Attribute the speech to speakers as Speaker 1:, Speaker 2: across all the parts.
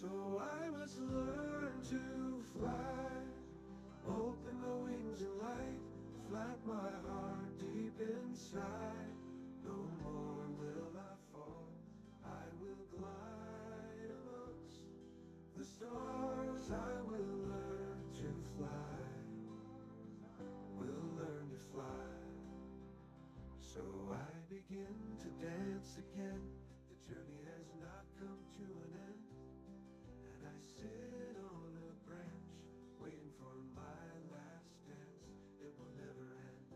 Speaker 1: So I must learn to fly, open my wings and light, flap my heart deep inside. No more will I fall, I will glide amongst the stars. I will learn to fly, will learn to fly. So I begin to dance again. The journey has not come to an end, and I sit on a branch, waiting for my last dance. It will never end.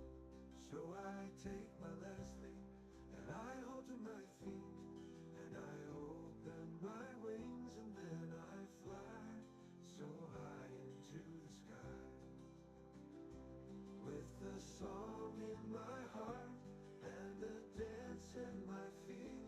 Speaker 1: So I take my last thing, and I hold to my feet, and I open my wings, and then I fly so high into the sky, with a song in my heart and a dance at my feet.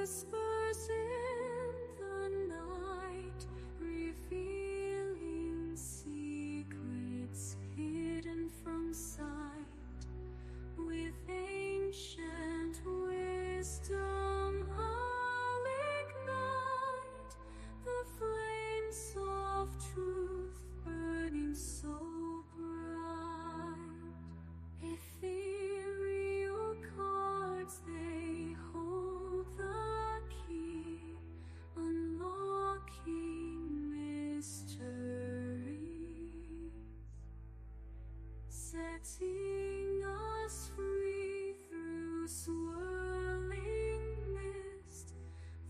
Speaker 1: whispers in the night, revealing secrets hidden from sight. With ancient wisdom I'll ignite the flames of truth burning so bright. Ethereal cards, they hold the key, unlocking mysteries, setting us free through swirling mist.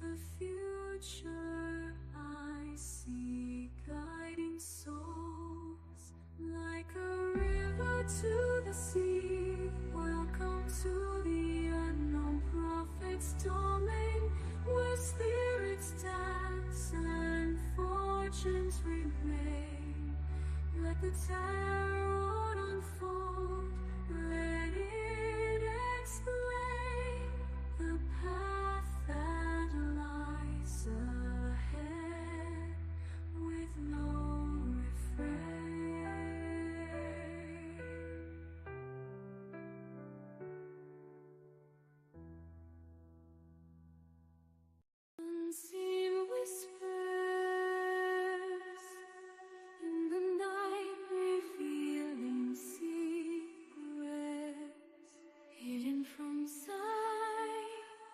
Speaker 1: The future I see, guiding souls like a river to the sea. Welcome to the unknown prophet's domain, where spirits dance and fortunes remain. Let the tarot unfold, let it explain the path that lies ahead with no refrain. Unseen whispers in the night, revealing secrets hidden from sight.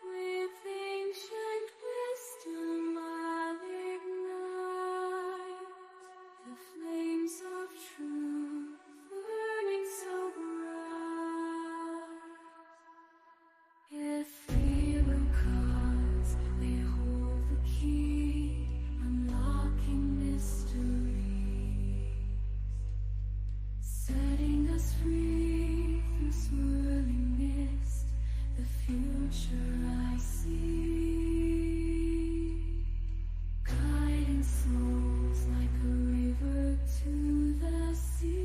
Speaker 1: With ancient wisdom I'll ignite the flames of truth burning so bright. Ethereal cards, they hold the key, unlocking mysteries, setting us free through swirling mist. The future I see, guiding souls like a river to the sea.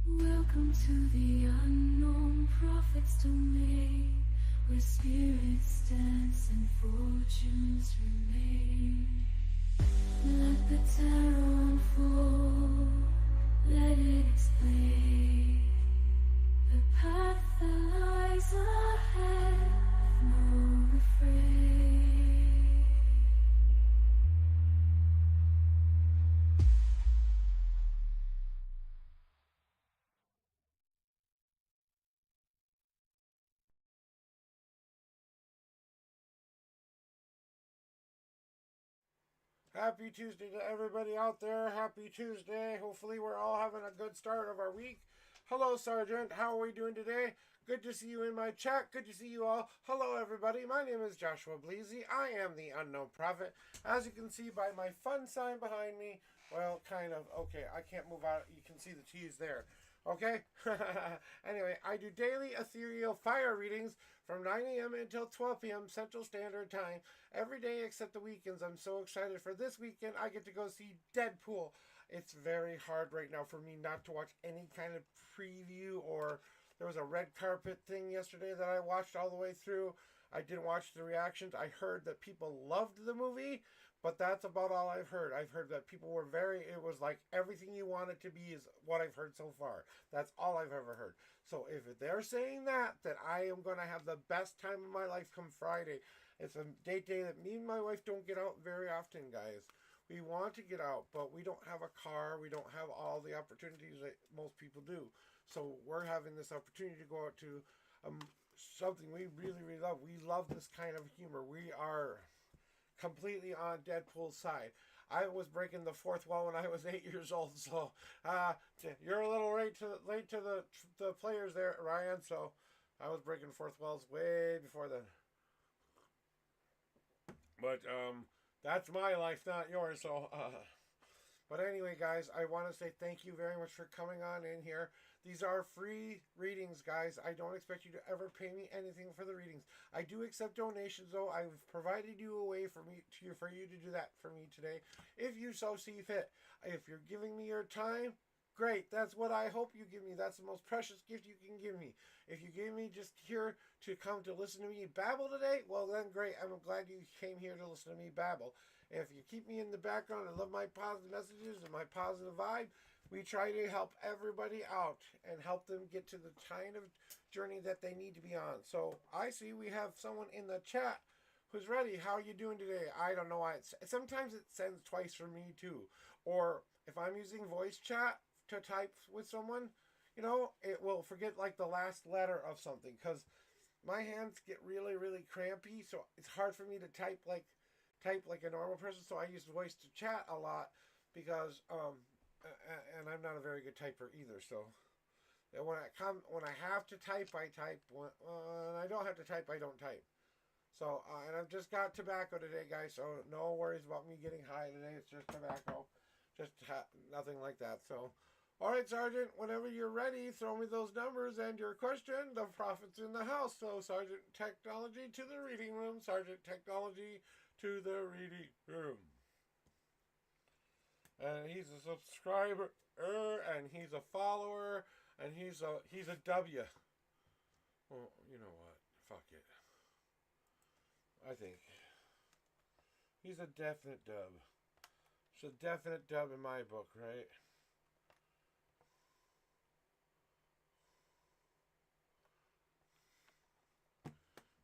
Speaker 1: Welcome to the unknown prophet's domain, where spirits dance and fortunes remain. Let the tarot unfold, let it explain the path that lies ahead with no refrain.
Speaker 2: Happy Tuesday to everybody out there. Happy Tuesday. Hopefully we're all having a good start of our week. Hello, Sergeant. How are we doing today? Good to see you in my chat. Good to see you all. Hello, everybody. My name is Joshua Bleasy. I am the Unknown Prophet. As you can see by my fun sign behind me, well, kind of. Okay, I can't move out. You can see the T's there. Okay? Anyway, I do daily ethereal fire readings from 9 a.m. until 12 p.m. Central Standard Time every day except the weekends. I'm so excited for this weekend. I get to go see Deadpool. It's very hard right now for me not to watch any kind of preview, or there was a red carpet thing yesterday that I watched all the way through. I didn't watch the reactions. I heard that people loved the movie, but that's about all I've heard. I've heard that people were it was like everything you want it to be is what I've heard so far. That's all I've ever heard. So if they're saying that I am going to have the best time of my life come Friday. It's a day that me and my wife don't get out very often, guys. We want to get out, but we don't have a car. We don't have all the opportunities that most people do. So we're having this opportunity to go out to something we really, really love. We love this kind of humor. We are completely on Deadpool's side. I was breaking the fourth wall when I was 8 years old, so you're a little late to the players there, Ryan. So I was breaking fourth walls way before then. But that's my life, not yours. So, but anyway, guys, I want to say thank you very much for coming on in here. These are free readings, guys. I don't expect you to ever pay me anything for the readings. I do accept donations, though. I've provided you a way for you to do that for me today, if you so see fit. If you're giving me your time, Great. That's what I hope you give me. That's the most precious gift you can give me. If you give me just here to come to listen to me babble today, well then great. I'm glad you came here to listen to me babble. If you keep me in the background and love my positive messages and my positive vibe, we try to help everybody out and help them get to the kind of journey that they need to be on. So I see we have someone in the chat who's ready. How are you doing today? I don't know why. Sometimes it sends twice for me too. Or if I'm using voice chat to type with someone, it will forget like the last letter of something because my hands get really, really crampy. So it's hard for me to type like a normal person. So I use voice to chat a lot because and I'm not a very good typer either. So when I have to type, I type. When I don't have to type, I don't type. So and I've just got tobacco today, guys. So no worries about me getting high today. It's just tobacco, just nothing like that. So. All right, Sergeant, whenever you're ready, throw me those numbers and your question. The prophet's in the house. So, Sergeant Technology to the reading room. Sergeant Technology to the reading room. And he's a subscriber, and he's a follower, and he's a W. Well, you know what? Fuck it. I think he's a definite dub. It's a definite dub in my book, right?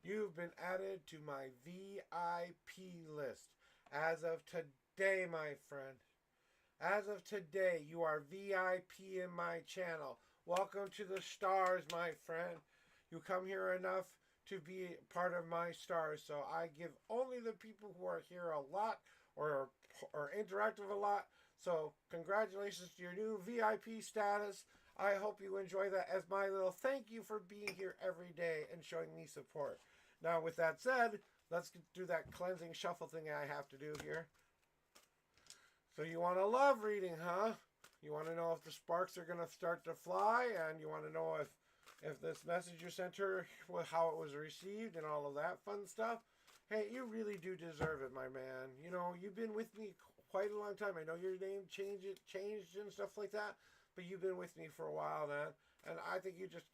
Speaker 2: You've been added to my VIP list. As of today, my friend. As of today, you are VIP in my channel. Welcome to the stars, my friend. You come here enough to be part of my stars. So I give only the people who are here a lot or interact with a lot. So congratulations to your new VIP status. I hope you enjoy that as my little thank you for being here every day and showing me support. Now, with that said, let's do that cleansing shuffle thing I have to do here. So you want a love reading, huh? You want to know if the sparks are going to start to fly, and you want to know if this message you sent her, how it was received, and all of that fun stuff. Hey, you really do deserve it, my man. You know, you've been with me quite a long time. I know your name changed and stuff like that, but you've been with me for a while now. And I think you just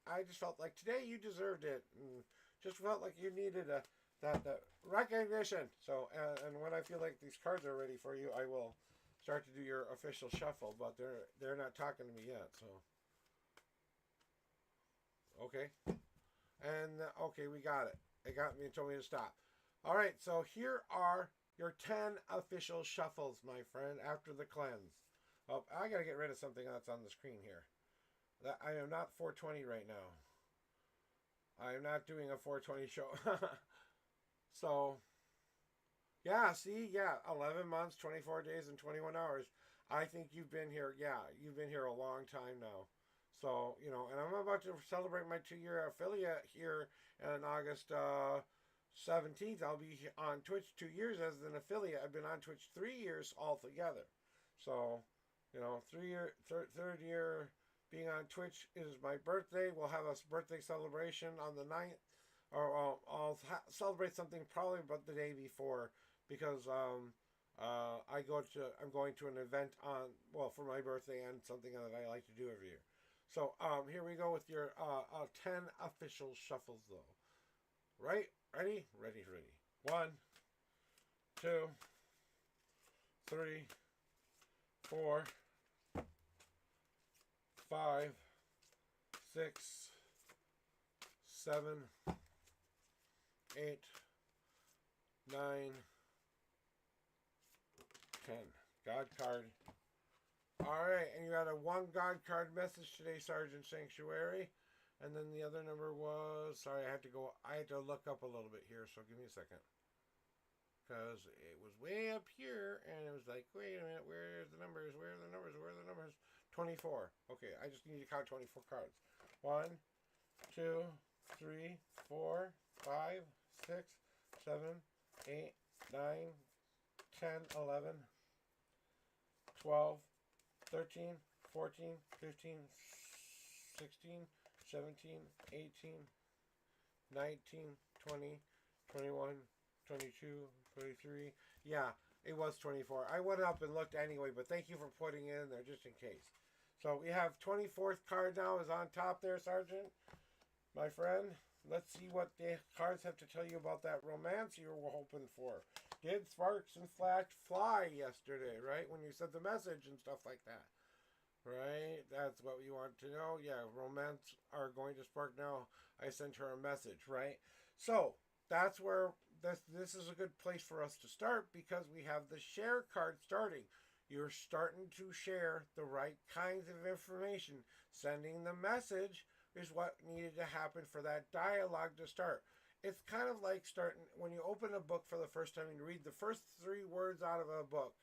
Speaker 2: I just felt like today you deserved it. And just felt like you needed that recognition. So, and when I feel like these cards are ready for you, I will start to do your official shuffle. But they're not talking to me yet. So, okay, and okay, we got it. They got me and told me to stop. All right, so here are your 10 official shuffles, my friend. After the cleanse. Oh, I gotta get rid of something that's on the screen here. That I am not 420 right now. I am not doing a 420 show. So, yeah, see, yeah, 11 months, 24 days, and 21 hours. I think you've been here, you've been here a long time now. So, and I'm about to celebrate my 2-year affiliate here on August 17th. I'll be on Twitch 2 years as an affiliate. I've been on Twitch 3 years altogether. So, 3rd year being on Twitch is my birthday. We'll have a birthday celebration on the 9th. Or I'll celebrate something probably about the day before because I'm going to an event for my birthday and something that I like to do every year. So here we go with your 10 official shuffles though. Right? Ready? Ready. 1, 2, 3, 4, 5, 6, 7, 8, 9, 10. God card. Alright, and you got a 1 God card message today, Sergeant Sanctuary. And then the other number was, sorry, I had to look up a little bit here, so give me a second. Because it was way up here, and it was like, wait a minute, where's the numbers? 24. Okay, I just need to count 24 cards. 1, 2, 3, 4, 5, 6, 7, 8, 9, 10, 11, 12, 13, 14, 15, 16, 17, 18, 19, 20, 21, 22, 23. Yeah, it was 24. I went up and looked anyway, but thank you for putting it in there just in case. So we have 24th card now is on top there, Sergeant, my friend. Let's see what the cards have to tell you about that romance you were hoping for. Did sparks and flash fly yesterday, right? When you sent the message and stuff like that. Right? That's what you want to know. Yeah, romance are going to spark now. I sent her a message, right? So that's where this is a good place for us to start because we have the share card starting. You're starting to share the right kinds of information. Sending the message is what needed to happen for that dialogue to start. It's kind of like starting when you open a book for the first time and you read the first 3 words out of a book.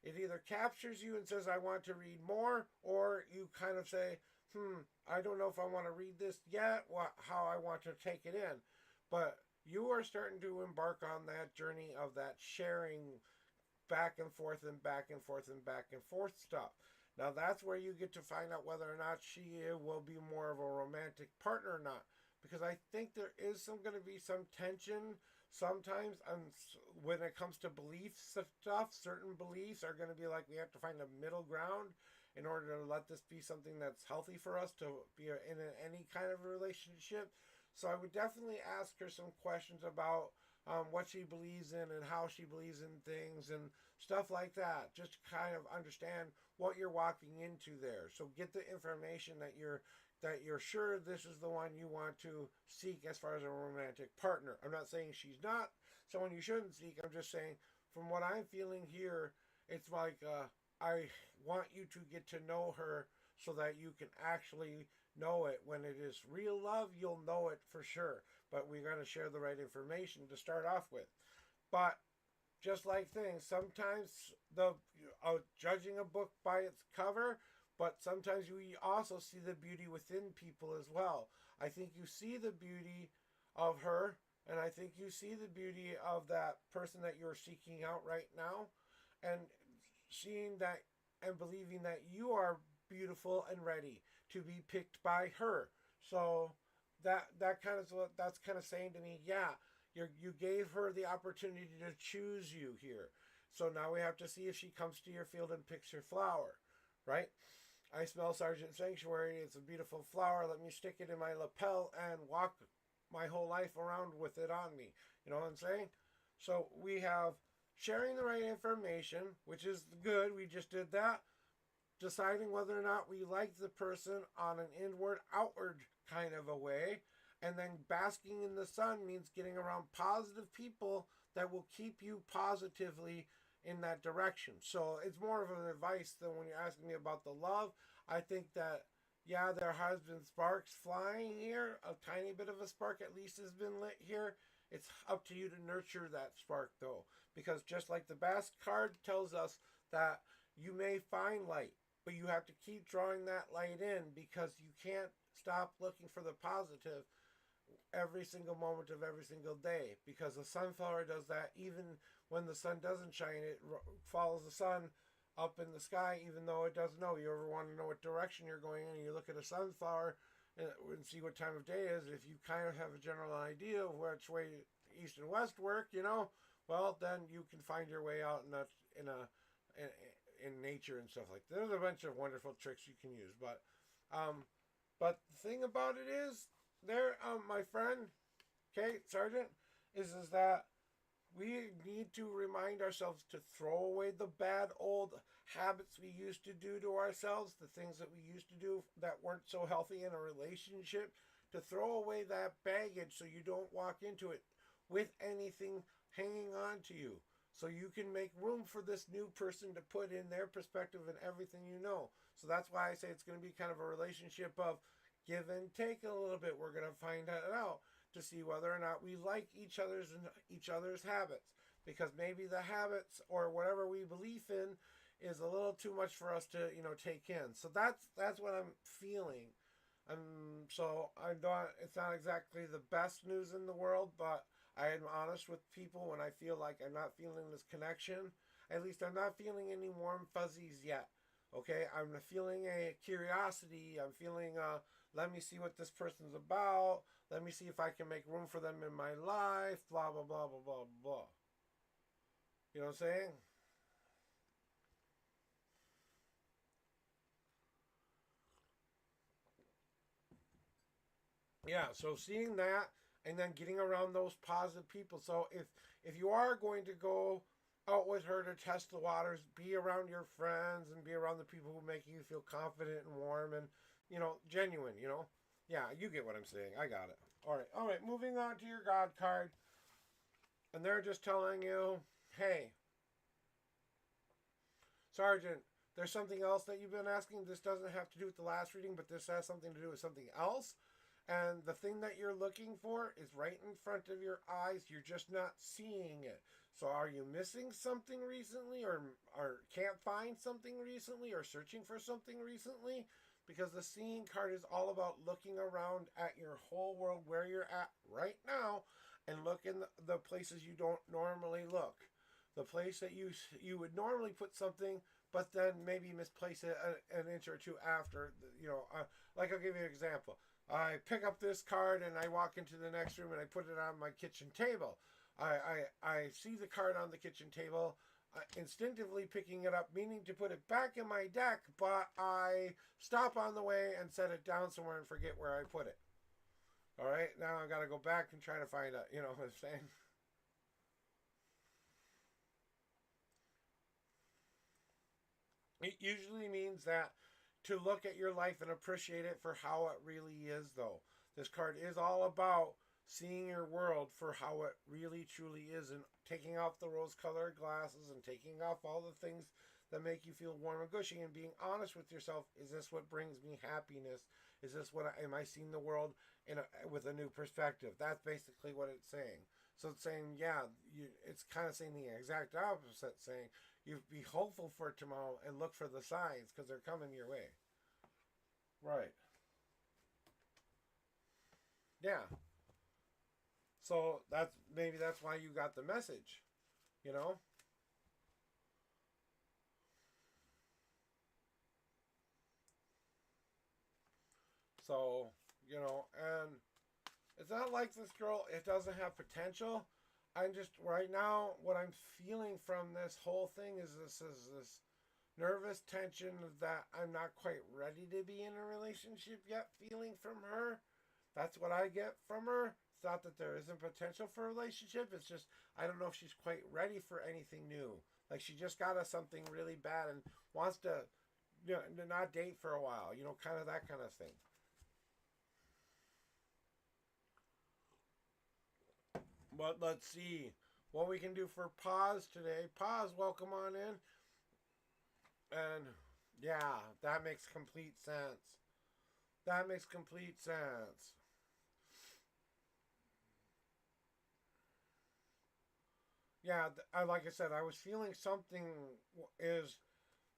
Speaker 2: It either captures you and says, I want to read more, or you kind of say, I don't know if I want to read this yet, how I want to take it in. But you are starting to embark on that journey of that sharing back and forth and back and forth and back and forth stuff. Now that's where you get to find out whether or not she will be more of a romantic partner or not. Because I think there is going to be some tension sometimes when it comes to beliefs stuff. Certain beliefs are going to be like we have to find a middle ground in order to let this be something that's healthy for us to be in any kind of relationship. So I would definitely ask her some questions about what she believes in and how she believes in things and stuff like that. Just to kind of understand what you're walking into there. So get the information that you're sure this is the one you want to seek as far as a romantic partner. I'm not saying she's not someone you shouldn't seek. I'm just saying from what I'm feeling here, it's like I want you to get to know her so that you can actually know it. When it is real love, you'll know it for sure. But we're going to share the right information to start off with. But just like things, sometimes judging a book by its cover, but sometimes we also see the beauty within people as well. I think you see the beauty of her, and I think you see the beauty of that person that you're seeking out right now, and seeing that and believing that you are beautiful and ready to be picked by her. So that's kind of saying to me, yeah, you gave her the opportunity to choose you here. So now we have to see if she comes to your field and picks your flower, right? I smell Sergeant Sanctuary. It's a beautiful flower. Let me stick it in my lapel and walk my whole life around with it on me. You know what I'm saying? So we have sharing the right information, which is good. We just did that. Deciding whether or not we like the person on an inward, outward kind of a way. And then basking in the sun means getting around positive people that will keep you positively in that direction. So it's more of an advice than when you're asking me about the love. I think that, yeah, there has been sparks flying here. A tiny bit of a spark at least has been lit here. It's up to you to nurture that spark, though. Because just like the Bask card tells us that you may find light, but you have to keep drawing that light in because you can't stop looking for the positive every single moment of every single day, because the sunflower does that. Even when the sun doesn't shine, it follows the sun up in the sky even though it doesn't know. You ever want to know what direction you're going in, you look at a sunflower and see what time of day it is. If you kind of have a general idea of which way east and west work, well, then you can find your way out in nature and stuff like that. There's a bunch of wonderful tricks you can use, but the thing about it is, my friend, okay, Sergeant, is that we need to remind ourselves to throw away the bad old habits we used to do to ourselves, the things that we used to do that weren't so healthy in a relationship, to throw away that baggage so you don't walk into it with anything hanging on to you. So you can make room for this new person to put in their perspective and everything you know. So that's why I say it's going to be kind of a relationship of give and take a little bit. We're going to find that out to see whether or not we like each other's habits, because maybe the habits or whatever we believe in is a little too much for us to take in. So that's what I'm feeling. So it's not exactly the best news in the world, but I am honest with people when I feel like I'm not feeling this connection. At least I'm not feeling any warm fuzzies yet. Okay, I'm feeling a curiosity. I'm feeling let me see what this person's about. Let me see if I can make room for them in my life. Blah, blah, blah, blah, blah, blah. You know what I'm saying? yeah, so seeing that and then getting around those positive people. So if you are going to go out with her to test the waters, be around your friends and be around the people who make you feel confident and warm and genuine. Yeah, you get what I'm saying. I got it. All right. Moving on to your God card, and they're just telling you, hey, Sergeant, there's something else that you've been asking. This doesn't have to do with the last reading, but this has something to do with something else. And the thing that you're looking for is right in front of your eyes. You're just not seeing it. So are you missing something recently or can't find something recently or searching for something recently? Because the seeing card is all about looking around at your whole world where you're at right now and look in the places you don't normally look. The place that you would normally put something, but then maybe misplace it an inch or two after. Like I'll give you an example. I pick up this card and I walk into the next room and I put it on my kitchen table. I see the card on the kitchen table, instinctively picking it up, meaning to put it back in my deck, but I stop on the way and set it down somewhere and forget where I put it. All right, now I've got to go back and try to find it. You know what I'm saying? It usually means that to look at your life and appreciate it for how it really is, though. This card is all about seeing your world for how it really truly is and taking off the rose colored glasses and taking off all the things that make you feel warm and gushy and being honest with yourself. Is this what brings me happiness? Is this am I seeing the world with a new perspective? That's basically what it's saying. So it's saying, yeah, it's kind of saying the exact opposite, saying you be hopeful for tomorrow and look for the signs because they're coming your way. Right. Yeah. So that's why you got the message, you know? So, and it's not like this girl, it doesn't have potential. I'm just, right now, what I'm feeling from this whole thing is this nervous tension that I'm not quite ready to be in a relationship yet, feeling from her. That's what I get from her. It's not that there isn't potential for a relationship. It's just, I don't know if she's quite ready for anything new. Like she just got us something really bad and wants to, not date for a while, kind of that kind of thing. But let's see what we can do for pause today. Pause, welcome on in. And yeah, that makes complete sense. That makes complete sense. Yeah, like I said, I was feeling something is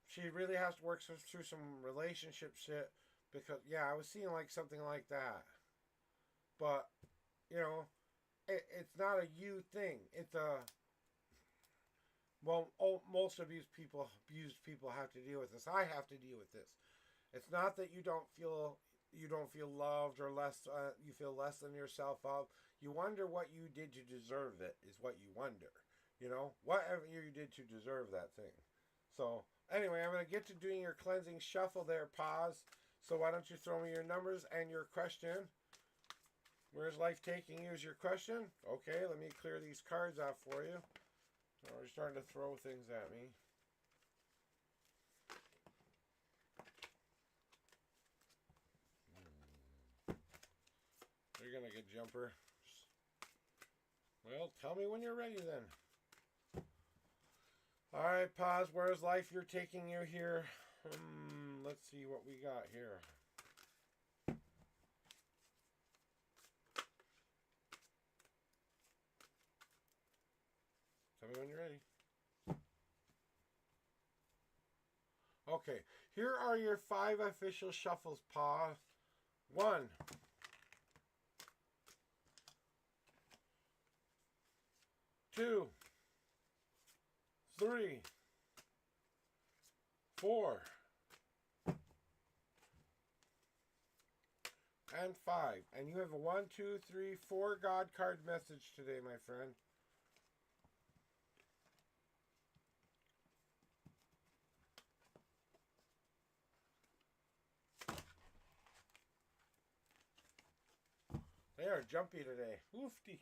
Speaker 2: she really has to work through some relationship shit because yeah, I was seeing like something like that. But you know, it's not a you thing. It's a well, most abused people have to deal with this. I have to deal with this. It's not that you don't feel loved or less. You feel less than yourself of. You wonder what you did to deserve it. Is what you wonder. Whatever you did to deserve that thing. So anyway, I'm gonna get to doing your cleansing shuffle there. Pause. So why don't you throw me your numbers and your question? Where's life taking you is your question. Okay, let me clear these cards off for you. Oh, you're starting to throw things at me. You're gonna get jumper. Well, tell me when you're ready then. Alright, pause. Where's life you're taking you here? Let's see what we got here. Tell me when you're ready. Okay, here are your 5 official shuffles, pause. 1. 2. 3. 4. And 5. And you have a 1, 2, 3, 4 God card message today, my friend. are jumpy today. Oofty.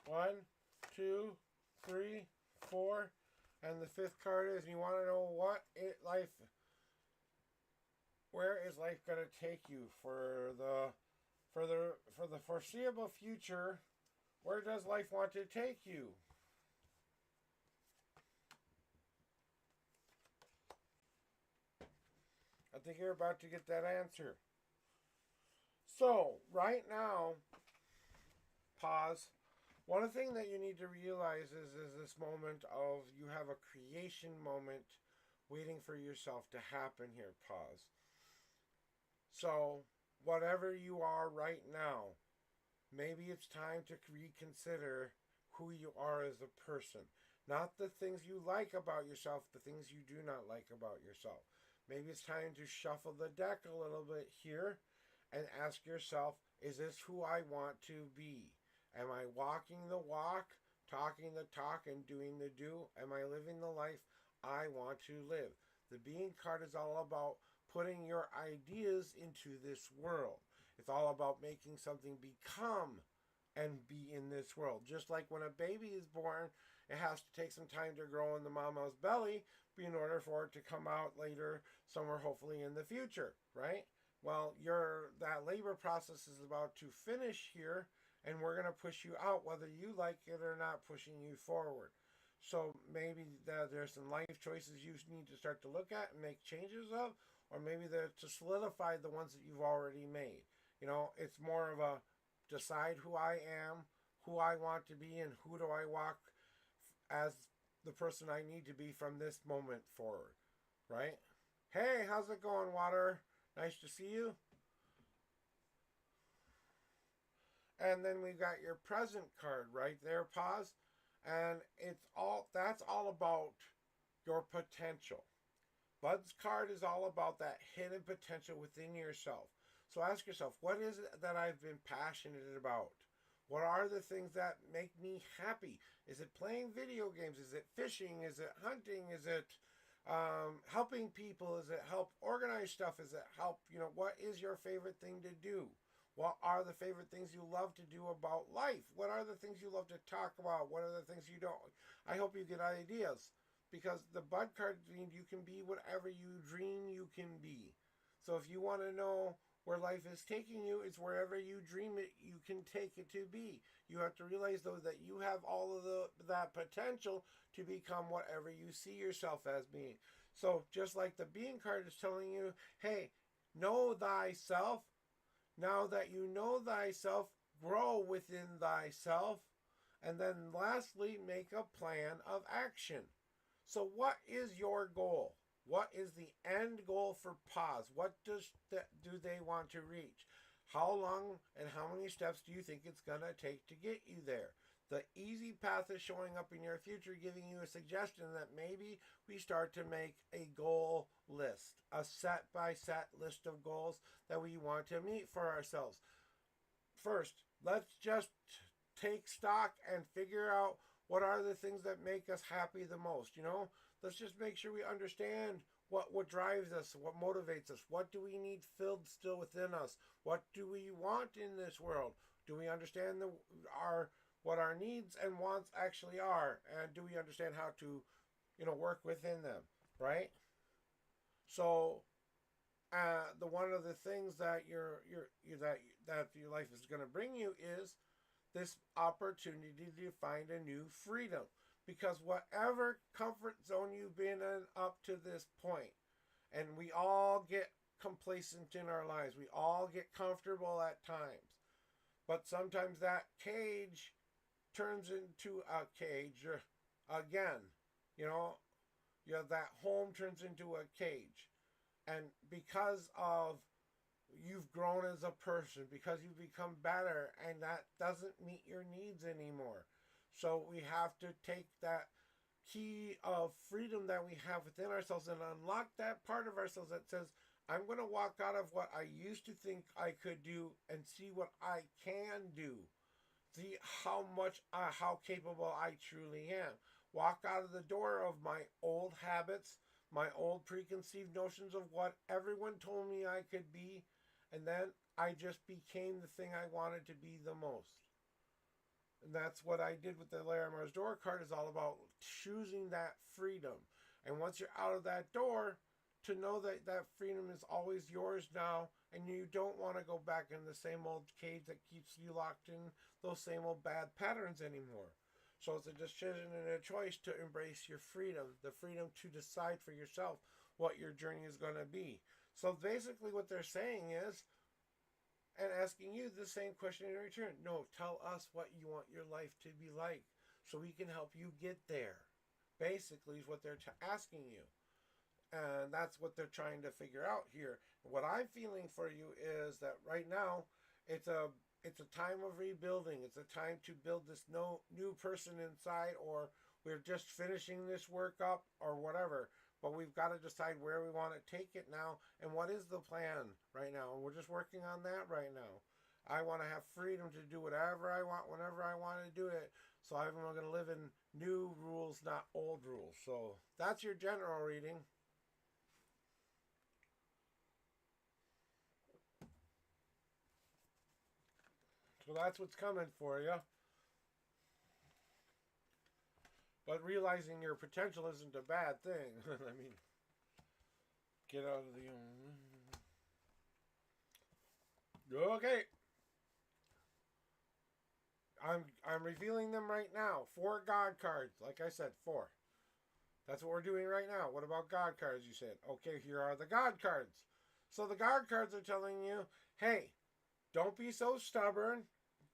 Speaker 2: 1, 2, 3, 4. And the fifth card is, you want to know where is life going to take you for the foreseeable future? Where does life want to take you? I think you're about to get that answer. So, right now, pause. One thing that you need to realize is this moment of you have a creation moment waiting for yourself to happen here. Pause. So, whatever you are right now, maybe it's time to reconsider who you are as a person. Not the things you like about yourself, the things you do not like about yourself. Maybe it's time to shuffle the deck a little bit here and ask yourself, is this who I want to be? Am I walking the walk, talking the talk, and doing the do? Am I living the life I want to live? The being card is all about putting your ideas into this world. It's all about making something become and be in this world. Just like when a baby is born, it has to take some time to grow in the mama's belly in order for it to come out later, somewhere hopefully in the future, right? Well, that labor process is about to finish here, and we're going to push you out whether you like it or not, pushing you forward. So maybe there's some life choices you need to start to look at and make changes of, or maybe they're to solidify the ones that you've already made. It's more of a decide who I am, who I want to be, and who do I walk as the person I need to be from this moment forward, right? Hey, how's it going, Water? Nice to see you. And then we've got your present card right there, pause. And that's all about your potential. Bud's card is all about that hidden potential within yourself. So ask yourself, what is it that I've been passionate about? What are the things that make me happy? Is it playing video games? Is it fishing? Is it hunting? Is it helping people? Is it help organize stuff? Is it help, what is your favorite thing to do? What are the favorite things you love to do about life? What are the things you love to talk about? What are the things you don't? I hope you get ideas, because the Bud card means you can be whatever you dream you can be. So if you want to know where life is taking you, it's wherever you dream it, you can take it to be. You have to realize, though, that you have all of that potential to become whatever you see yourself as being. So just like the being card is telling you, hey, know thyself. Now that you know thyself, grow within thyself. And then lastly, make a plan of action. So what is your goal? What is the end goal for pause? What do they want to reach? How long and how many steps do you think it's going to take to get you there? The easy path is showing up in your future, giving you a suggestion that maybe we start to make a goal list, a set-by-set list of goals that we want to meet for ourselves. First, let's just take stock and figure out what are the things that make us happy the most. Let's just make sure we understand what drives us, what motivates us. What do we need filled still within us? What do we want in this world? Do we understand what our needs and wants actually are? And do we understand how to, work within them, right? So, the one of the things that that your life is going to bring you is this opportunity to find a new freedom. Because whatever comfort zone you've been in up to this point, and we all get complacent in our lives, we all get comfortable at times, but sometimes that cage turns into a cage again. That home turns into a cage. And because of you've grown as a person, because you've become better, and that doesn't meet your needs anymore. So we have to take that key of freedom that we have within ourselves and unlock that part of ourselves that says, I'm going to walk out of what I used to think I could do and see what I can do. See how capable I truly am. Walk out of the door of my old habits, my old preconceived notions of what everyone told me I could be, and then I just became the thing I wanted to be the most. And that's what I did with the Larimer's Door card, is all about choosing that freedom. And once you're out of that door, to know that that freedom is always yours now, and you don't want to go back in the same old cage that keeps you locked in those same old bad patterns anymore. So it's a decision and a choice to embrace your freedom, the freedom to decide for yourself what your journey is going to be. So basically what they're saying is, and asking you the same question in return. No, tell us what you want your life to be like so we can help you get there. Basically is what they're asking you. And that's what they're trying to figure out here. What I'm feeling for you is that right now it's a time of rebuilding. It's a time to build this new person inside, or we're just finishing this work up or whatever. But we've got to decide where we want to take it now and what is the plan right now. And we're just working on that right now. I want to have freedom to do whatever I want, whenever I want to do it. So I'm going to live in new rules, not old rules. So that's your general reading. So that's what's coming for you. But realizing your potential isn't a bad thing. I mean, get out of the... Okay. I'm revealing them right now. 4 God cards. Like I said, 4. That's what we're doing right now. What about God cards, you said? Okay, here are the God cards. So the God cards are telling you, hey, don't be so stubborn.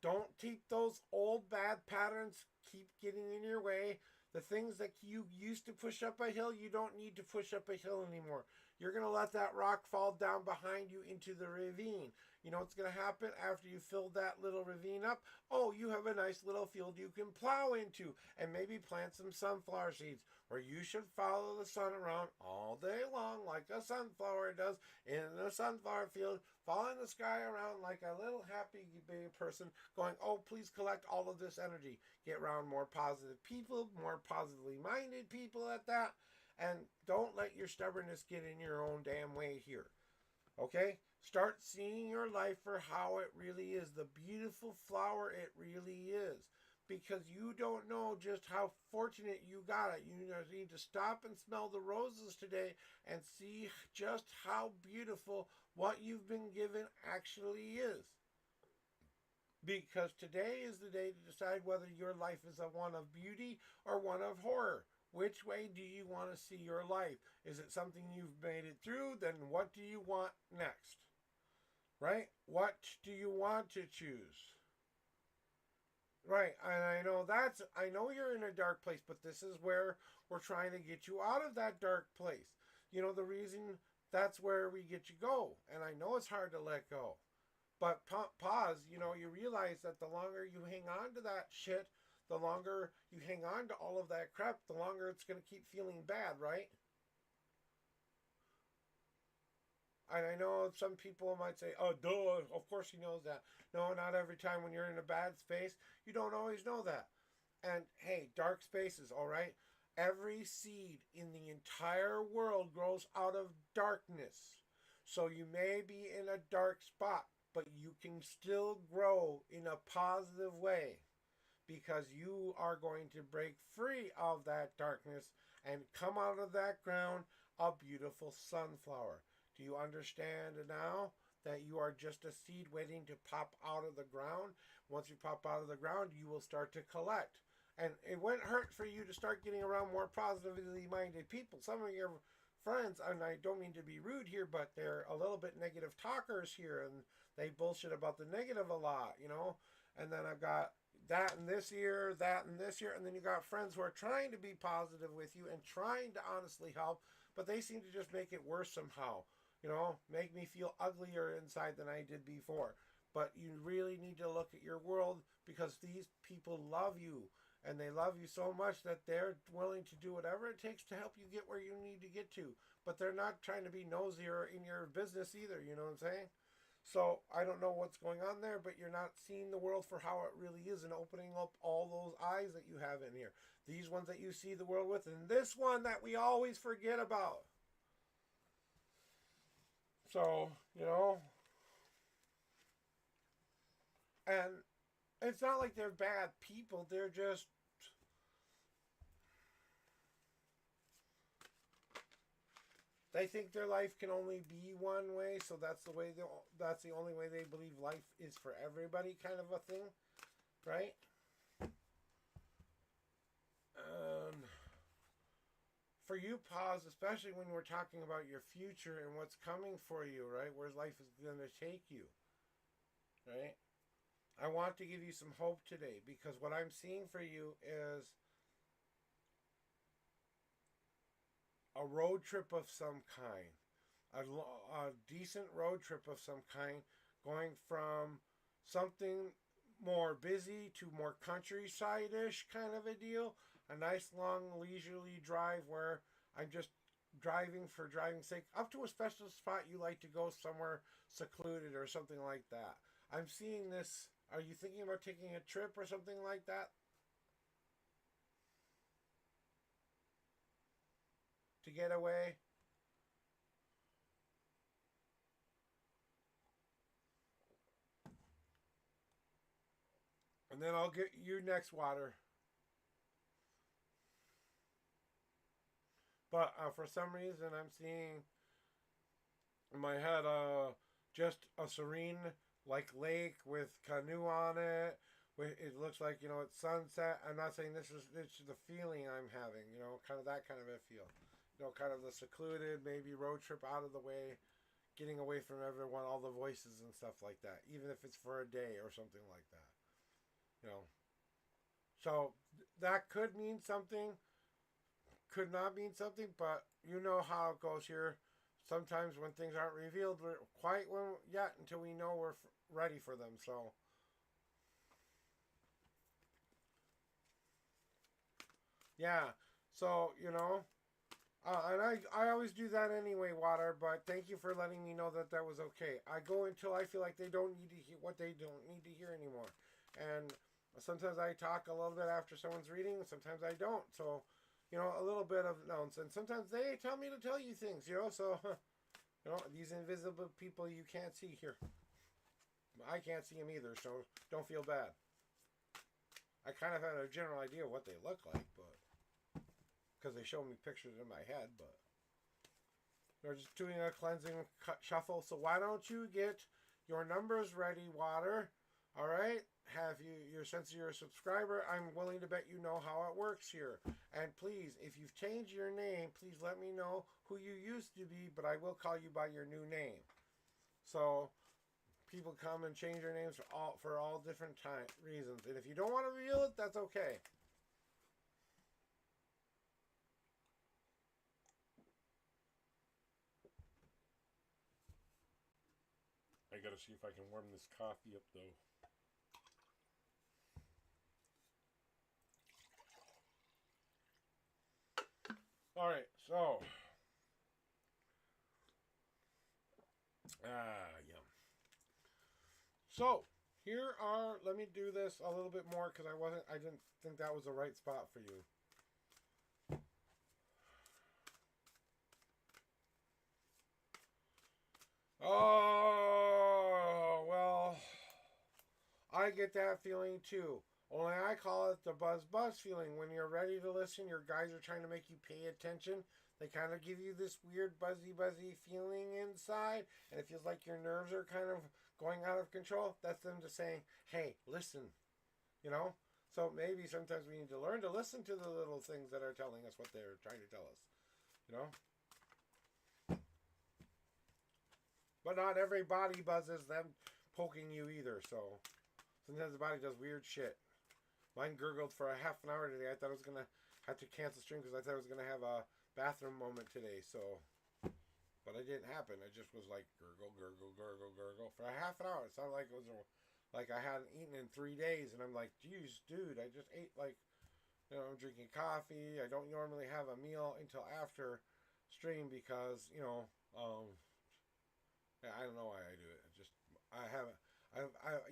Speaker 2: Don't keep those old bad patterns keep getting in your way. The things that you used to push up a hill, you don't need to push up a hill anymore. You're going to let that rock fall down behind you into the ravine. You know what's going to happen after you fill that little ravine up? Oh, you have a nice little field you can plow into and maybe plant some sunflower seeds, where you should follow the sun around all day long like a sunflower does in a sunflower field, following the sky around like a little happy baby person going, oh, please collect all of this energy. Get around more positive people, more positively minded people at that, and don't let your stubbornness get in your own damn way here. Okay? Start seeing your life for how it really is, the beautiful flower it really is. Because you don't know just how fortunate you got it. You need to stop and smell the roses today and see just how beautiful what you've been given actually is. Because today is the day to decide whether your life is a one of beauty or one of horror. Which way do you want to see your life? Is it something you've made it through? Then what do you want next? Right? What do you want to choose? Right, and I know you're in a dark place, but this is where we're trying to get you out of that dark place. You know, the reason that's where we get you go. And I know it's hard to let go. But pause, you realize that the longer you hang on to that shit, the longer you hang on to all of that crap, the longer it's going to keep feeling bad, right? And I know some people might say, oh, duh, of course he knows that. No, not every time when you're in a bad space. You don't always know that. And hey, dark spaces, all right? Every seed in the entire world grows out of darkness. So you may be in a dark spot, but you can still grow in a positive way, because you are going to break free of that darkness and come out of that ground a beautiful sunflower. Do you understand now that you are just a seed waiting to pop out of the ground? Once you pop out of the ground, you will start to collect. And it wouldn't hurt for you to start getting around more positively minded people. Some of your friends, and I don't mean to be rude here, but they're a little bit negative talkers here, and they bullshit about the negative a lot, And then I've got that in this year, and then you got friends who are trying to be positive with you and trying to honestly help, but they seem to just make it worse somehow. Make me feel uglier inside than I did before. But you really need to look at your world, because these people love you, and they love you so much that they're willing to do whatever it takes to help you get where you need to get to. But they're not trying to be nosy or in your business either, you know what I'm saying? So I don't know what's going on there, but you're not seeing the world for how it really is and opening up all those eyes that you have in here. These ones that you see the world with, and this one that we always forget about. So, And it's not like they're bad people. They're just they think their life can only be one way, so that's the only way they believe life is for everybody, kind of a thing, right? For you, pause, especially when we're talking about your future and what's coming for you, right? Where life is going to take you, right? I want to give you some hope today because what I'm seeing for you is a road trip of some kind, a decent road trip of some kind, going from something more busy to more countryside-ish kind of a deal. A nice long leisurely drive where I'm just driving for driving's sake, up to a special spot you like to go somewhere secluded or something like that. I'm seeing this. Are you thinking about taking a trip or something like that? To get away? And then I'll get you next, water. But for some reason, I'm seeing in my head just a serene like lake with canoe on it. It looks like it's sunset. I'm not saying this is it's the feeling I'm having. Kind of that kind of a feel. Kind of the secluded, maybe road trip out of the way, getting away from everyone, all the voices and stuff like that. Even if it's for a day or something like that. You know. So that could mean something, could not mean something, but you know how it goes here. Sometimes when things aren't revealed quite yet until we know we're ready for them. So, yeah. So, and I always do that anyway, Water, but thank you for letting me know that that was okay. I go until I feel like they don't need to hear what they don't need to hear anymore. And sometimes I talk a little bit after someone's reading, sometimes I don't. So, a little bit of nonsense. Sometimes they tell me to tell you things, so, these invisible people you can't see here. I can't see them either, so don't feel bad. I kind of had a general idea of what they look like, but because they show me pictures in my head, but they're just doing a cleansing shuffle. So why don't you get your numbers ready, Water? All right, since you're a subscriber, I'm willing to bet you know how it works here. And please, if you've changed your name, please let me know who you used to be, but I will call you by your new name. So people come and change their names for all different reasons. And if you don't want to reveal it, that's okay. I gotta see if I can warm this coffee up though. All right, so yum. So let me do this a little bit more because I didn't think that was the right spot for you. Oh, well, I get that feeling too. Only I call it the buzz feeling. When you're ready to listen, your guys are trying to make you pay attention. They kind of give you this weird buzzy feeling inside, and it feels like your nerves are kind of going out of control. That's them just saying, hey, listen, you know? So maybe sometimes we need to learn to listen to the little things that are telling us what they're trying to tell us, you know? But not every body buzzes them poking you either, so sometimes the body does weird shit. Mine gurgled for a half an hour today. I thought I was going to have to cancel stream because I thought I was going to have a bathroom moment today, so... But it didn't happen. It just was like gurgle for a half an hour. It sounded like it was like I hadn't eaten in 3 days, and I'm like, geez, dude, I just ate I'm drinking coffee. I don't normally have a meal until after stream because I don't know why I do it. I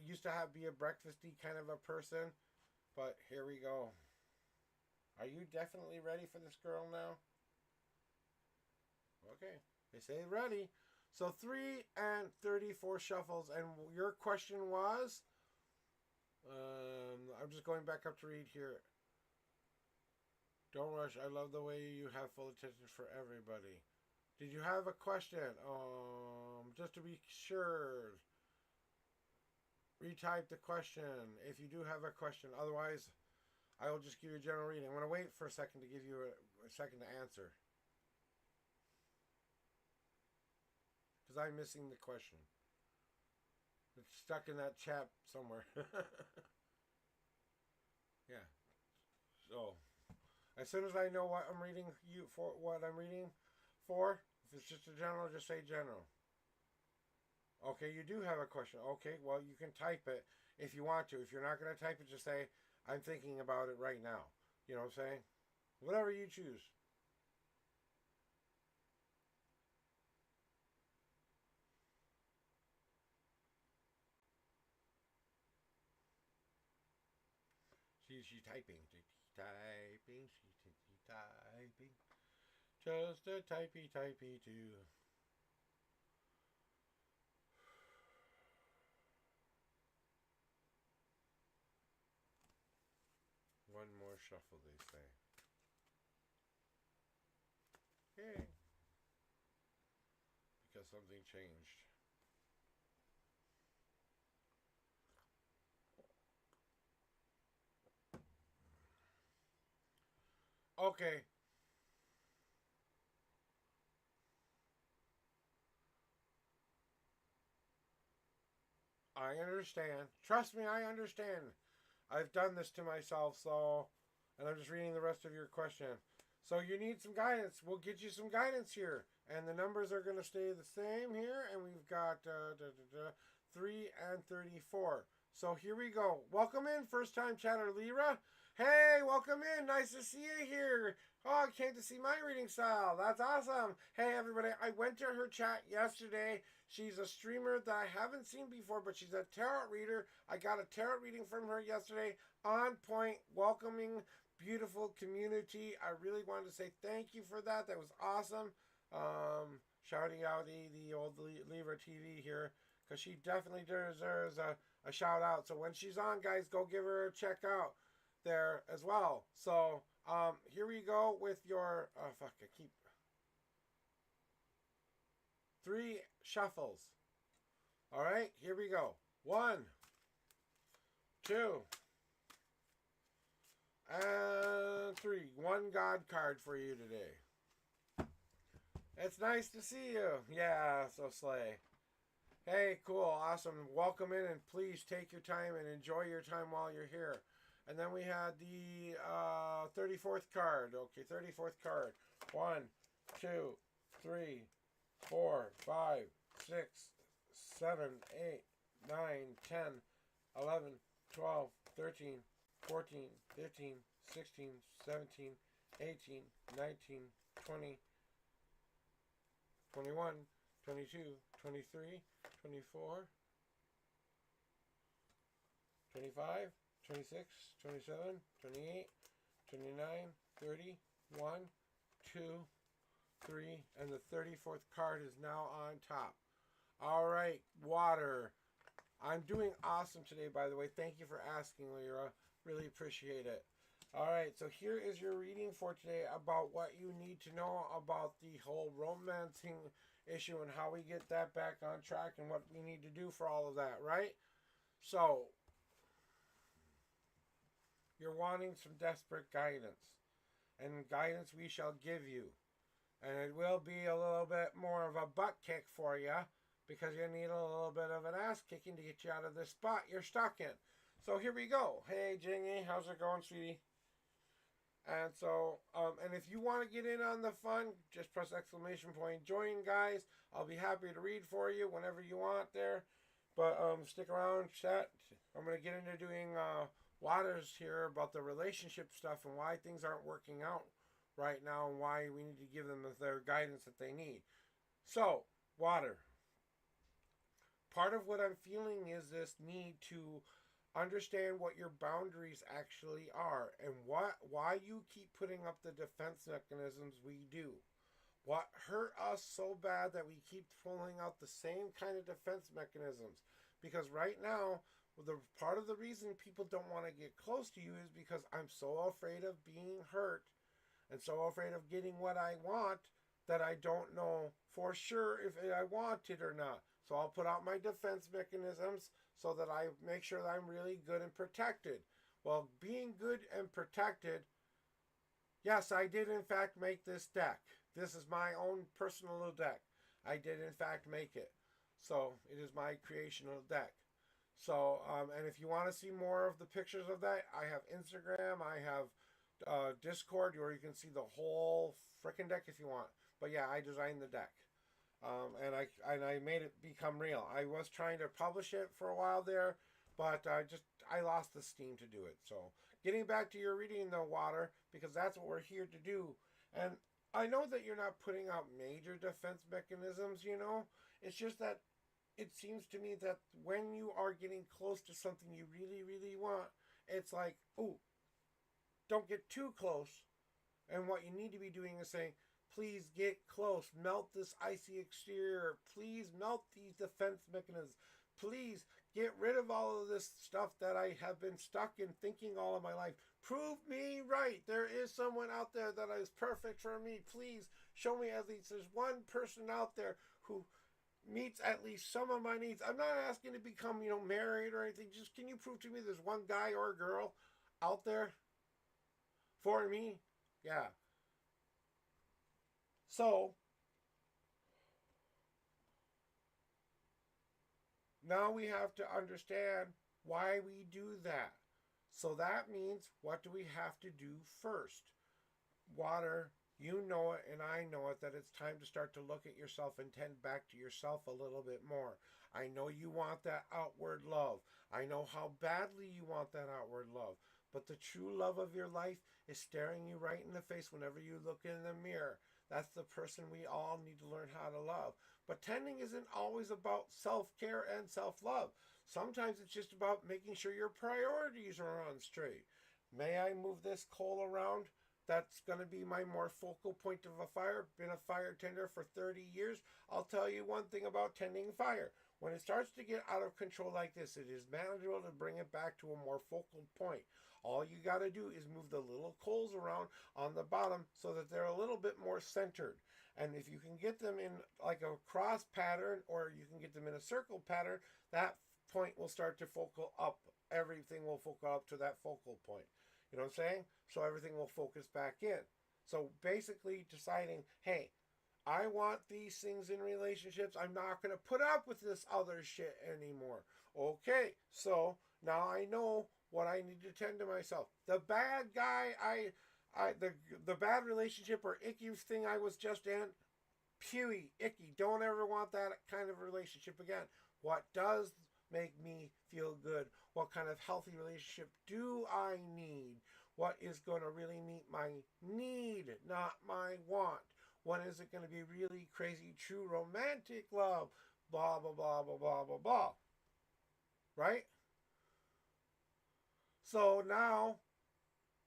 Speaker 2: used to be a breakfasty kind of a person, but here we go. Are you definitely ready for this girl now? Okay. They say ready. So 3 and 34 shuffles. And your question was? I'm just going back up to read here. Don't rush. I love the way you have full attention for everybody. Did you have a question? Just to be sure, retype the question if you do have a question. Otherwise, I will just give you a general reading. I'm going to wait for a second to give you a second to answer. Because I'm missing the question. It's stuck in that chat somewhere. Yeah. So, as soon as I know what I'm reading for, if it's just a general, just say general. Okay, you do have a question. Okay, well, you can type it if you want to. If you're not going to type it, just say, I'm thinking about it right now. You know what I'm saying? Whatever you choose. She's typing. Typing. She's typing. Just a typey too. One more shuffle, they say. Yay. Because something changed. Okay. I understand. Trust me, I understand. I've done this to myself, so. And I'm just reading the rest of your question. So you need some guidance. We'll get you some guidance here. And the numbers are going to stay the same here. And we've got 3 and 34. So here we go. Welcome in, first time chatter, Lyra. Hey, welcome in. Nice to see you here. Oh, I came to see my reading style. That's awesome. Hey, everybody. I went to her chat yesterday. She's a streamer that I haven't seen before, but she's a tarot reader. I got a tarot reading from her yesterday. On point, welcoming, beautiful community. I really wanted to say thank you for that. That was awesome. Shouting out the old Lyra TV here, because she definitely deserves a shout out. So when she's on, guys, go give her a check out there as well. So here we go with your I keep 3 shuffles. All right, here we go. 1, 2, and 3. One God card for you today. It's nice to see you. Yeah, so slay. Hey, cool, awesome. Welcome in, and please take your time and enjoy your time while you're here. And then we had the 34th card. Okay, 34th card. 1, 2, 3, 4, 5, 6, 7, 8, 9, 10, 11, 12, 13, 14, 15, 16, 17, 18, 19, 20, 21, 22, 23, 24, 25, 26, 27, 28, 29, 30, 1, 2, 3, and the 34th card is now on top. All right, water. I'm doing awesome today, by the way. Thank you for asking, Lyra. Really appreciate it. All right, so here is your reading for today about what you need to know about the whole romancing issue and how we get that back on track and what we need to do for all of that, right? So, you're wanting some desperate guidance, and guidance we shall give you. And it will be a little bit more of a butt kick for you, because you need a little bit of an ass kicking to get you out of this spot you're stuck in. So here we go. Hey, Jingy, how's it going, sweetie? And so, and if you want to get in on the fun, just press exclamation point join, guys. I'll be happy to read for you whenever you want there. But stick around, chat. I'm going to get into doing waters here about the relationship stuff and why things aren't working out right now and why we need to give them their guidance that they need. So, water. Part of what I'm feeling is this need to understand what your boundaries actually are and why you keep putting up the defense mechanisms we do. What hurt us so bad that we keep pulling out the same kind of defense mechanisms? Because right now, the part of the reason people don't want to get close to you is because I'm so afraid of being hurt and so afraid of getting what I want that I don't know for sure if I want it or not. So I'll put out my defense mechanisms so that I make sure that I'm really good and protected. Well, being good and protected, yes, I did in fact make this deck. This is my own personal deck. I did in fact make it. So it is my creational deck. So, and if you want to see more of the pictures of that, I have Instagram, I have Discord, where you can see the whole freaking deck if you want. But yeah, I designed the deck, and I made it become real. I was trying to publish it for a while there, but I lost the steam to do it. So getting back to your reading the water, because that's what we're here to do. And I know that you're not putting out major defense mechanisms. It's just that it seems to me that when you are getting close to something you really, really want, it's like, ooh, don't get too close. And what you need to be doing is saying, please get close. Melt this icy exterior. Please melt these defense mechanisms. Please get rid of all of this stuff that I have been stuck in thinking all of my life. Prove me right. There is someone out there that is perfect for me. Please show me at least there's one person out there who meets at least some of my needs. I'm not asking to become, married or anything. Just can you prove to me there's one guy or girl out there for me? Yeah. So now we have to understand why we do that. So that means, what do we have to do first? Water, you know it and I know it, that it's time to start to look at yourself and tend back to yourself a little bit more. I know you want that outward love. I know how badly you want that outward love. But the true love of your life is staring you right in the face whenever you look in the mirror. That's the person we all need to learn how to love. But tending isn't always about self-care and self-love. Sometimes it's just about making sure your priorities are on straight. May I move this coal around? That's going to be my more focal point of a fire. Been a fire tender for 30 years. I'll tell you one thing about tending fire. When it starts to get out of control like this, it is manageable to bring it back to a more focal point. All you got to do is move the little coals around on the bottom so that they're a little bit more centered. And if you can get them in like a cross pattern, or you can get them in a circle pattern, that point will start to focal up. Everything will focal up to that focal point. You know what I'm saying? So everything will focus back in. So basically deciding, hey, I want these things in relationships. I'm not going to put up with this other shit anymore. Okay, so now I know what I need to tend to myself. The bad guy, the bad relationship or icky thing I was just in, pewy, icky. Don't ever want that kind of relationship again. What does make me feel good? What kind of healthy relationship do I need? What is going to really meet my need, not my want? When is it going to be really crazy, true romantic love? Blah, blah, blah, blah, blah, blah, blah. Right? So now,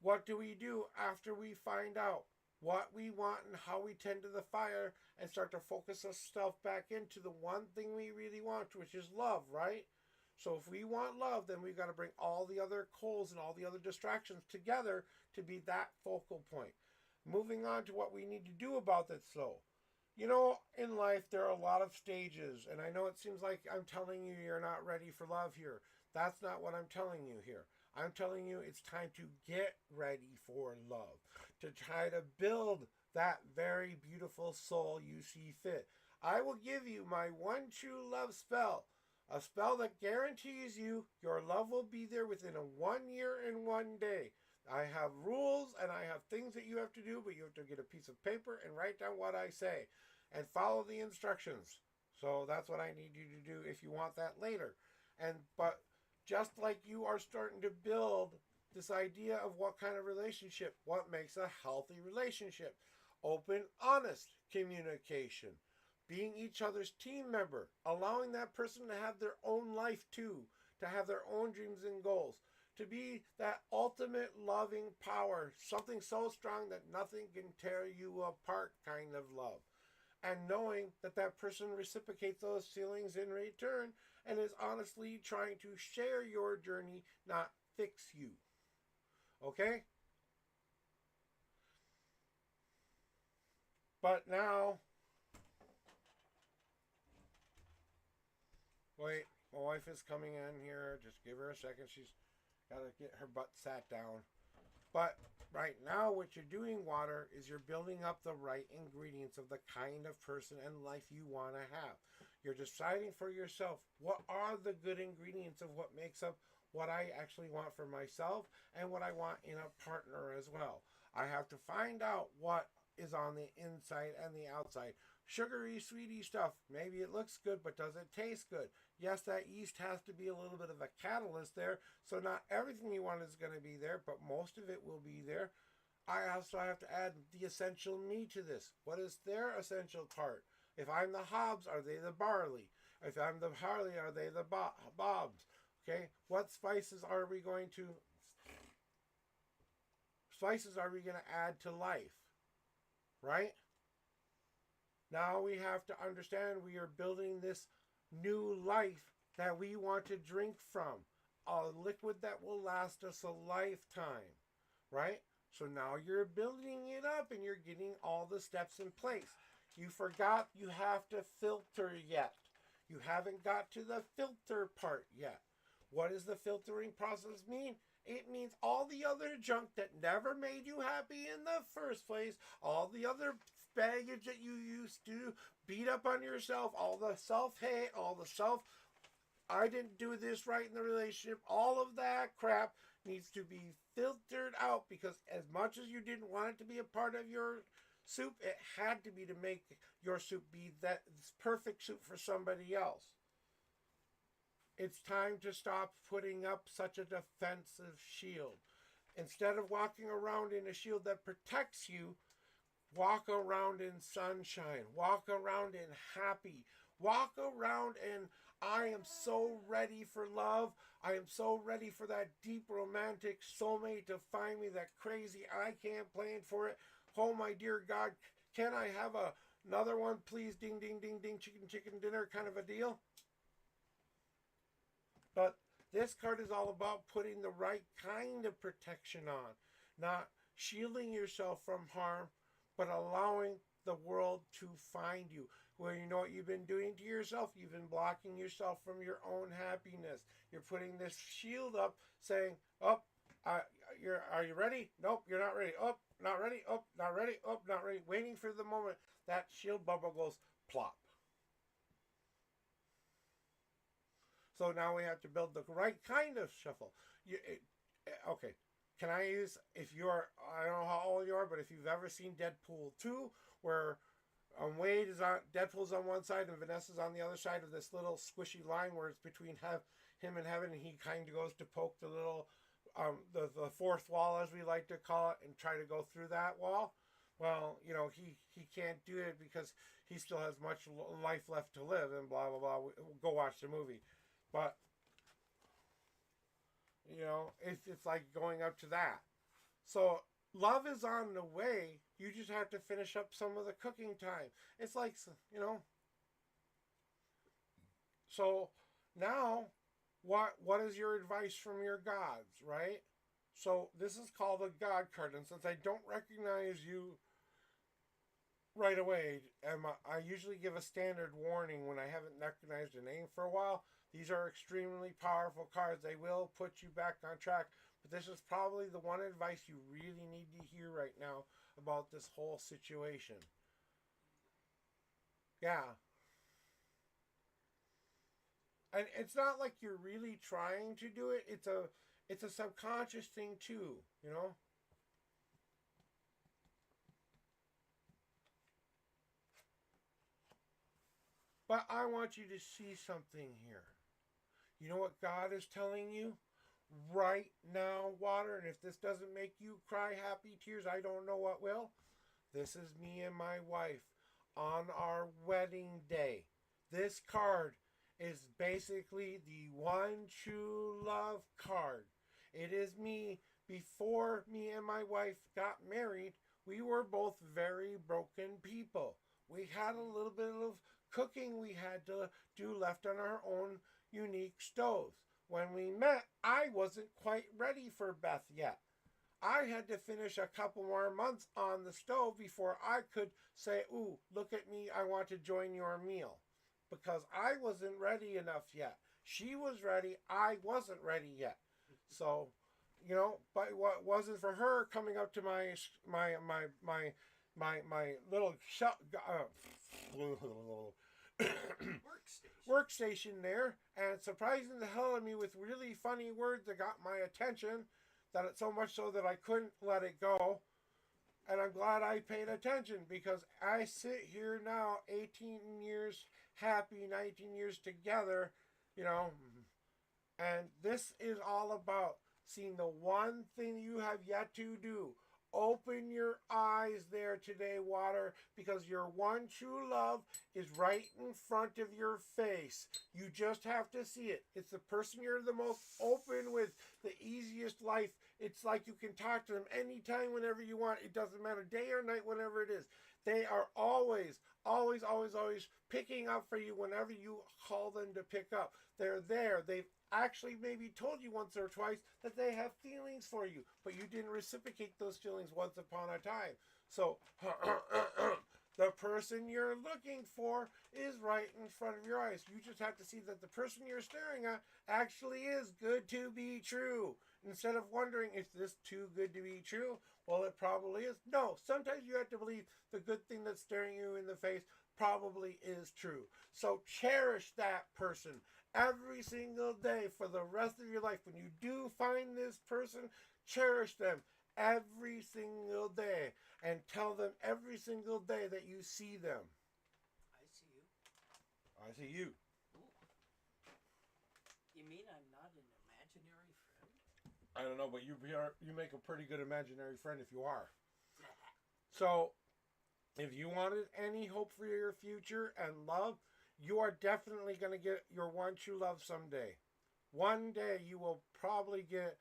Speaker 2: what do we do after we find out what we want and how we tend to the fire and start to focus ourselves back into the one thing we really want, which is love, right? So if we want love, then we've got to bring all the other coals and all the other distractions together to be that focal point. Moving on to what we need to do about that. So, in life, there are a lot of stages, and I know it seems like I'm telling you you're not ready for love here. That's not what I'm telling you here. I'm telling you it's time to get ready for love, to try to build that very beautiful soul you see fit. I will give you my one true love spell, a spell that guarantees you your love will be there within a 1 year and 1 day. I have rules and I have things that you have to do, but you have to get a piece of paper and write down what I say and follow the instructions. So that's what I need you to do if you want that later. But just like you are starting to build this idea of what kind of relationship, what makes a healthy relationship, open, honest communication, being each other's team member, allowing that person to have their own life too, to have their own dreams and goals, to be that ultimate loving power, something so strong that nothing can tear you apart kind of love. and knowing that that person reciprocates those feelings in return and is honestly trying to share your journey, not fix you. Okay? But now, wait, my wife is coming in here. Just give her a second. She's got to get her butt sat down. But right now, what you're doing, Water, is you're building up the right ingredients of the kind of person and life you want to have. You're deciding for yourself what are the good ingredients of what makes up what I actually want for myself and what I want in a partner as well. I have to find out what is on the inside and the outside. Sugary, sweetie stuff. Maybe it looks good, but does it taste good? Yes, that yeast has to be a little bit of a catalyst there. So not everything you want is going to be there, but most of it will be there. I also have to add the essential me to this. What is their essential part? If I'm the hobs, are they the barley? If I'm the barley, are they the bobs? Okay, what spices are we going to add to life? Right? Now we have to understand we are building this new life that we want to drink from. A liquid that will last us a lifetime. Right? So now you're building it up and you're getting all the steps in place. You forgot you have to filter yet. You haven't got to the filter part yet. What does the filtering process mean? It means all the other junk that never made you happy in the first place, all the other baggage that you used to beat up on yourself, all the self-hate, all the I didn't do this right in the relationship, all of that crap needs to be filtered out because as much as you didn't want it to be a part of your soup, it had to be to make your soup be that perfect soup for somebody else. It's time to stop putting up such a defensive shield. Instead of walking around in a shield that protects you, walk around in sunshine. Walk around in happy. Walk around in, I am so ready for love. I am so ready for that deep romantic soulmate to find me, that crazy I can't plan for it. Oh my dear God, can I have another one please? Ding, ding, ding, ding, chicken dinner kind of a deal. But this card is all about putting the right kind of protection on. Not shielding yourself from harm, but allowing the world to find you. Well, you know what you've been doing to yourself? You've been blocking yourself from your own happiness. You're putting this shield up saying, oh, are you ready? Nope, you're not ready. Oh, not ready. Oh, not ready. Oh, not ready. Waiting for the moment that shield bubble goes plop. So now we have to build the right kind of shuffle. Okay, can I use, I don't know how old you are, but if you've ever seen Deadpool 2, where Deadpool's on one side and Vanessa's on the other side of this little squishy line where it's between him and heaven, and he kind of goes to poke the little, the fourth wall, as we like to call it, and try to go through that wall. Well, he can't do it because he still has much life left to live and blah, blah, blah. Go watch the movie. But, it's like going up to that. So, love is on the way. You just have to finish up some of the cooking time. It's like, So, now, what is your advice from your gods, right? So, this is called a God card. And since I don't recognize you right away, I usually give a standard warning when I haven't recognized a name for a while. These are extremely powerful cards. They will put you back on track. But this is probably the one advice you really need to hear right now about this whole situation. Yeah. And it's not like you're really trying to do it. It's a subconscious thing too, But I want you to see something here. You know what God is telling you right now, Water? And if this doesn't make you cry happy tears, I don't know what will. This is me and my wife on our wedding day. This card is basically the one true love card. It is me. Before me and my wife got married, we were both very broken people. We had a little bit of cooking we had to do left on our own unique stoves. When we met, I wasn't quite ready for Beth yet. I had to finish a couple more months on the stove before I could say, ooh, look at me, I want to join your meal. Because I wasn't ready enough yet. She was ready, I wasn't ready yet. So, but what wasn't for her coming up to my little workstation there and surprising the hell out of me with really funny words that got my attention, that it's so much so that I couldn't let it go. And I'm glad I paid attention, because I sit here now 18 years happy, 19 years together, and this is all about seeing the one thing you have yet to do. Open your eyes there today, water, because your one true love is right in front of your face. You just have to see it. It's the person you're the most open with, the easiest life. It's like you can talk to them anytime, whenever you want. It doesn't matter, day or night, whenever it is. They are always, always, always, always picking up for you whenever you call them to pick up. They're there. They've actually maybe told you once or twice that they have feelings for you, but you didn't reciprocate those feelings once upon a time. So the person you're looking for is right in front of your eyes. You just have to see that the person you're staring at actually is good to be true. Instead of wondering, is this too good to be true? Well, it probably is. No, sometimes you have to believe the good thing that's staring you in the face probably is true. So cherish that person every single day for the rest of your life. When you do find this person, cherish them every single day and tell them every single day that you see them.
Speaker 3: I see you.
Speaker 2: I see you.
Speaker 3: Ooh. You mean I'm not an imaginary friend?
Speaker 2: I don't know, but you make a pretty good imaginary friend if you are. So, if you wanted any hope for your future and love, you are definitely going to get your one true love someday. One day you will probably get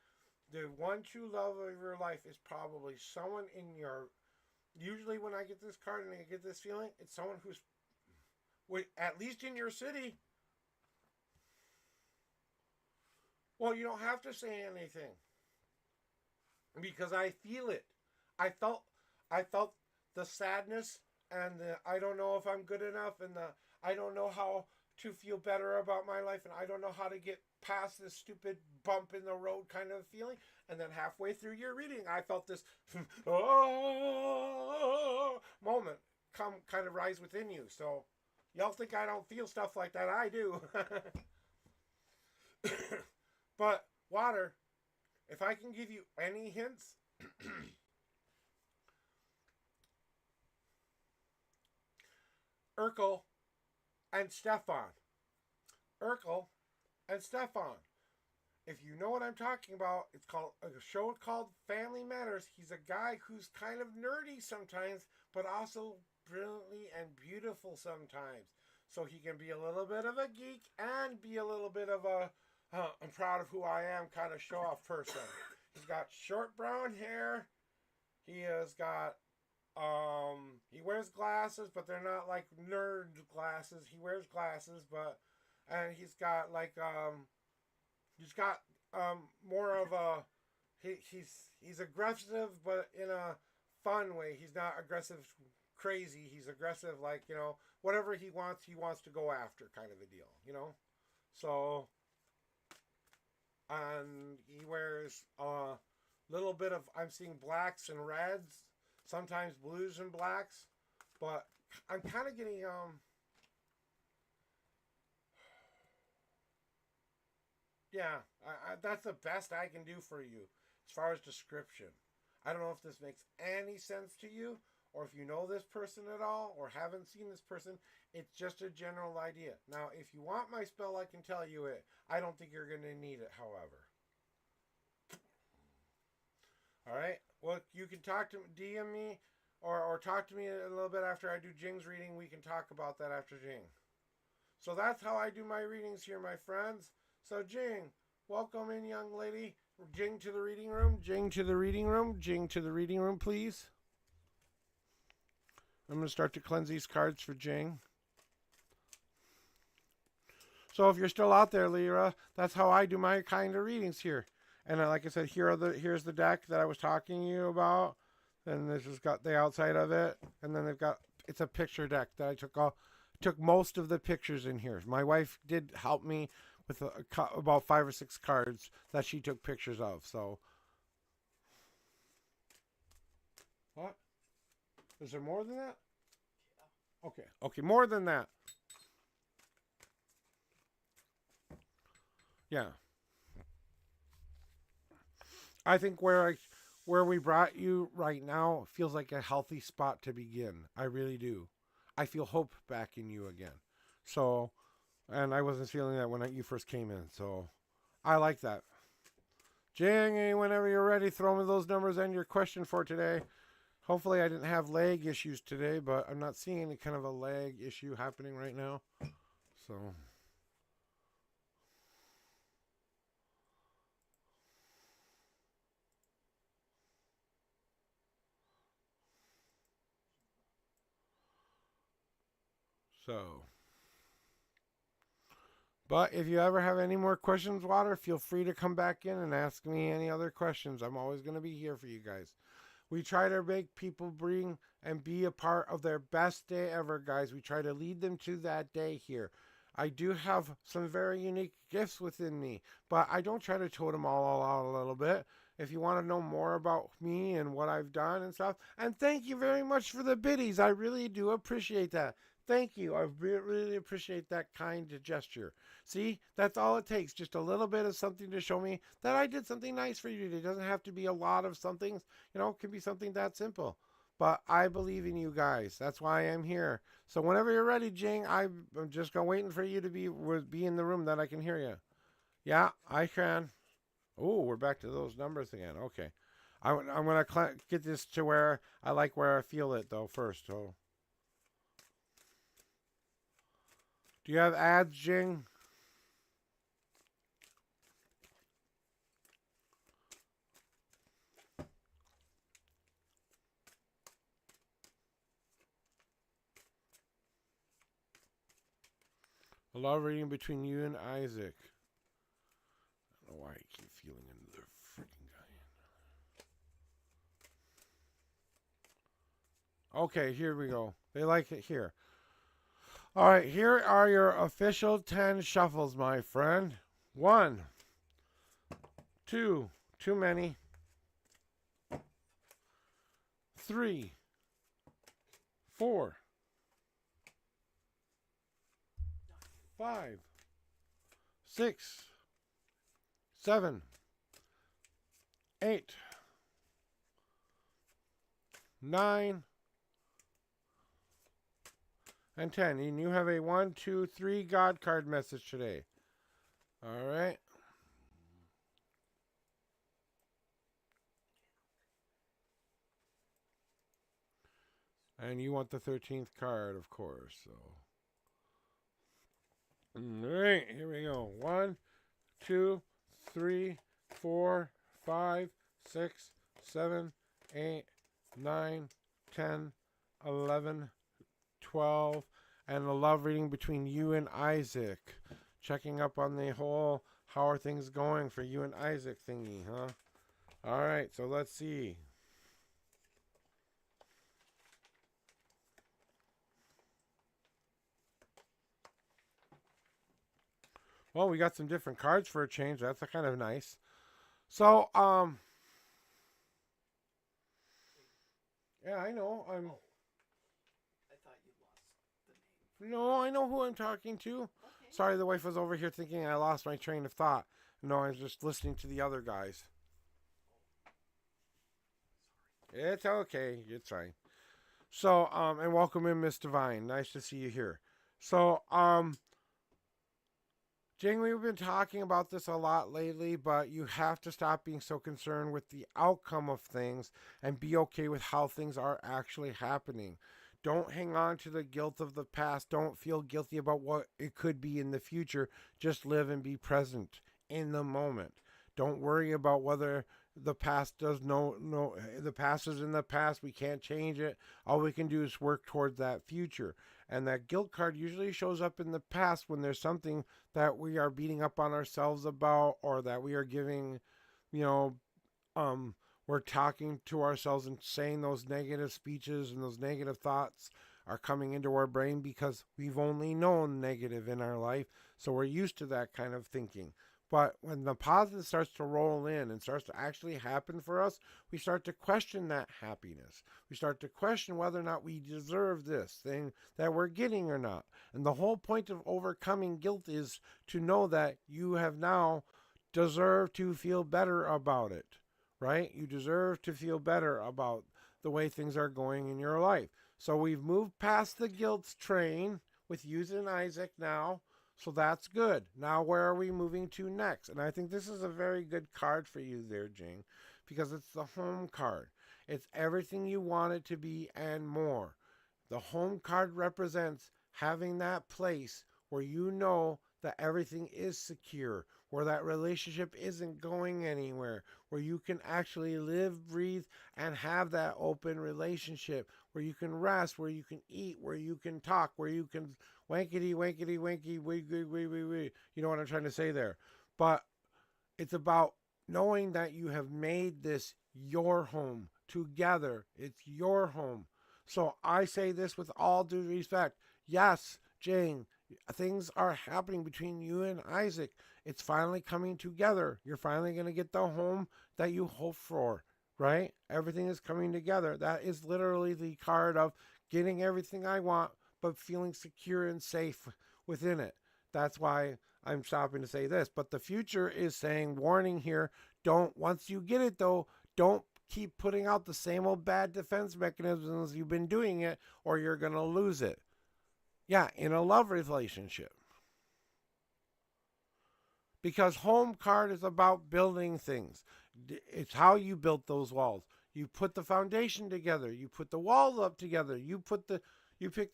Speaker 2: the one true love of your life. Is probably someone in your... Usually when I get this card and I get this feeling, it's someone who's, at least in your city. Well, you don't have to say anything, because I feel it. I felt the sadness and the I don't know if I'm good enough, and the I don't know how to feel better about my life, and I don't know how to get past this stupid bump in the road kind of feeling. And then halfway through your reading, I felt this moment come kind of rise within you. So y'all think I don't feel stuff like that? I do. But water, if I can give you any hints, Urkel and Stefan. Urkel and Stefan. If you know what I'm talking about, it's called a show called Family Matters. He's a guy who's kind of nerdy sometimes, but also brilliantly and beautiful sometimes. So he can be a little bit of a geek and be a little bit of a I'm proud of who I am kind of show off person. He's got short brown hair. He has got he wears glasses, but they're not like nerd glasses. He wears glasses, but and he's got like he's got more of a he's aggressive, but in a fun way. He's not aggressive crazy. He's aggressive like, whatever he wants to go after kind of a deal, So and he wears a little bit of, I'm seeing blacks and reds, sometimes blues and blacks, but I'm kind of getting yeah, that's the best I can do for you as far as description. I don't know if this makes any sense to you, or if you know this person at all, or haven't seen this person. It's just a general idea. Now, if you want my spell, I can tell you it. I don't think you're going to need it, however. All right? Well, you can talk to DM me, or talk to me a little bit after I do Jing's reading. We can talk about that after Jing. So that's how I do my readings here, my friends. So Jing, welcome in, young lady. Jing to the reading room. Jing to the reading room. Jing to the reading room, please. I'm going to start to cleanse these cards for Jing. So if you're still out there, Lyra, that's how I do my kind of readings here. And like I said, here's the deck that I was talking to you about. And this has got the outside of it. And then it's a picture deck that I took most of the pictures in here. My wife did help me with about 5 or 6 cards that she took pictures of. So, what? Is there more than that? Okay, more than that. Yeah. I think where we brought you right now feels like a healthy spot to begin. I really do. I feel hope back in you again. So, and I wasn't feeling that when you first came in. So, I like that. Jing, whenever you're ready, throw me those numbers and your question for today. Hopefully I didn't have lag issues today, but I'm not seeing any kind of a lag issue happening right now. So... But if you ever have any more questions, Water, feel free to come back in and ask me any other questions. I'm always going to be here for you guys. We try to make people bring and be a part of their best day ever, guys. We try to lead them to that day here. I do have some very unique gifts within me, but I don't try to tote them all out a little bit. If you want to know more about me and what I've done and stuff, and thank you very much for the biddies. I really do appreciate that. Thank you. I really appreciate that kind gesture. See, that's all it takes. Just a little bit of something to show me that I did something nice for you today. It doesn't have to be a lot of somethings. It can be something that simple. But I believe in you guys. That's why I'm here. So whenever you're ready, Jing, I'm just waiting for you to be in the room that I can hear you. Yeah, I can. Oh, we're back to those numbers again. Okay. I'm going to get this to where I feel it, though, first. So. Do you have ads, Jing? A love reading between you and Isaac. I don't know why I keep feeling another freaking guy in. Okay, here we go. They like it here. All right, here are your official 10 shuffles, my friend. 1, 2, too many. 3, 4, 5, 6, 7, 8, 9, and 10. And you have a 1, 2, 3 God card message today. All right. And you want the 13th card, of course. So. All right, here we go. 1, 2, 3, 4, 5, 6, 7, 8, 9, 10, 11, 12, and the love reading between you and Isaac. Checking up on the whole, how are things going for you and Isaac thingy, huh? All right, so let's see. Well, we got some different cards for a change. That's kind of nice. So, yeah, I know.
Speaker 3: I thought you lost the name.
Speaker 2: No, I know who I'm talking to.
Speaker 3: Okay.
Speaker 2: Sorry, the wife was over here thinking I lost my train of thought. No, I was just listening to the other guys. It's okay. It's fine. So, and welcome in, Miss Divine. Nice to see you here. So, Jing, we've been talking about this a lot lately, but you have to stop being so concerned with the outcome of things and be okay with how things are actually happening. Don't hang on to the guilt of the past. Don't feel guilty about what it could be in the future. Just live and be present in the moment. Don't worry about whether the past does no the past is in the past. We can't change it. All we can do is work towards that future. And that guilt card usually shows up in the past when there's something that we are beating up on ourselves about, or that we are giving, you know, we're talking to ourselves and saying those negative speeches, and those negative thoughts are coming into our brain because we've only known negative in our life. So we're used to that kind of thinking. But when the positive starts to roll in and starts to actually happen for us, we start to question that happiness. We start to question whether or not we deserve this thing that we're getting or not. And the whole point of overcoming guilt is to know that you have now deserved to feel better about it, right? You deserve to feel better about the way things are going in your life. So we've moved past the guilt train with using Isaac now. So that's good. Now where are we moving to next? And I think this is a very good card for you there, Jing, because it's the home card. It's everything you want it to be and more. The home card represents having that place where you know that everything is secure, where that relationship isn't going anywhere, where you can actually live, breathe, and have that open relationship, where you can rest, where you can eat, where you can talk, where you can wankety, wankety, wanky, wee. You know what I'm trying to say there. But it's about knowing that you have made this your home together. It's your home. So I say this with all due respect. Yes, Jane, things are happening between you and Isaac. It's finally coming together. You're finally going to get the home that you hope for, right? Everything is coming together. That is literally the card of getting everything I want, but feeling secure and safe within it. That's why I'm stopping to say this. But the future is saying, warning here, once you get it though, don't keep putting out the same old bad defense mechanisms you've been doing it, or you're going to lose it. Yeah, in a love relationship. Because home card is about building things. It's how you built those walls. You put the foundation together. You put the walls up together. You pick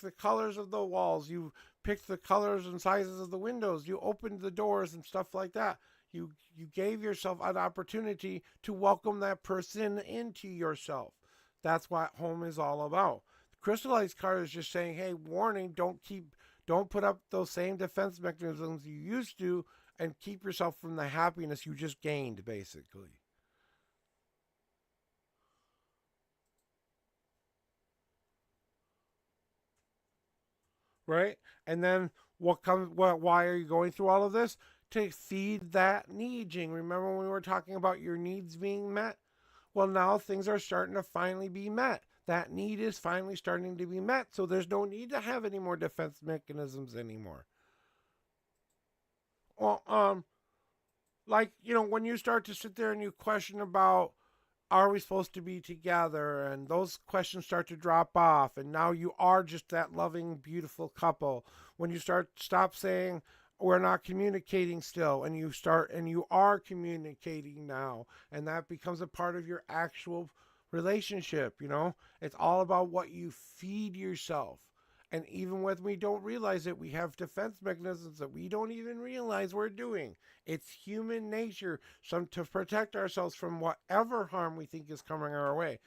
Speaker 2: the colors of the walls. You picked the colors and sizes of the windows. You opened the doors and stuff like that. You gave yourself an opportunity to welcome that person into yourself. That's what home is all about. The crystallized card is just saying, hey, warning, don't put up those same defense mechanisms you used to, and keep yourself from the happiness you just gained, basically. Right? And then why are you going through all of this? To feed that need, Jing. Remember when we were talking about your needs being met? Well, now things are starting to finally be met. That need is finally starting to be met, so there's no need to have any more defense mechanisms anymore. Well, like, when you start to sit there and you question about, are we supposed to be together, and those questions start to drop off, and now you are just that loving, beautiful couple. When you stop saying we're not communicating still, and you are communicating now, and that becomes a part of your actual relationship. It's all about what you feed yourself. And even when we don't realize it, we have defense mechanisms that we don't even realize we're doing. It's human nature to protect ourselves from whatever harm we think is coming our way.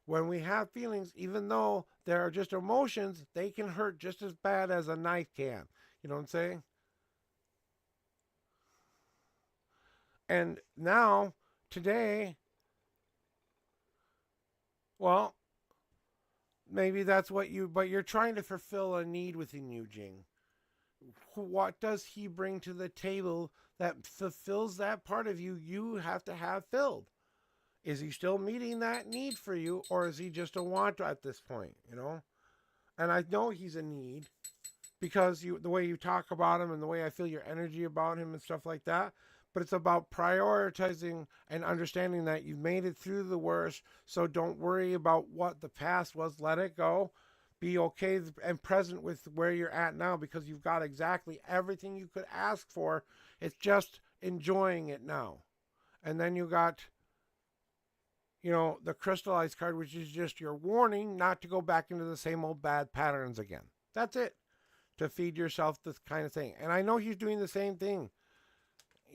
Speaker 2: When we have feelings, even though they are just emotions, they can hurt just as bad as a knife can. You know what I'm saying? And now, today, well, maybe that's but you're trying to fulfill a need within you, Jing. What does he bring to the table that fulfills that part of you have to have filled? Is he still meeting that need for you, or is he just a want at this point, And I know he's a need because the way you talk about him and the way I feel your energy about him and stuff like that. But it's about prioritizing and understanding that you've made it through the worst. So don't worry about what the past was. Let it go. Be okay and present with where you're at now, because you've got exactly everything you could ask for. It's just enjoying it now. And then you got, the crystallized card, which is just your warning not to go back into the same old bad patterns again. That's it. To feed yourself this kind of thing. And I know he's doing the same thing.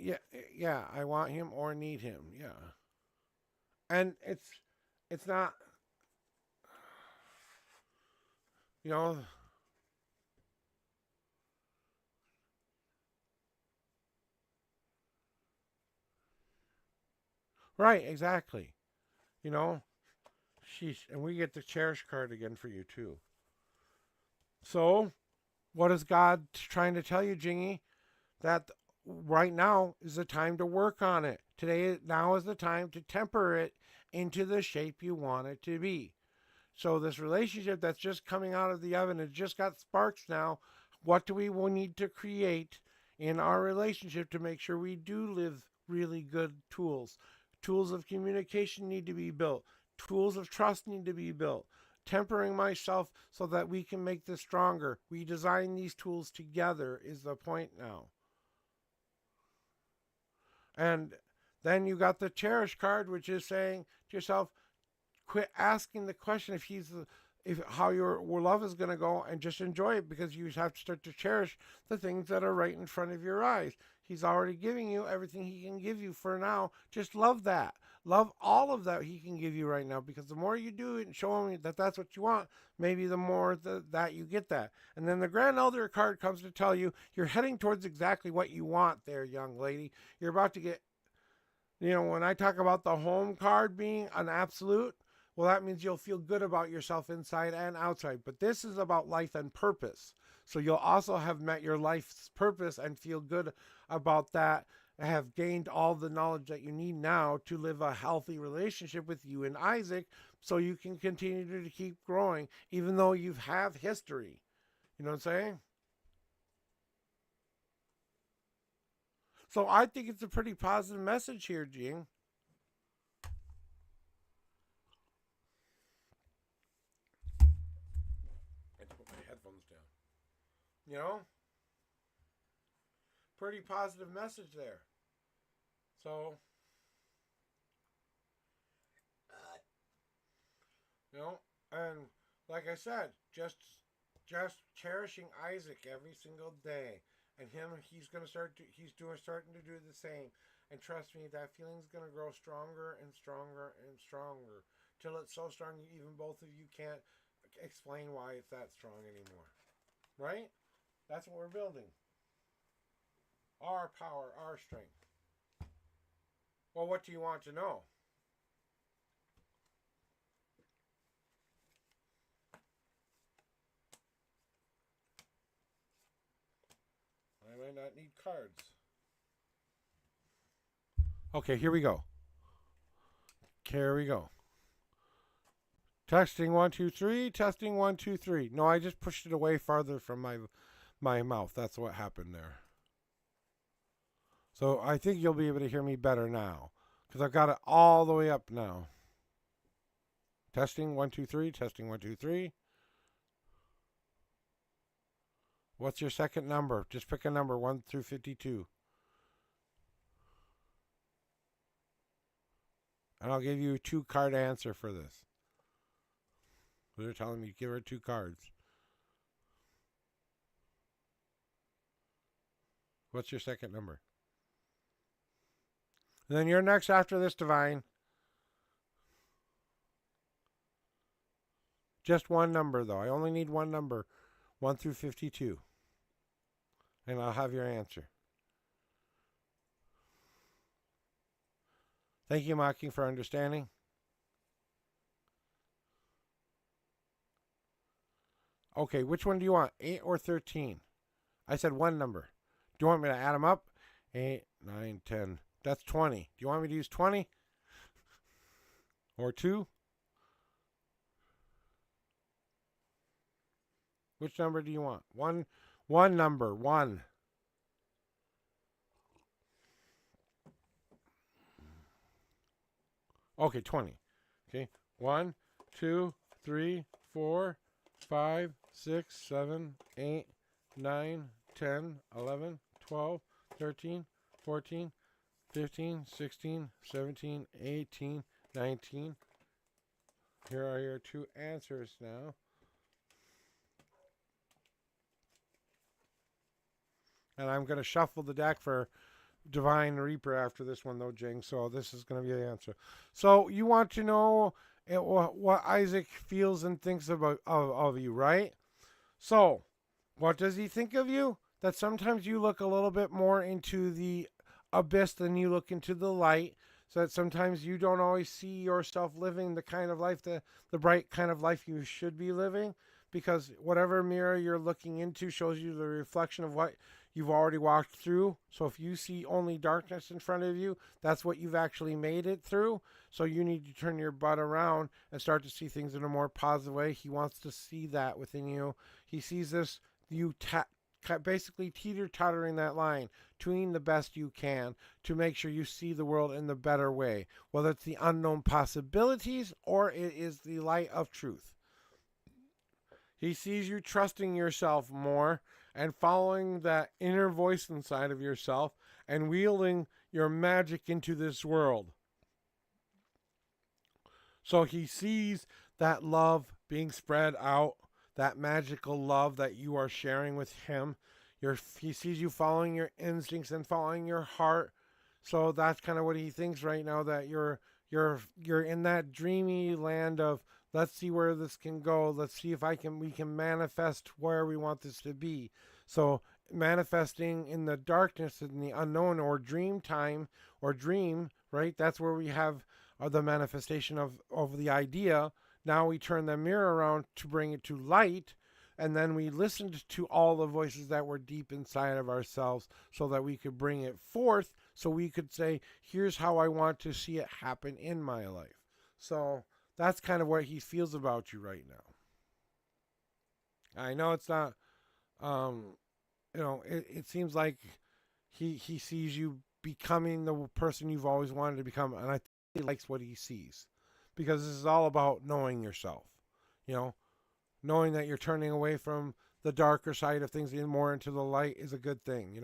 Speaker 2: Yeah, I want him or need him. Yeah. And it's not, you know, right, exactly. You know, and we get the cherish card again for you too. So, what is God trying to tell you, Jingy? That right now is the time to work on it. Now is the time to temper it into the shape you want it to be. So this relationship that's just coming out of the oven, it just got sparks now. What do we will need to create in our relationship to make sure we do live really good tools? Tools of communication need to be built. Tools of trust need to be built. Tempering myself so that we can make this stronger. We design these tools together is the point now. And then you got the cherish card, which is saying to yourself, quit asking the question if how your love is going to go, and just enjoy it, because you have to start to cherish the things that are right in front of your eyes. He's already giving you everything he can give you for now. Just love that. Love all of that he can give you right now, because the more you do it and show him that that's what you want, maybe the more that you get that. And then the Grand Elder card comes to tell you you're heading towards exactly what you want there, young lady. You're about to get, when I talk about the home card being an absolute, well, that means you'll feel good about yourself inside and outside. But this is about life and purpose. So you'll also have met your life's purpose and feel good about that, have gained all the knowledge that you need now to live a healthy relationship with you and Isaac, so you can continue to keep growing, even though you have history. You know what I'm saying? So I think it's a pretty positive message here, Jing. I had to put my headphones down. You know? Pretty positive message there. So, and like I said, just cherishing Isaac every single day, and he's starting to do the same. And trust me, that feeling's gonna grow stronger and stronger and stronger, till it's so strong even both of you can't explain why it's that strong anymore. Right? That's what we're building. Our power, our strength. Well, what do you want to know? I might not need cards. Okay, here we go. Here we go. Testing 1 2 3. Testing 1 2 3. No, I just pushed it away farther from my mouth. That's what happened there. So I think you'll be able to hear me better now, because I've got it all the way up now. Testing 1 2 3. Testing 1 2 3. What's your second number? Just pick a number 1 through 52. And I'll give you a 2-card answer for this. They're telling me to give her 2 cards. What's your second number? And then you're next after this, Divine. Just one number, though. I only need one number. 1 through 52. And I'll have your answer. Thank you, Mocking, for understanding. Okay, which one do you want? 8 or 13? I said one number. Do you want me to add them up? 8, 9, 10. That's 20. Do you want me to use 20? Or 2? Which number do you want? One number. 1. Okay, 20. Okay. 1, 2, 3, 4, 5, 6, 7, 8, 9, 10, 11, 12, 13, 14, 15, 16, 17, 18, 19. Here are your 2 answers now. And I'm going to shuffle the deck for Divine Reaper after this one, though, Jing. So this is going to be the answer. So you want to know what Isaac feels and thinks of you, right? So what does he think of you? That sometimes you look a little bit more into the abyss than you look into the light. So that sometimes you don't always see yourself living the kind of life, the bright kind of life you should be living. Because whatever mirror you're looking into shows you the reflection of what you've already walked through. So if you see only darkness in front of you, that's what you've actually made it through. So you need to turn your butt around and start to see things in a more positive way. He wants to see that within you. He sees this, you basically teeter-tottering that line, doing the best you can to make sure you see the world in the better way, whether it's the unknown possibilities or it is the light of truth. He sees you trusting yourself more and following that inner voice inside of yourself and wielding your magic into this world. So he sees that love being spread out, that magical love that you are sharing with him. He sees you following your instincts and following your heart. So that's kind of what he thinks right now, that you're in that dreamy land of, let's see where this can go. Let's see if we can manifest where we want this to be. So manifesting in the darkness, in the unknown, or dream time, or dream, right? That's where we have the manifestation of the idea. Now we turn the mirror around to bring it to light, and then we listened to all the voices that were deep inside of ourselves so that we could bring it forth, so we could say, here's how I want to see it happen in my life. So that's kind of what he feels about you right now. I know it's not, it seems like he sees you becoming the person you've always wanted to become, and I think he likes what he sees, because this is all about knowing yourself, knowing that you're turning away from the darker side of things and more into the light is a good thing,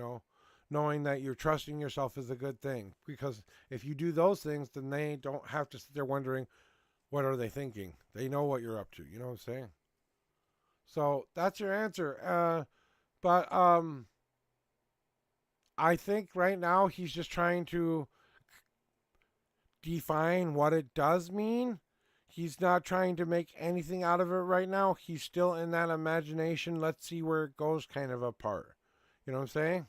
Speaker 2: knowing that you're trusting yourself is a good thing, because if you do those things, then they don't have to sit there wondering, what are they thinking? They know what you're up to, you know what I'm saying? So that's your answer. But I think right now he's just trying to define what it does mean. He's not trying to make anything out of it right now. He's still in that imagination, let's see where it goes kind of a part. You know what I'm saying?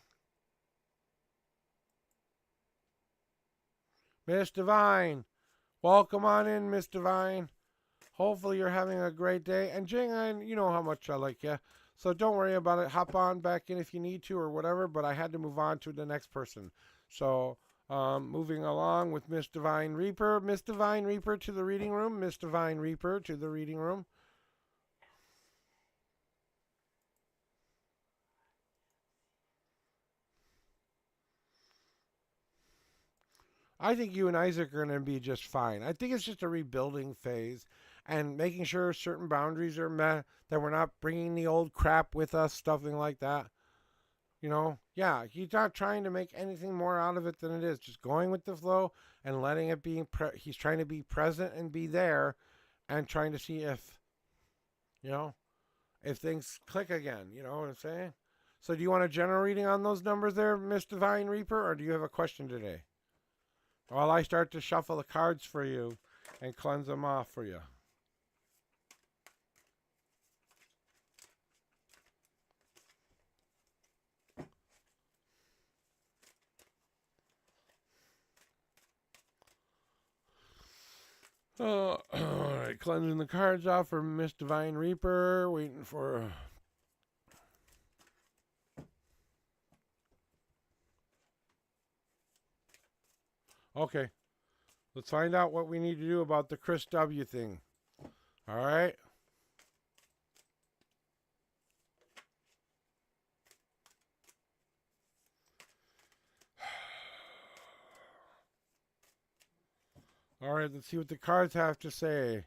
Speaker 2: Miss Divine. Welcome on in, Miss Divine. Hopefully you're having a great day. And Jing, you know how much I like you. So don't worry about it. Hop on back in if you need to or whatever. But I had to move on to the next person. So moving along with Miss Divine Reaper. Miss Divine Reaper to the reading room. Miss Divine Reaper to the reading room. I think you and Isaac are going to be just fine. I think it's just a rebuilding phase and making sure certain boundaries are met, that we're not bringing the old crap with us, stuffing like that. Yeah, he's not trying to make anything more out of it than it is. Just going with the flow and letting it be. He's trying to be present and be there and trying to see if things click again. You know what I'm saying? So do you want a general reading on those numbers there, Miss Divine Reaper, or do you have a question today? While I start to shuffle the cards for you and cleanse them off for you. All right, cleansing the cards off for Miss Divine Reaper. Waiting for... Okay. Let's find out what we need to do about the Chris W. thing. All right. All right, let's see what the cards have to say.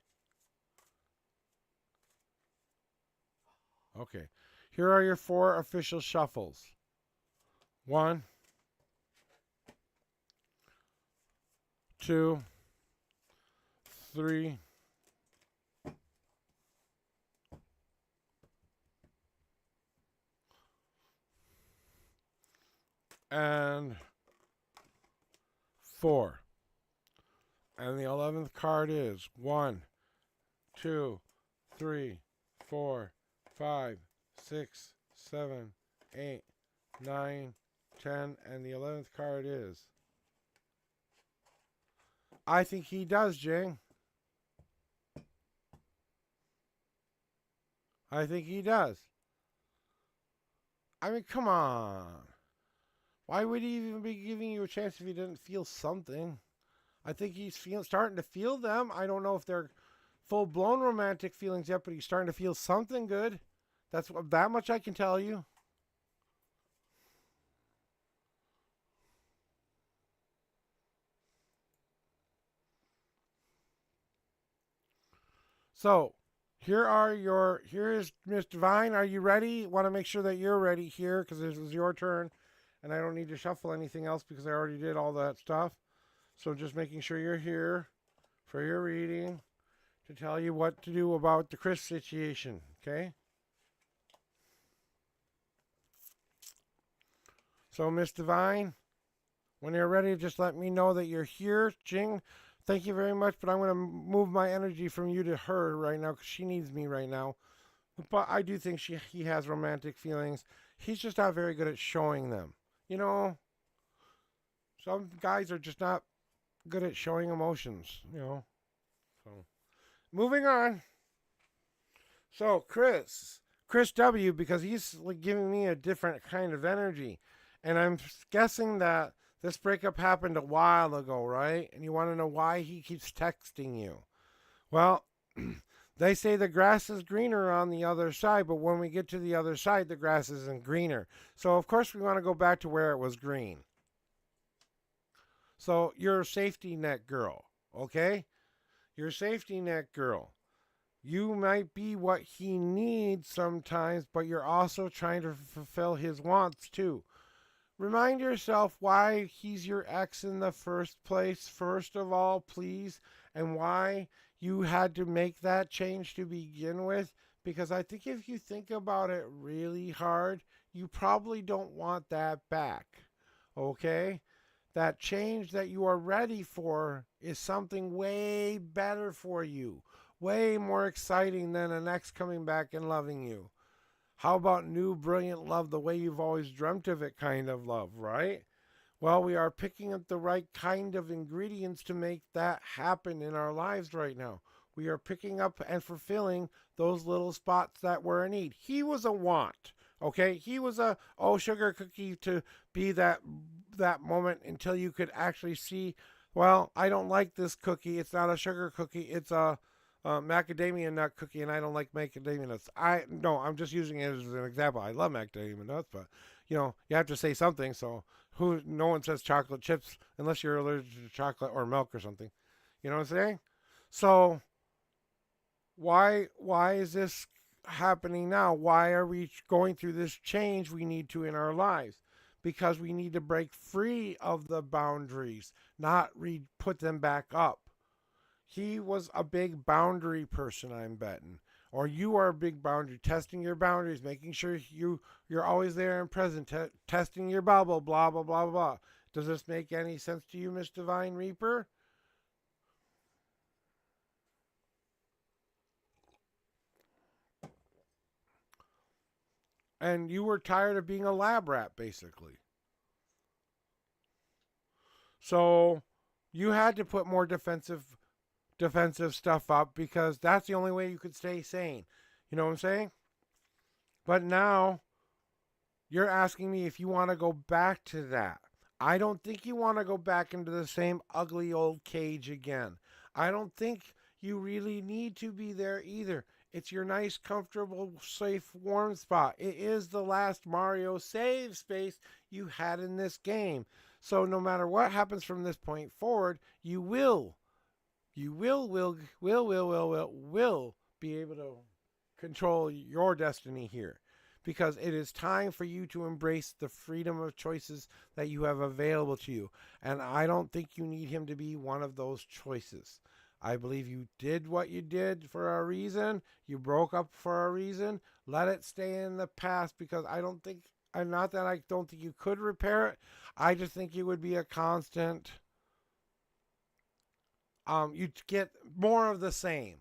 Speaker 2: Okay. Here are your 4 official shuffles. 1, 2, 3, and 4. And the 11th card is 1, 2, 3, 4, 5, 6, 7, 8, 9, 10. And the 11th card is... I think he does, Jing. I think he does. I mean, come on. Why would he even be giving you a chance if he didn't feel something? I think he's starting to feel them. I don't know if they're full-blown romantic feelings yet, but he's starting to feel something good. That's that much I can tell you. So, here is Miss Divine. Are you ready? Want to make sure that you're ready here because this is your turn. And I don't need to shuffle anything else because I already did all that stuff. So just making sure you're here for your reading to tell you what to do about the Chris situation. Okay? So, Miss Divine, when you're ready, just let me know that you're here. Jing, thank you very much, but I'm going to move my energy from you to her right now because she needs me right now. But I do think he has romantic feelings. He's just not very good at showing them. You know, some guys are just not good at showing emotions, you know. So, moving on. So, Chris W., because he's like giving me a different kind of energy. And I'm guessing that this breakup happened a while ago, right? And you want to know why he keeps texting you. Well, they say the grass is greener on the other side, but when we get to the other side, the grass isn't greener. So, of course, we want to go back to where it was green. So, you're a safety net girl, okay? You're a safety net girl. You might be what he needs sometimes, but you're also trying to fulfill his wants, too. Remind yourself why he's your ex in the first place, first of all, please, and why you had to make that change to begin with, because I think if you think about it really hard, you probably don't want that back, okay? That change that you are ready for is something way better for you, way more exciting than an ex coming back and loving you. How about new, brilliant love, the way you've always dreamt of it kind of love, right? Well, we are picking up the right kind of ingredients to make that happen in our lives right now. We are picking up and fulfilling those little spots that were a need. He was a want, okay? He was a, sugar cookie to be that moment until you could actually see, well, I don't like this cookie. It's not a sugar cookie. It's a macadamia nut cookie, and I don't like macadamia nuts. I'm just using it as an example. I love macadamia nuts, but you have to say something. So no one says chocolate chips unless you're allergic to chocolate or milk or something. You know what I'm saying? So why is this happening now? Why are we going through this change we need to in our lives? Because we need to break free of the boundaries, not put them back up. He was a big boundary person, I'm betting. Or you are a big boundary, testing your boundaries, making sure you're always there and present, testing your bubble, blah, blah, blah, blah. Does this make any sense to you, Miss Divine Reaper? And you were tired of being a lab rat, basically. So you had to put more defensive stuff up because that's the only way you could stay sane. You know what I'm saying? But now you're asking me if you want to go back to that. I don't think you want to go back into the same ugly old cage again. I don't think you really need to be there either. It's your nice, comfortable, safe, warm spot. It is the last Mario save space you had in this game. So no matter what happens from this point forward, you will be able to control your destiny here, because it is time for you to embrace the freedom of choices that you have available to you. And I don't think you need him to be one of those choices. I believe you did what you did for a reason. You broke up for a reason. Let it stay in the past, because I don't think you could repair it. I just think it would be a constant you get more of the same.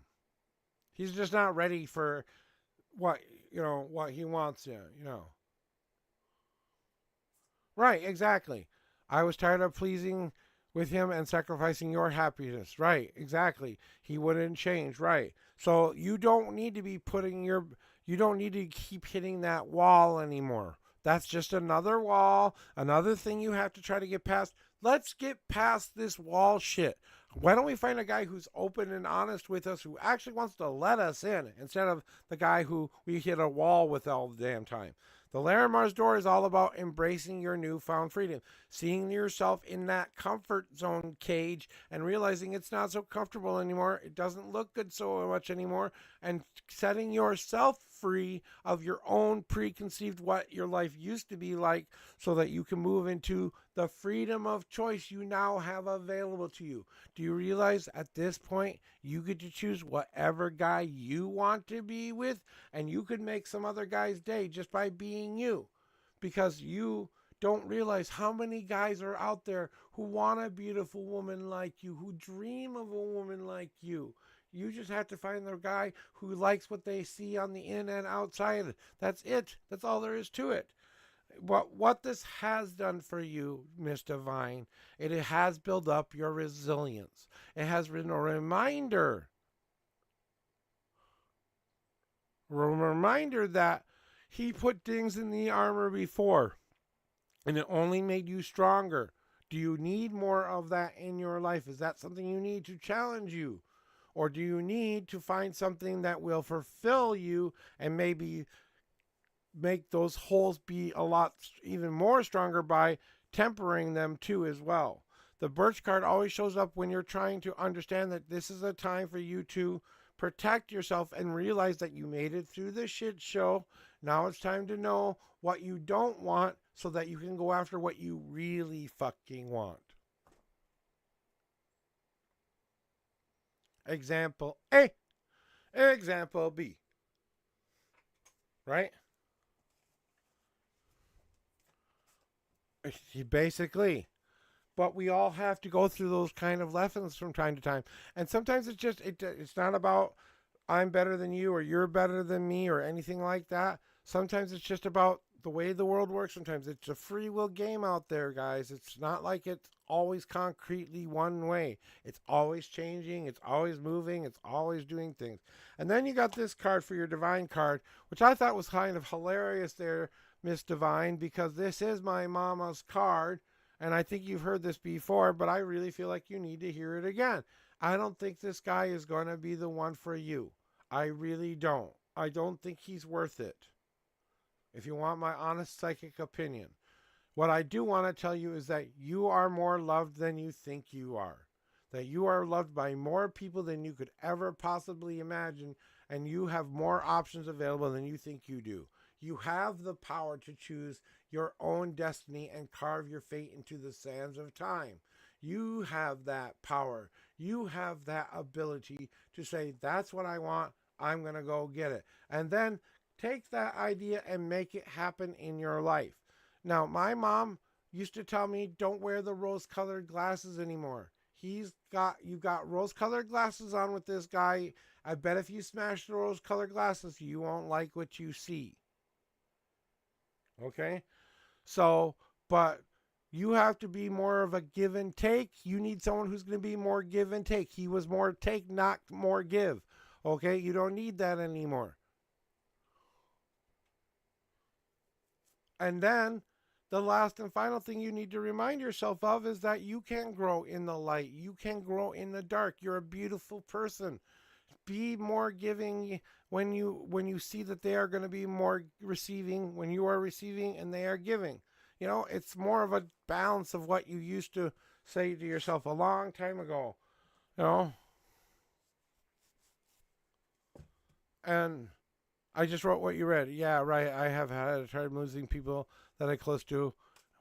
Speaker 2: He's just not ready for what he wants you. Right, exactly. I was tired of pleasing with him and sacrificing your happiness. Right, exactly. He wouldn't change. Right. So you don't need to be you don't need to keep hitting that wall anymore. That's just another wall, another thing you have to try to get past. Let's get past this wall shit. Why don't we find a guy who's open and honest with us, who actually wants to let us in, instead of the guy who we hit a wall with all the damn time? The Larimar's door is all about embracing your newfound freedom, seeing yourself in that comfort zone cage and realizing it's not so comfortable anymore, it doesn't look good so much anymore, and setting yourself free of your own preconceived what your life used to be like, so that you can move into the freedom of choice you now have available to you. Do you realize at this point you get to choose whatever guy you want to be with, and you could make some other guy's day just by being you, because you don't realize how many guys are out there who want a beautiful woman like you, who dream of a woman like you. You just have to find the guy who likes what they see on the in and outside. That's it. That's all there is to it. What this has done for you, Miss Divine, it has built up your resilience. It has been a reminder that he put things in the armor before, and it only made you stronger. Do you need more of that in your life? Is that something you need to challenge you? Or do you need to find something that will fulfill you and maybe make those holes be a lot even more stronger by tempering them too as well? The birch card always shows up when you're trying to understand that this is a time for you to protect yourself and realize that you made it through the shit show. Now it's time to know what you don't want so that you can go after what you really fucking want. Example A. Example B. Right? Basically. But we all have to go through those kind of lessons from time to time. And sometimes it's not about I'm better than you or you're better than me or anything like that. Sometimes it's just about the way the world works. Sometimes it's a free will game out there, guys. It's not like it's always concretely one way. It's always changing. It's always moving. It's always doing things. And then you got this card for your Divine card, which I thought was kind of hilarious there, Miss Divine, because this is my mama's card. And I think you've heard this before, but I really feel like you need to hear it again. I don't think this guy is going to be the one for you. I really don't. I don't think he's worth it. If you want my honest psychic opinion. What I do want to tell you is that you are more loved than you think you are. That you are loved by more people than you could ever possibly imagine, and you have more options available than you think you do. You have the power to choose your own destiny and carve your fate into the sands of time. You have that power. You have that ability to say, that's what I want. I'm going to go get it. And then take that idea and make it happen in your life. Now, my mom used to tell me, don't wear the rose-colored glasses anymore. You got rose-colored glasses on with this guy. I bet if you smash the rose-colored glasses, you won't like what you see. Okay? So, but you have to be more of a give and take. You need someone who's going to be more give and take. He was more take, not more give. Okay? You don't need that anymore. And then the last and final thing you need to remind yourself of is that you can grow in the light. You can grow in the dark. You're a beautiful person. Be more giving when you see that they are going to be more receiving when you are receiving and they are giving. You know, it's more of a balance of what you used to say to yourself a long time ago. You know? And I just wrote what you read. Yeah, right. I have had a time losing people that I close to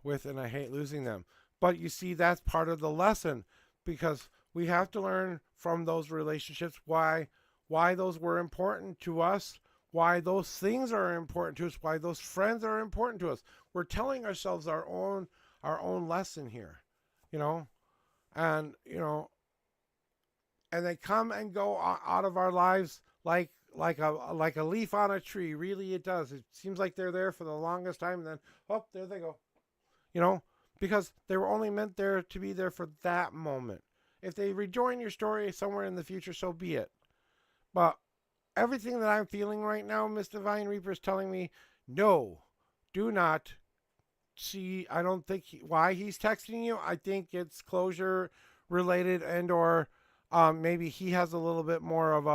Speaker 2: with, and I hate losing them. But you see, that's part of the lesson, because we have to learn from those relationships why those were important to us, why those things are important to us, why those friends are important to us. We're telling ourselves our own lesson here, you know, and you know, and they come and go out of our lives like a leaf on a tree. Really, it does. It seems like they're there for the longest time, and then there they go. You know, because they were only meant there to be there for that moment. If they rejoin your story somewhere in the future, so be it. But everything that I'm feeling right now, Miss Divine Reaper is telling me, no, do not see. I don't think why he's texting you. I think it's closure related, and or maybe he has a little bit more of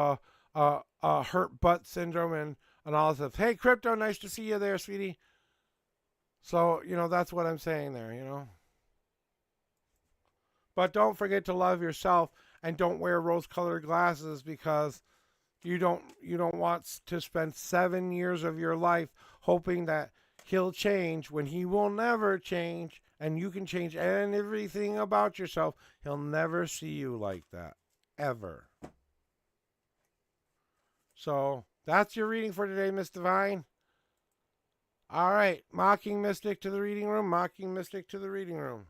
Speaker 2: a hurt butt syndrome and all this stuff. Hey, Crypto, nice to see you there, sweetie. So, that's what I'm saying there. But don't forget to love yourself, and don't wear rose-colored glasses, because you don't want to spend 7 years of your life hoping that he'll change when he will never change, and you can change everything about yourself. He'll never see you like that, ever. So that's your reading for today, Miss Divine. All right, Mocking Mystic to the reading room. Mocking Mystic to the reading room.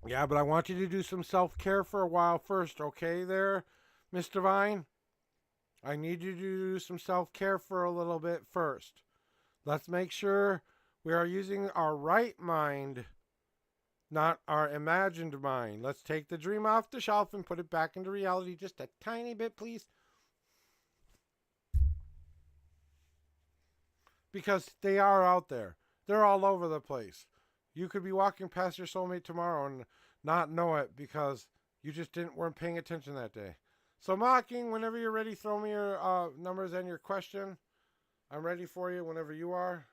Speaker 2: Yeah, but I want you to do some self-care for a while first, okay there, Miss Divine? I need you to do some self-care for a little bit first. Let's make sure we are using our right mind, not our imagined mind. Let's take the dream off the shelf and put it back into reality just a tiny bit, please. Because they are out there. They're all over the place. You could be walking past your soulmate tomorrow and not know it because you just weren't paying attention that day. So Mocking, whenever you're ready, throw me your numbers and your question. I'm ready for you whenever you are.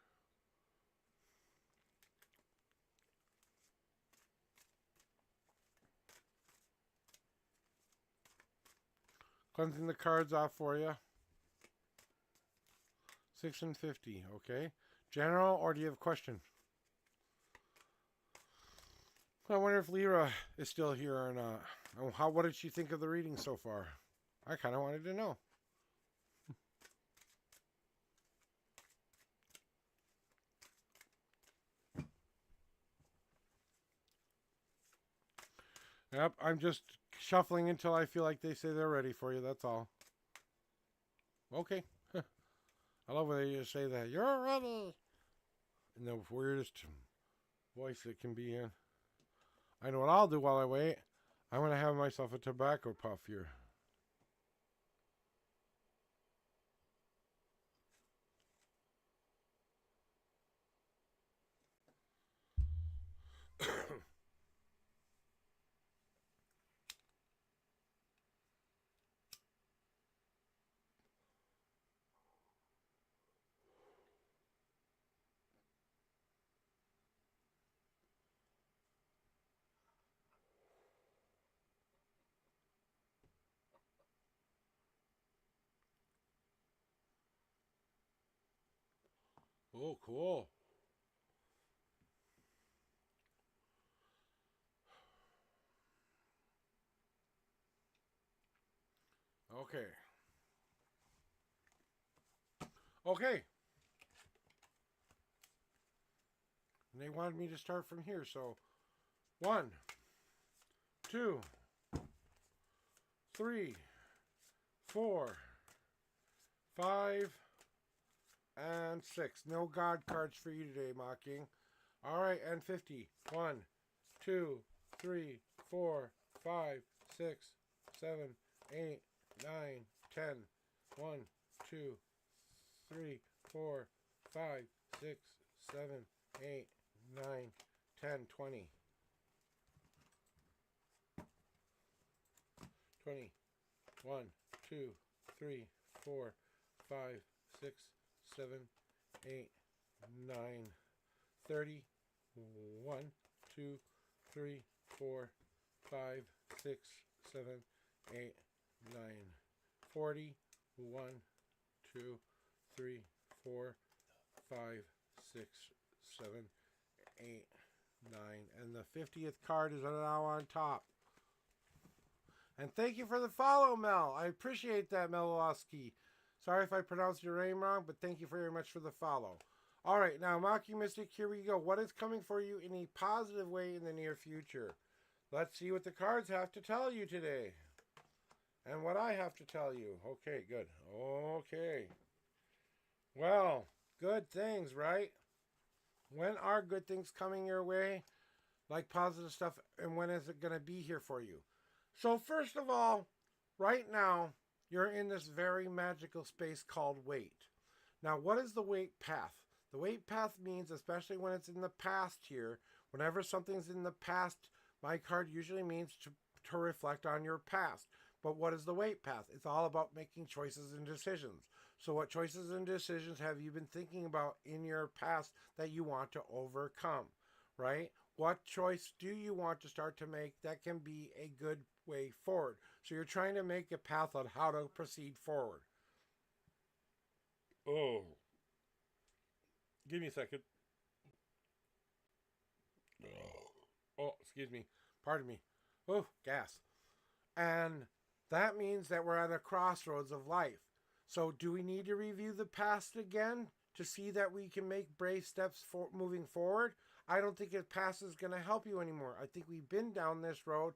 Speaker 2: Cleansing the cards off for you. 6 and 50, okay. General, or do you have a question? I wonder if Lyra is still here or not. What did she think of the reading so far? I kind of wanted to know. Yep, I'm just shuffling until I feel like they say they're ready for you, that's all. Okay. I love when they just say that. You're ready! In the weirdest voice it can be in. I know what I'll do while I wait. I'm going to have myself a tobacco puff here. Oh, cool. Okay. Okay. And they wanted me to start from here, so 1, 2, 3, 4, 5, and 6. No God cards for you today, Mocking. All right, and 50. 1, 2, 3, 4, 5, 6, 7, 8, 9, 10. 1, 2, 3, 4, 5, 6, 7, 8, 9, 10, 20. 20. 1, 2, 3, 4, 5, 6, 7, 8, 9, 30. 1, 2, 3, 4, 5, 6, 7, 8, 9, 40. 1, 2, 3, 4, 5, 6, 7, 8, 9. And the 50th card is now on top. And thank you for the follow, Mel. I appreciate that, Melowski. Sorry if I pronounced your name wrong, but thank you very much for the follow. All right, now, Mocking Mystic, here we go. What is coming for you in a positive way in the near future? Let's see what the cards have to tell you today. And what I have to tell you. Okay, good. Okay. Well, good things, right? When are good things coming your way? Like positive stuff, and when is it going to be here for you? So, first of all, right now, you're in this very magical space called wait. Now, what is the wait path? The wait path means, especially when it's in the past here, whenever something's in the past, my card usually means to reflect on your past. But what is the wait path? It's all about making choices and decisions. So what choices and decisions have you been thinking about in your past that you want to overcome, right? What choice do you want to start to make that can be a good way forward? So you're trying to make a path on how to proceed forward. Oh. Give me a second. Oh, excuse me. Pardon me. Oh, gas. And that means that we're at a crossroads of life. So do we need to review the past again to see that we can make brave steps for moving forward? I don't think the past is going to help you anymore. I think we've been down this road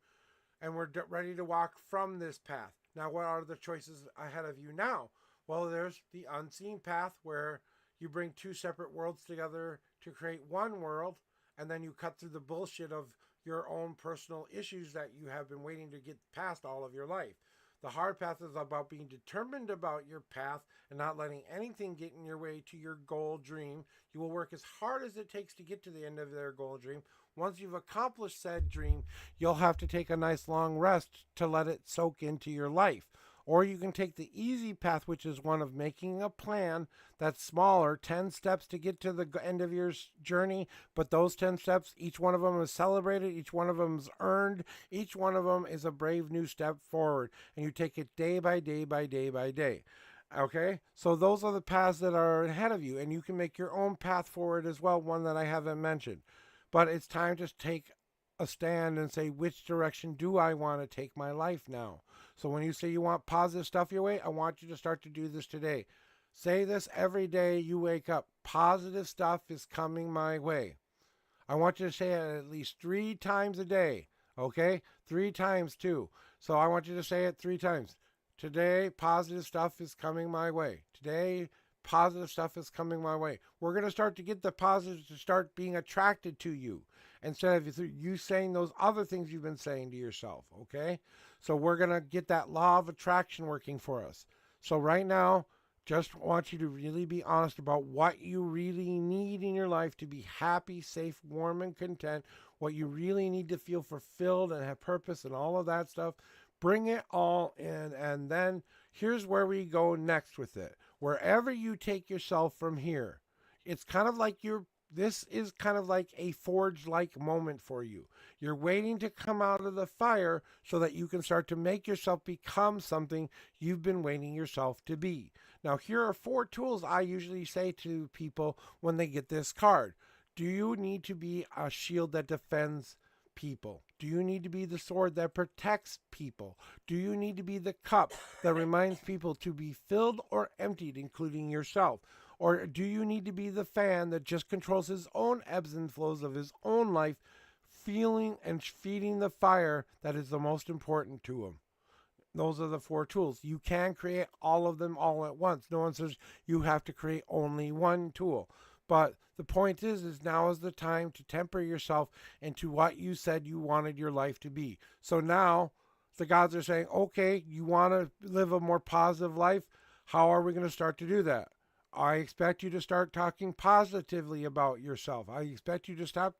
Speaker 2: and we're ready to walk from this path. Now, what are the choices ahead of you now? Well, there's the unseen path where you bring two separate worlds together to create one world, and then you cut through the bullshit of your own personal issues that you have been waiting to get past all of your life. The hard path is about being determined about your path and not letting anything get in your way to your goal dream. You will work as hard as it takes to get to the end of their goal dream. Once you've accomplished said dream, you'll have to take a nice long rest to let it soak into your life. Or you can take the easy path, which is one of making a plan that's smaller, 10 steps to get to the end of your journey. But those 10 steps, each one of them is celebrated, each one of them is earned, each one of them is a brave new step forward. And you take it day by day by day by day. Okay? So those are the paths that are ahead of you. And you can make your own path forward as well, one that I haven't mentioned. But it's time to take a stand and say, which direction do I want to take my life now? So when you say you want positive stuff your way, I want you to start to do this today. Say this every day you wake up. Positive stuff is coming my way. I want you to say it at least 3 times a day. Okay? 3 times too. So I want you to say it 3 times. Today, positive stuff is coming my way. Today, positive stuff is coming my way. We're going to start to get the positives to start being attracted to you instead of you saying those other things you've been saying to yourself, okay? So we're going to get that law of attraction working for us. So right now, just want you to really be honest about what you really need in your life to be happy, safe, warm, and content, what you really need to feel fulfilled and have purpose and all of that stuff. Bring it all in, and then here's where we go next with it. Wherever you take yourself from here, it's kind of like this is kind of like a forge-like moment for you. You're waiting to come out of the fire so that you can start to make yourself become something you've been waiting yourself to be. Now, here are 4 tools I usually say to people when they get this card. Do you need to be a shield that defends people? Do you need to be the sword that protects people? Do you need to be the cup that reminds people to be filled or emptied, including yourself? Or do you need to be the fan that just controls his own ebbs and flows of his own life, feeling and feeding the fire that is the most important to him? Those are the 4 tools. You can create all of them all at once. No one says you have to create only one tool. But the point is now is the time to temper yourself into what you said you wanted your life to be. So now the gods are saying, okay, you want to live a more positive life? How are we going to start to do that? I expect you to start talking positively about yourself. I expect you to stop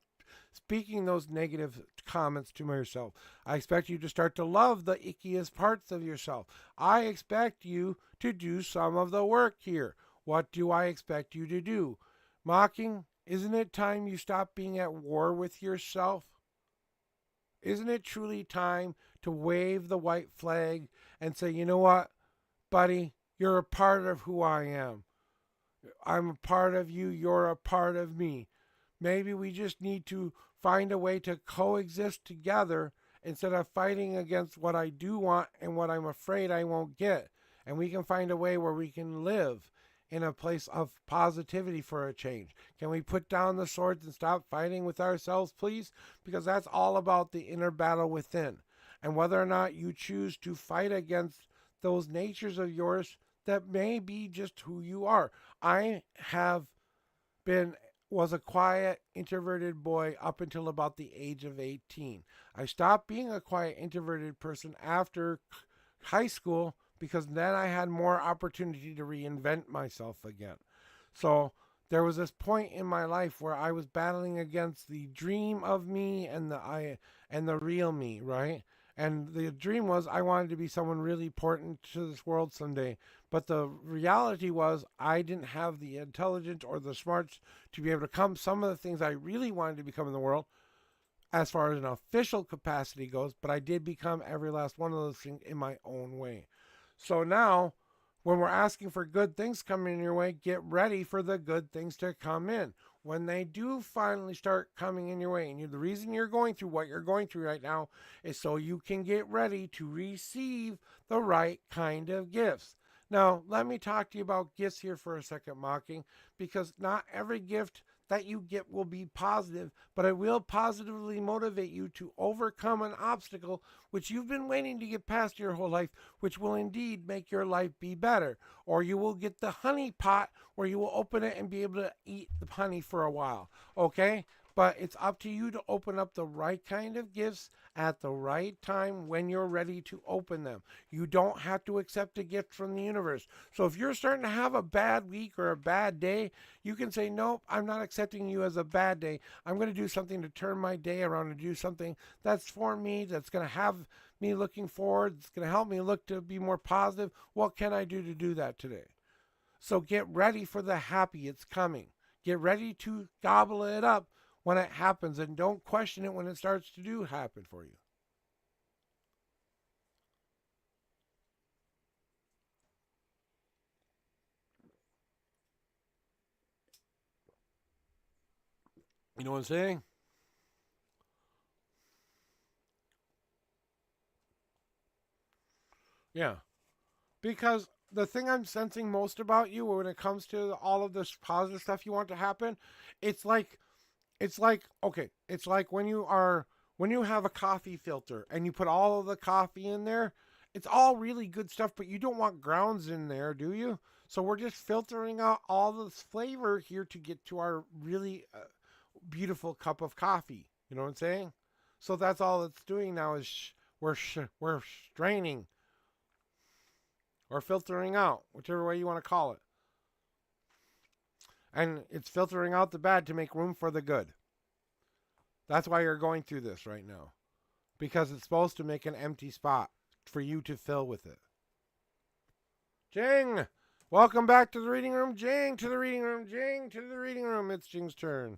Speaker 2: speaking those negative comments to yourself. I expect you to start to love the ickiest parts of yourself. I expect you to do some of the work here. What do I expect you to do? Mocking, isn't it time you stop being at war with yourself? Isn't it truly time to wave the white flag and say, you know what, buddy, you're a part of who I am. I'm a part of you, you're a part of me. Maybe we just need to find a way to coexist together instead of fighting against what I do want and what I'm afraid I won't get. And we can find a way where we can live in a place of positivity for a change? Can we put down the swords and stop fighting with ourselves, please? Because that's all about the inner battle within. And whether or not you choose to fight against those natures of yours that may be just who you are. I was a quiet, introverted boy up until about the age of 18. I stopped being a quiet, introverted person after high school because then I had more opportunity to reinvent myself again. So there was this point in my life where I was battling against the dream of me and the real me, right? And the dream was I wanted to be someone really important to this world someday. But the reality was I didn't have the intelligence or the smarts to be able to become some of the things I really wanted to become in the world as far as an official capacity goes. But I did become every last one of those things in my own way. So now, when we're asking for good things coming in your way, get ready for the good things to come in. When they do finally start coming in your way, and the reason you're going through what you're going through right now is so you can get ready to receive the right kind of gifts. Now, let me talk to you about gifts here for a second, Mocking, because not every gift that you get will be positive, but it will positively motivate you to overcome an obstacle which you've been waiting to get past your whole life, which will indeed make your life be better. Or you will get the honey pot where you will open it and be able to eat the honey for a while, okay? But it's up to you to open up the right kind of gifts at the right time when you're ready to open them. You don't have to accept a gift from the universe. So if you're starting to have a bad week or a bad day, you can say, nope, I'm not accepting you as a bad day. I'm going to do something to turn my day around and do something that's for me, that's going to have me looking forward, it's going to help me look to be more positive. What can I do to do that today? So get ready for the happy. It's coming. Get ready to gobble it up when it happens, and don't question it when it starts to happen for you. You know what I'm saying? Yeah. Because the thing I'm sensing most about you when it comes to all of this positive stuff you want to happen, it's like it's like when you have a coffee filter and you put all of the coffee in there, it's all really good stuff, but you don't want grounds in there, do you? So we're just filtering out all this flavor here to get to our really beautiful cup of coffee. You know what I'm saying? So that's all it's doing now is we're straining or filtering out, whichever way you want to call it. And it's filtering out the bad to make room for the good. That's why you're going through this right now. Because it's supposed to make an empty spot for you to fill with it. Jing! Welcome back to the reading room. Jing to the reading room. Jing to the reading room. It's Jing's turn.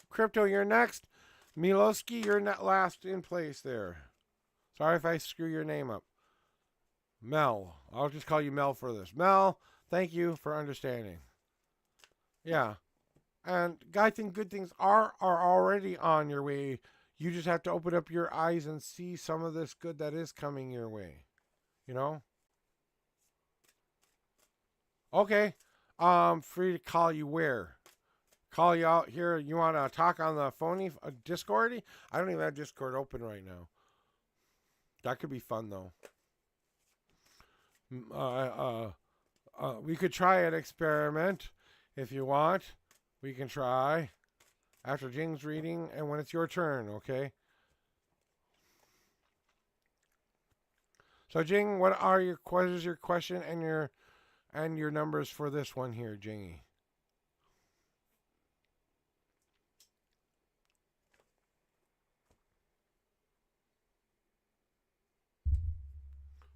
Speaker 2: Crypto, you're next. Miloski, you're last in place there. Sorry if I screw your name up. Mel. I'll just call you Mel for this. Mel, thank you for understanding. Yeah. And I think good things are already on your way. You just have to open up your eyes and see some of this good that is coming your way. You know? Okay. Free to call you where? Call you out here. You want to talk on the phony Discord? I don't even have Discord open right now. That could be fun though. We could try an experiment if you want. We can try after Jing's reading and when it's your turn, okay? So Jing, what is your question and your numbers for this one here, Jingy?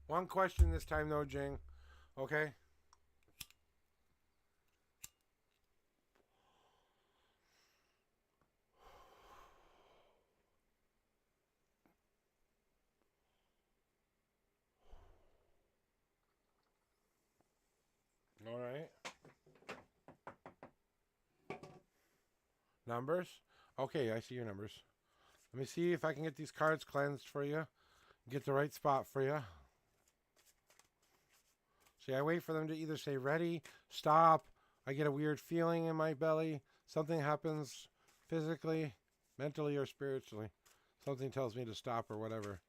Speaker 2: One question this time though, Jing. Okay? All right. Numbers? Okay, I see your numbers. Let me see if I can get these cards cleansed for you. Get the right spot for you. See, I wait for them to either say ready, stop, I get a weird feeling in my belly, something happens physically, mentally, or spiritually. Something tells me to stop or whatever.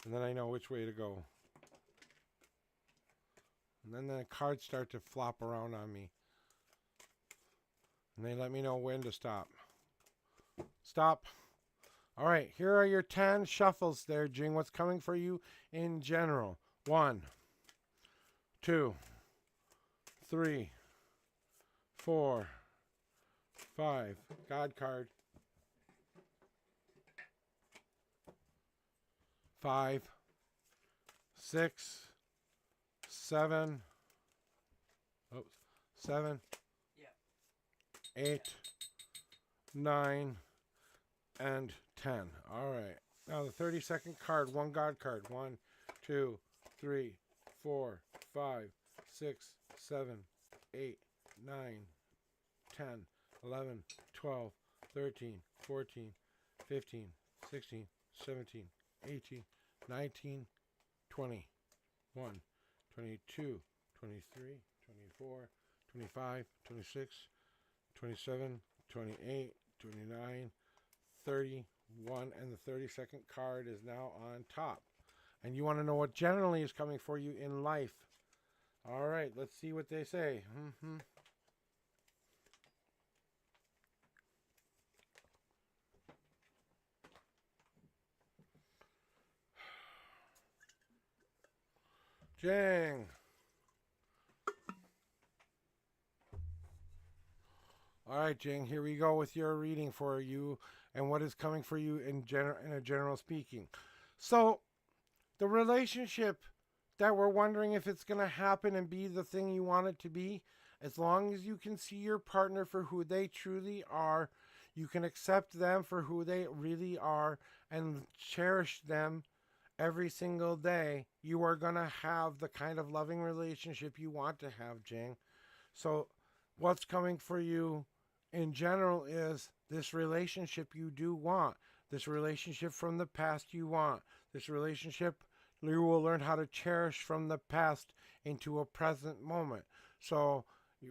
Speaker 2: And then I know which way to go. And then the cards start to flop around on me. And they let me know when to stop. Stop. All right, here are your 10 shuffles there, Jing. What's coming for you in general? 1, 2, 3, 4, 5. God card. 5, 6, 7. Oops. 7.
Speaker 3: Yeah.
Speaker 2: 8, 9, and 10. All right. Now the 30-second card, one God card. 1, 2, 3, 4, 5, 6, 7, 8, 9, 10, 11, 12, 13, 14, 15, 16, 17, 18, 19, 20, 1, 22, 23, 24, 25, 26, 27, 28, 29, 31, and the 32nd card is now on top. And you want to know what generally is coming for you in life. All right, let's see what they say. Jing. All right, Jing, here we go with your reading for you and what is coming for you in a general speaking. So, the relationship that we're wondering if it's going to happen and be the thing you want it to be, as long as you can see your partner for who they truly are, you can accept them for who they really are and cherish them every single day, you are going to have the kind of loving relationship you want to have, Jing. So what's coming for you in general is this relationship you do want, this relationship from the past you want, this relationship you will learn how to cherish from the past into a present moment. So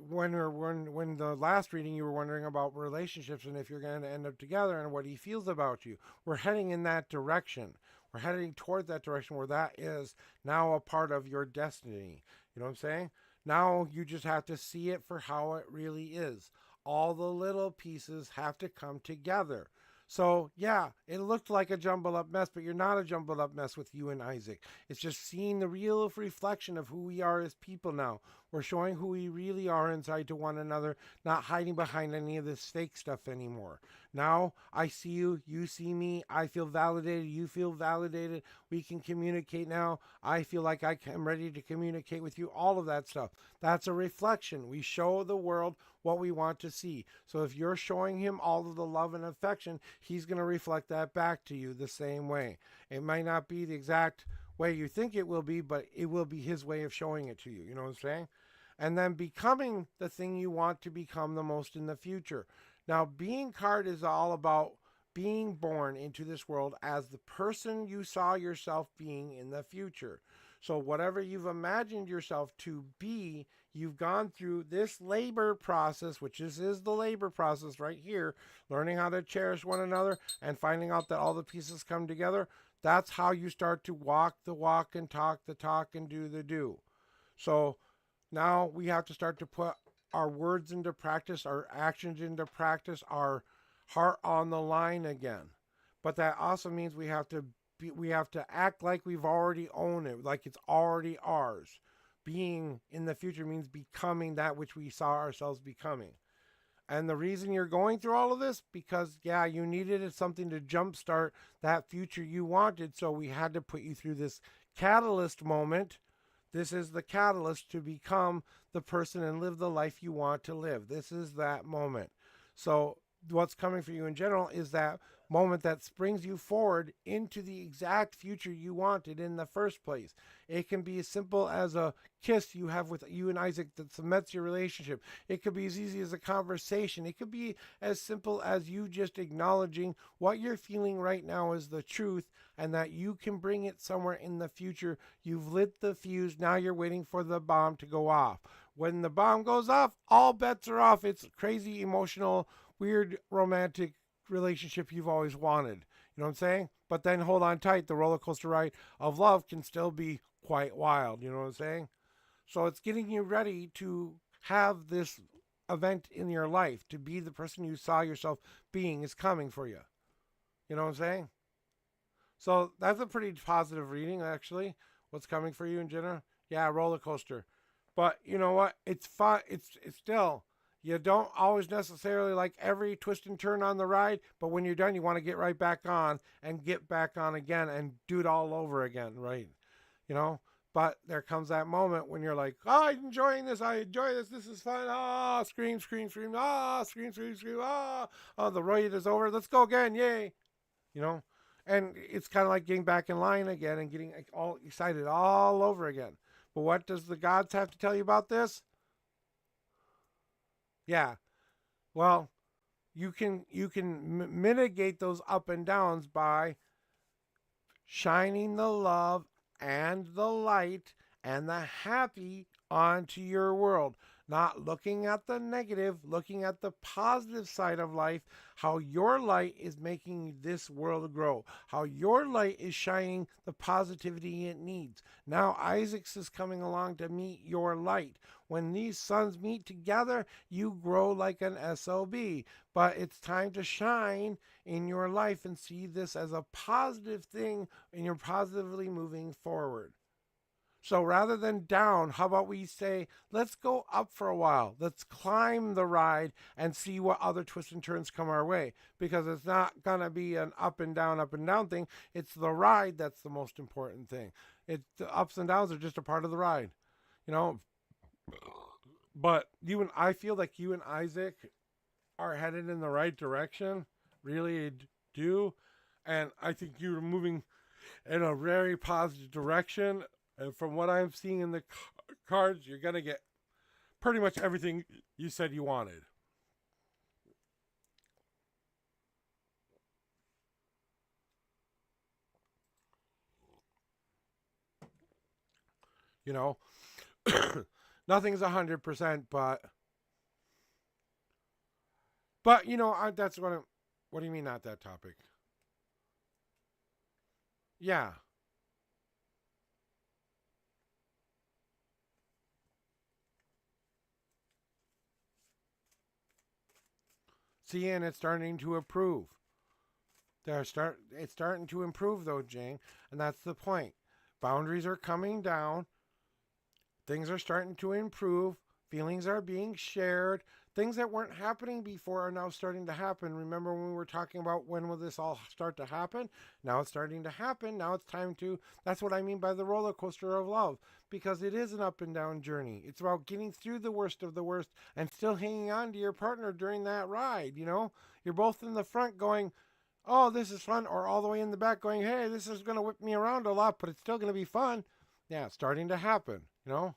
Speaker 2: when the last reading you were wondering about relationships and if you're going to end up together and what he feels about you, we're heading in that direction. We're heading toward that direction where that is now a part of your destiny. You know what I'm saying? Now you just have to see it for how it really is. All the little pieces have to come together. So, yeah, it looked like a jumbled up mess, but you're not a jumbled up mess with you and Isaac. It's just seeing the real reflection of who we are as people now. We're showing who we really are inside to one another, not hiding behind any of this fake stuff anymore. Now, I see you, you see me, I feel validated, you feel validated, we can communicate now, I feel like I am ready to communicate with you, all of that stuff. That's a reflection. We show the world what we want to see. So if you're showing him all of the love and affection, he's going to reflect that back to you the same way. It might not be the exact way you think it will be, but it will be his way of showing it to you. You know what I'm saying? And then becoming the thing you want to become the most in the future. Now, being card is all about being born into this world as the person you saw yourself being in the future. So whatever you've imagined yourself to be, you've gone through this labor process, which is the labor process right here, learning how to cherish one another and finding out that all the pieces come together. That's how you start to walk the walk and talk the talk and do the do. So now we have to start to put our words into practice, our actions into practice, our heart on the line again. But that also means we have to act like we've already owned it, like it's already ours. Being in the future means becoming that which we saw ourselves becoming. And the reason you're going through all of this, because, yeah, you needed something to jumpstart that future you wanted, so we had to put you through this catalyst moment. This is the catalyst to become the person and live the life you want to live. This is that moment. So what's coming for you in general is that moment that springs you forward into the exact future you wanted in the first place. It can be as simple as a kiss you have with you and Isaac that cements your relationship. It could be as easy as a conversation. It could be as simple as you just acknowledging what you're feeling right now is the truth and that you can bring it somewhere in the future. You've lit the fuse. Now you're waiting for the bomb to go off. When the bomb goes off, all bets are off. It's crazy, emotional, weird, romantic relationship you've always wanted. You know what I'm saying? But then hold on tight. The roller coaster ride of love can still be quite wild. You know what I'm saying? So it's getting you ready to have this event in your life, to be the person you saw yourself being is coming for you. You know what I'm saying? So that's a pretty positive reading, actually. What's coming for you in general? Yeah, roller coaster. But you know what? It's fun. It's still, you don't always necessarily like every twist and turn on the ride, but when you're done, you want to get right back on and get back on again and do it all over again, right? You know? But there comes that moment when you're like, oh, I'm enjoying this. I enjoy this. This is fun. Ah, scream, scream, scream. Ah, scream, scream, scream. Ah, oh, the ride is over. Let's go again. Yay. You know? And it's kind of like getting back in line again and getting all excited all over again. But what does the gods have to tell you about this? Yeah. Well, you can mitigate those up and downs by shining the love and the light and the happy onto your world. Not looking at the negative, looking at the positive side of life, how your light is making this world grow, how your light is shining the positivity it needs. Now Isaac's is coming along to meet your light. When these suns meet together, you grow like an SOB. But it's time to shine in your life and see this as a positive thing, and you're positively moving forward. So rather than down, how about we say, let's go up for a while. Let's climb the ride and see what other twists and turns come our way. Because it's not going to be an up and down thing. It's the ride that's the most important thing. The ups and downs are just a part of the ride. You know, but I feel like you and Isaac are headed in the right direction. Really do. And I think you're moving in a very positive direction. And from what I'm seeing in the cards, you're going to get pretty much everything you said you wanted. You know, nothing's 100%, but you know, that's what do you mean not that topic? Yeah. See, and it's starting to improve. It's starting to improve though, Jane, and that's the point. Boundaries are coming down. Things are starting to improve. Feelings are being shared. Things that weren't happening before are now starting to happen. Remember when we were talking about when will this all start to happen? Now it's starting to happen. Now it's time to, that's what I mean by the roller coaster of love, because it is an up and down journey. It's about getting through the worst of the worst and still hanging on to your partner during that ride, you know? You're both in the front going, oh, this is fun, or all the way in the back going, hey, this is going to whip me around a lot, but it's still going to be fun. Yeah, it's starting to happen, you know?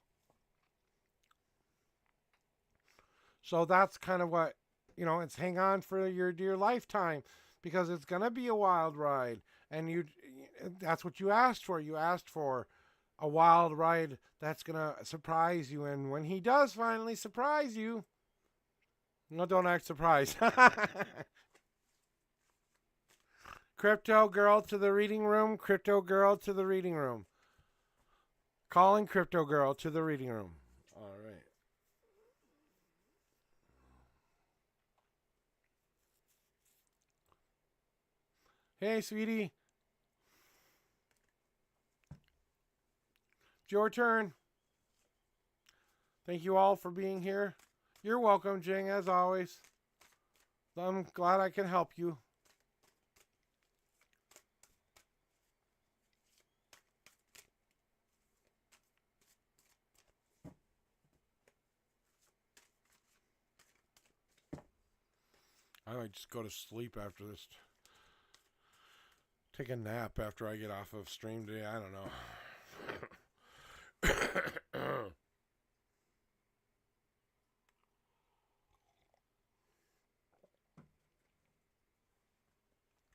Speaker 2: So that's kind of what, it's hang on for your dear lifetime, because it's going to be a wild ride. And that's what you asked for. You asked for a wild ride that's going to surprise you. And when he does finally surprise you, no, don't act surprised. Crypto girl to the reading room. Crypto girl to the reading room. Calling crypto girl to the reading room. All right. Hey, sweetie. It's your turn. Thank you all for being here. You're welcome, Jing, as always. I'm glad I can help you. I might just go to sleep after this. take a nap after I get off of stream today. I don't know.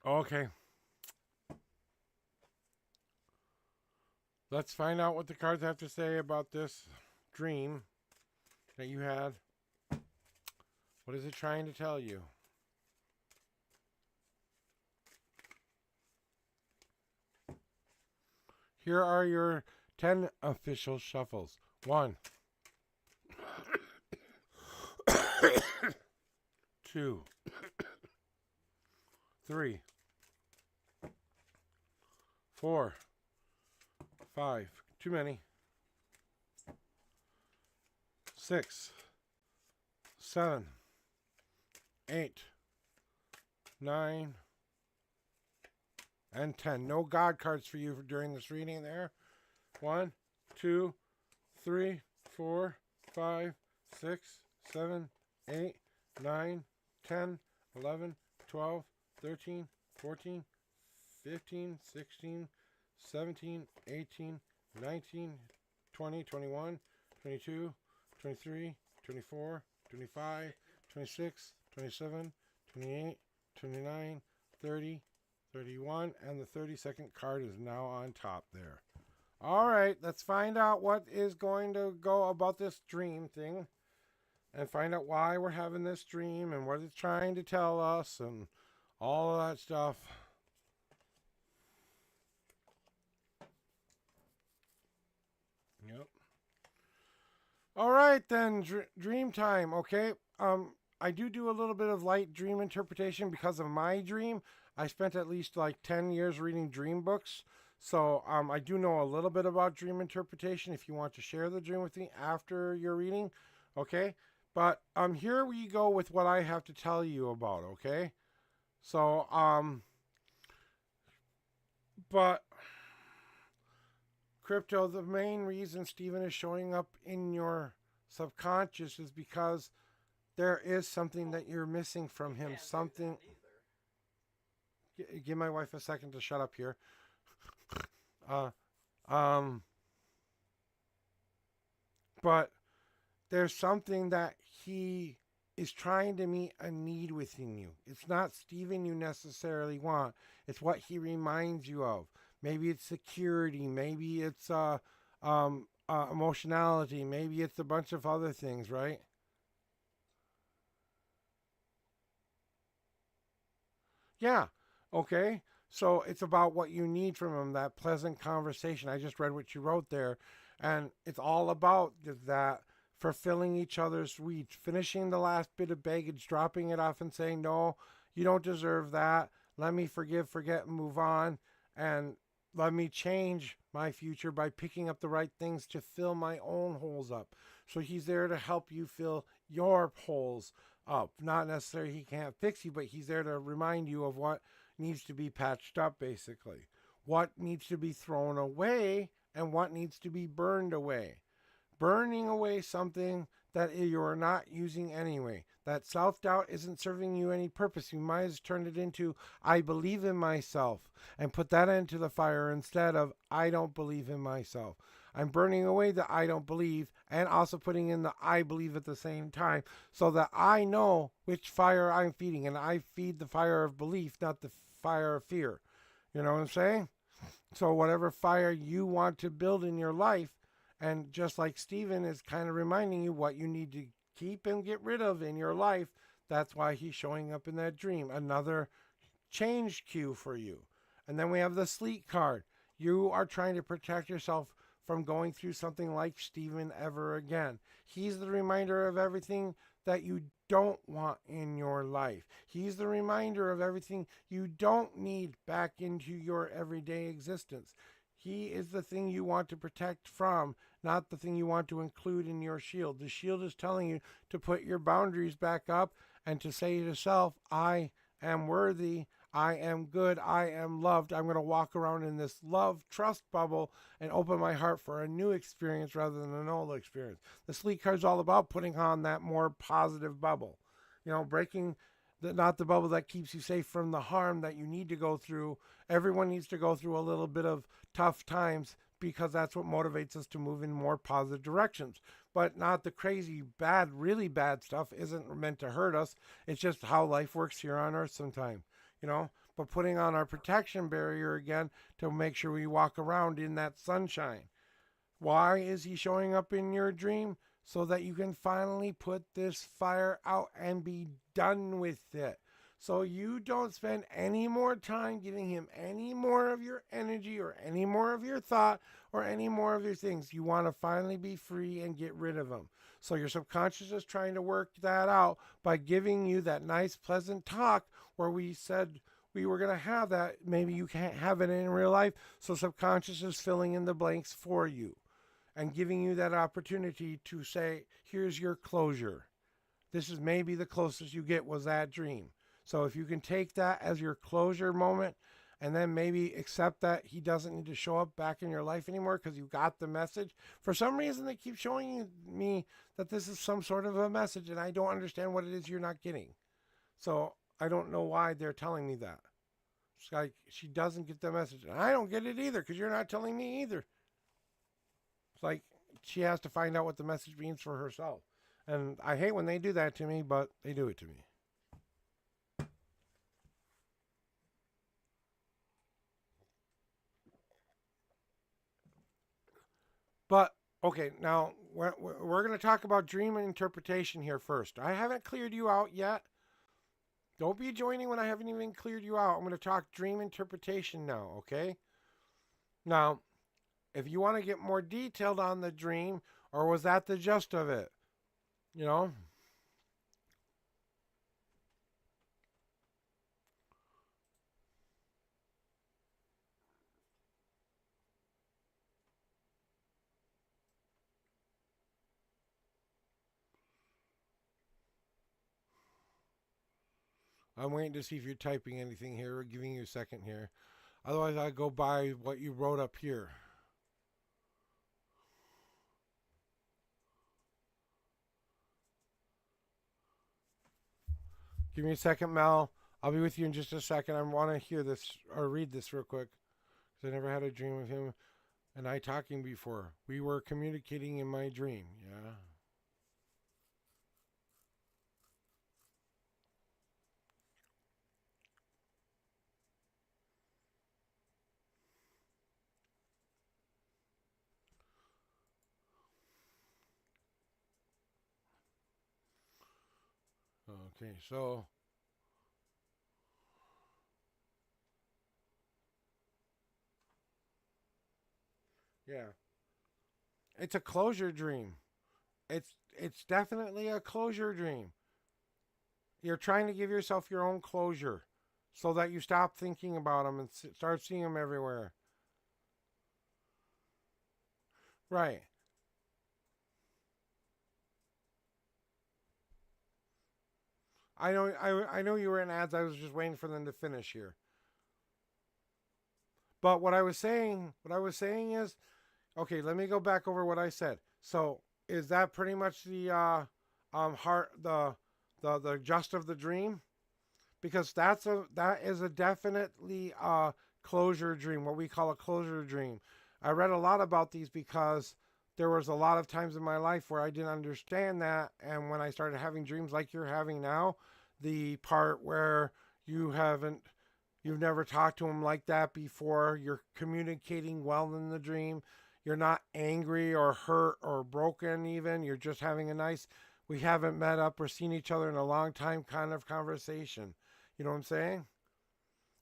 Speaker 2: Okay. Let's find out what the cards have to say about this dream that you had. What is it trying to tell you? Here are your 10 official shuffles. 1, 2, 3, 4, 5. Too many. 6, 7, 8, 9, and 10. No God cards for you during this reading there. 1, 2, 3, 4, 5, 6, 7, 8, 9, 10, 11, 12, 13, 14, 15, 16, 17, 18, 19, 20, 21, 22, 23, 24, 25, 26, 27, 28, 29, 30, 31, and the 32nd card is now on top there. All right, let's find out what is going to go about this dream thing and find out why we're having this dream and what it's trying to tell us and all of that stuff. Yep. All right, then, dream time, okay? I do a little bit of light dream interpretation because of my dream. I spent at least like 10 years reading dream books. So I do know a little bit about dream interpretation if you want to share the dream with me after your reading, okay? But here we go with what I have to tell you about, okay? So, but Crypto, the main reason Stephen is showing up in your subconscious is because there is something that you're missing from him. Something. Give my wife a second to shut up here. But there's something that he is trying to meet a need within you. It's not Stephen you necessarily want. It's what he reminds you of. Maybe it's security. Maybe it's emotionality. Maybe it's a bunch of other things, right? Yeah. Okay. So it's about what you need from him, that pleasant conversation. I just read what you wrote there. And it's all about that fulfilling each other's needs, finishing the last bit of baggage, dropping it off and saying, no, you don't deserve that. Let me forgive, forget, and move on. And let me change my future by picking up the right things to fill my own holes up. So he's there to help you fill your holes up. Not necessarily he can't fix you, but he's there to remind you of what needs to be patched up, basically. What needs to be thrown away and what needs to be burned away. Burning away something that you're not using anyway. That self-doubt isn't serving you any purpose. You might as turn it into, I believe in myself, and put that into the fire instead of, I don't believe in myself. I'm burning away the I don't believe and also putting in the I believe at the same time so that I know which fire I'm feeding. And I feed the fire of belief, not the fire of fear. You know what I'm saying? So whatever fire you want to build in your life, and just like Stephen is kind of reminding you what you need to keep and get rid of in your life, that's why he's showing up in that dream. Another change cue for you. And then we have the sleep card. You are trying to protect yourself from going through something like Stephen ever again. He's the reminder of everything that you don't want in your life. He's the reminder of everything you don't need back into your everyday existence. He is the thing you want to protect from, not the thing you want to include in your shield. The shield is telling you to put your boundaries back up and to say to yourself, I am worthy, I am good, I am loved. I'm going to walk around in this love trust bubble and open my heart for a new experience rather than an old experience. The sleep card is all about putting on that more positive bubble. You know, breaking not the bubble that keeps you safe from the harm that you need to go through. Everyone needs to go through a little bit of tough times because that's what motivates us to move in more positive directions. But not the crazy, bad, really bad stuff isn't meant to hurt us. It's just how life works here on Earth sometimes, you know? But putting on our protection barrier again to make sure we walk around in that sunshine. Why is he showing up in your dream? So that you can finally put this fire out and be done with it. So you don't spend any more time giving him any more of your energy or any more of your thought or any more of your things. You want to finally be free and get rid of them. So your subconscious is trying to work that out by giving you that nice, pleasant talk where we said we were going to have that. Maybe you can't have it in real life. So subconscious is filling in the blanks for you and giving you that opportunity to say, here's your closure. This is maybe the closest you get was that dream. So if you can take that as your closure moment and then maybe accept that he doesn't need to show up back in your life anymore because you got the message. For some reason, they keep showing me that this is some sort of a message and I don't understand what it is you're not getting. So I don't know why they're telling me that. It's like she doesn't get the message. And I don't get it either because you're not telling me either. It's like she has to find out what the message means for herself. And I hate when they do that to me, but they do it to me. But, okay, now we're going to talk about dream interpretation here first. I haven't cleared you out yet. Don't be joining when I haven't even cleared you out. I'm going to talk dream interpretation now, okay? Now, if you want to get more detailed on the dream, or was that the gist of it? You know? I'm waiting to see if you're typing anything here. We're giving you a second here. Otherwise, I'll go by what you wrote up here. Give me a second, Mel. I'll be with you in just a second. I want to hear this or read this real quick because I never had a dream of him and I talking before. We were communicating in my dream. Yeah. Okay, so yeah, it's a closure dream. It's definitely a closure dream. You're trying to give yourself your own closure so that you stop thinking about them and start seeing them everywhere. Right. I know you were in ads. I was just waiting for them to finish here. But what I was saying is, okay, let me go back over what I said. So, is that pretty much the heart the gist of the dream? Because that is a definitely closure dream, what we call a closure dream. I read a lot about these because there was a lot of times in my life where I didn't understand that, and when I started having dreams like you're having now, the part where you've never talked to him like that before, you're communicating well in the dream, you're not angry or hurt or broken even, you're just having a nice, we haven't met up or seen each other in a long time kind of conversation. You know what I'm saying?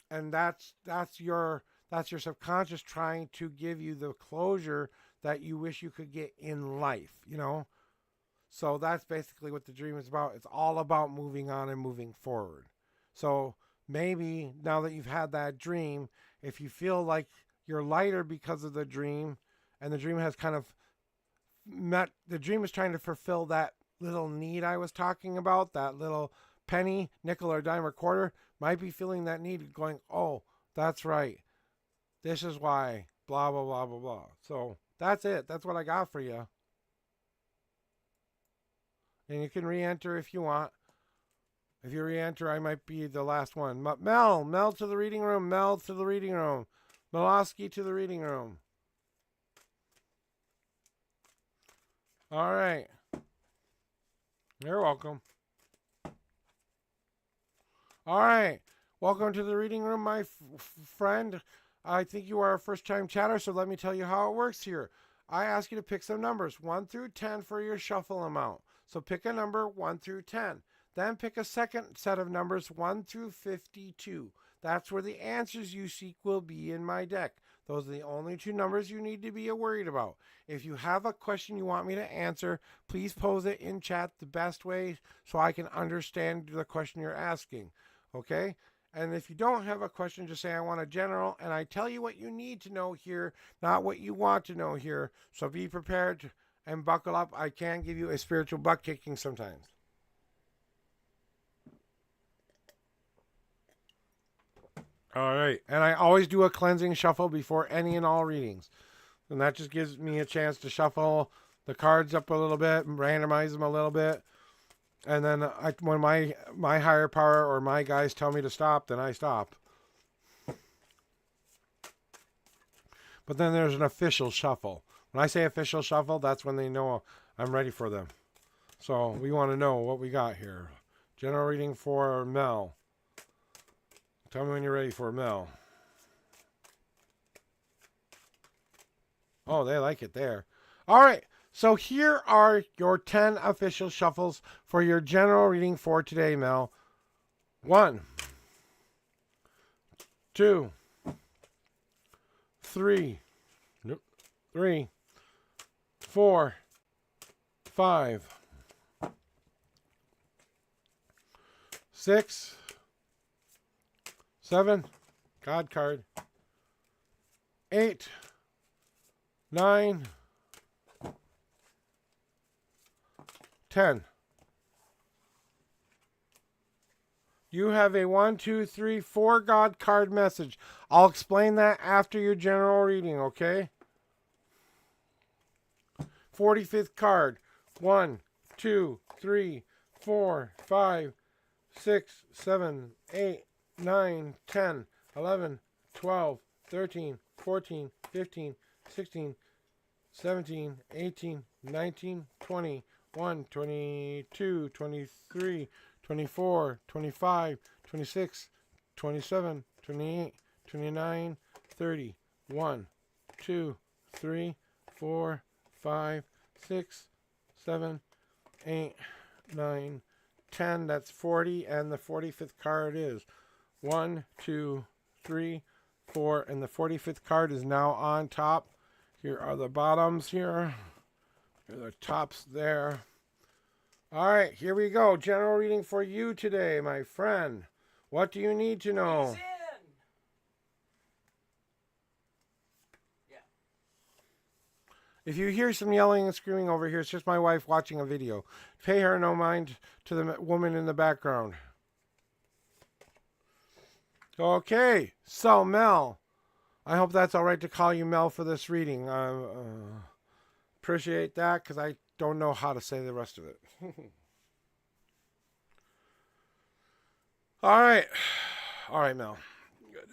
Speaker 2: And that's your subconscious trying to give you the closure that you wish you could get in life, you know? So that's basically what the dream is about. It's all about moving on and moving forward. So maybe now that you've had that dream, if you feel like you're lighter because of the dream and the dream has kind of the dream is trying to fulfill that little need I was talking about, that little penny, nickel or dime or quarter, might be feeling that need going, oh, that's right. This is why, blah, blah, blah, blah, blah. So that's it. That's what I got for you. And you can re-enter if you want. If you re-enter, I might be the last one. Mel to the reading room. Mel to the reading room. Milosky to the reading room. All right. You're welcome. All right. Welcome to the reading room, my friend. I think you are a first-time chatter, so let me tell you how it works here. I ask you to pick some numbers, 1 through 10 for your shuffle amount. So pick a number 1 through 10. Then pick a second set of numbers 1 through 52. That's where the answers you seek will be in my deck. Those are the only two numbers you need to be worried about. If you have a question you want me to answer, please pose it in chat the best way so I can understand the question you're asking. Okay? And if you don't have a question, just say I want a general, and I tell you what you need to know here, not what you want to know here. So be prepared and buckle up. I can give you a spiritual butt kicking sometimes. All right. And I always do a cleansing shuffle before any and all readings. And that just gives me a chance to shuffle the cards up a little bit, randomize them a little bit. And then when my higher power or my guys tell me to stop, then I stop. But then there's an official shuffle. When I say official shuffle, that's when they know I'm ready for them. So we want to know what we got here. General reading for Mel. Tell me when you're ready for Mel. Oh, they like it there. All right. So here are your 10 official shuffles for your general reading for today, Mel. 1, 2, 3, 4, 5, 6, 7, God card, 8, 9, 10. You have a 1, 2, 3, 4 God card message. I'll explain that after your general reading, okay? 45th card. 1, 2, 3, 4, 5, 6, 7, 8, 9, 10, 11, 12, 13, 14, 15, 16, 17, 18, 19, 20, 1, 22, 23, 24, 25, 26, 27, 28, 29, 30, 1, 2, 3, 4, 5, 6, 7, 8, 9, 10. That's 40, and the 45th card is 1, 2, 3, 4, and the 45th card is now on top. Here are the bottoms here. Here are the tops there. All right, here we go. General reading for you today, my friend. What do you need to know?
Speaker 3: He's in. Yeah.
Speaker 2: If you hear some yelling and screaming over here, it's just my wife watching a video. Pay her no mind to the woman in the background. Okay, so Mel. I hope that's all right to call you Mel for this reading. Appreciate that because I don't know how to say the rest of it. All right, Mel. Good.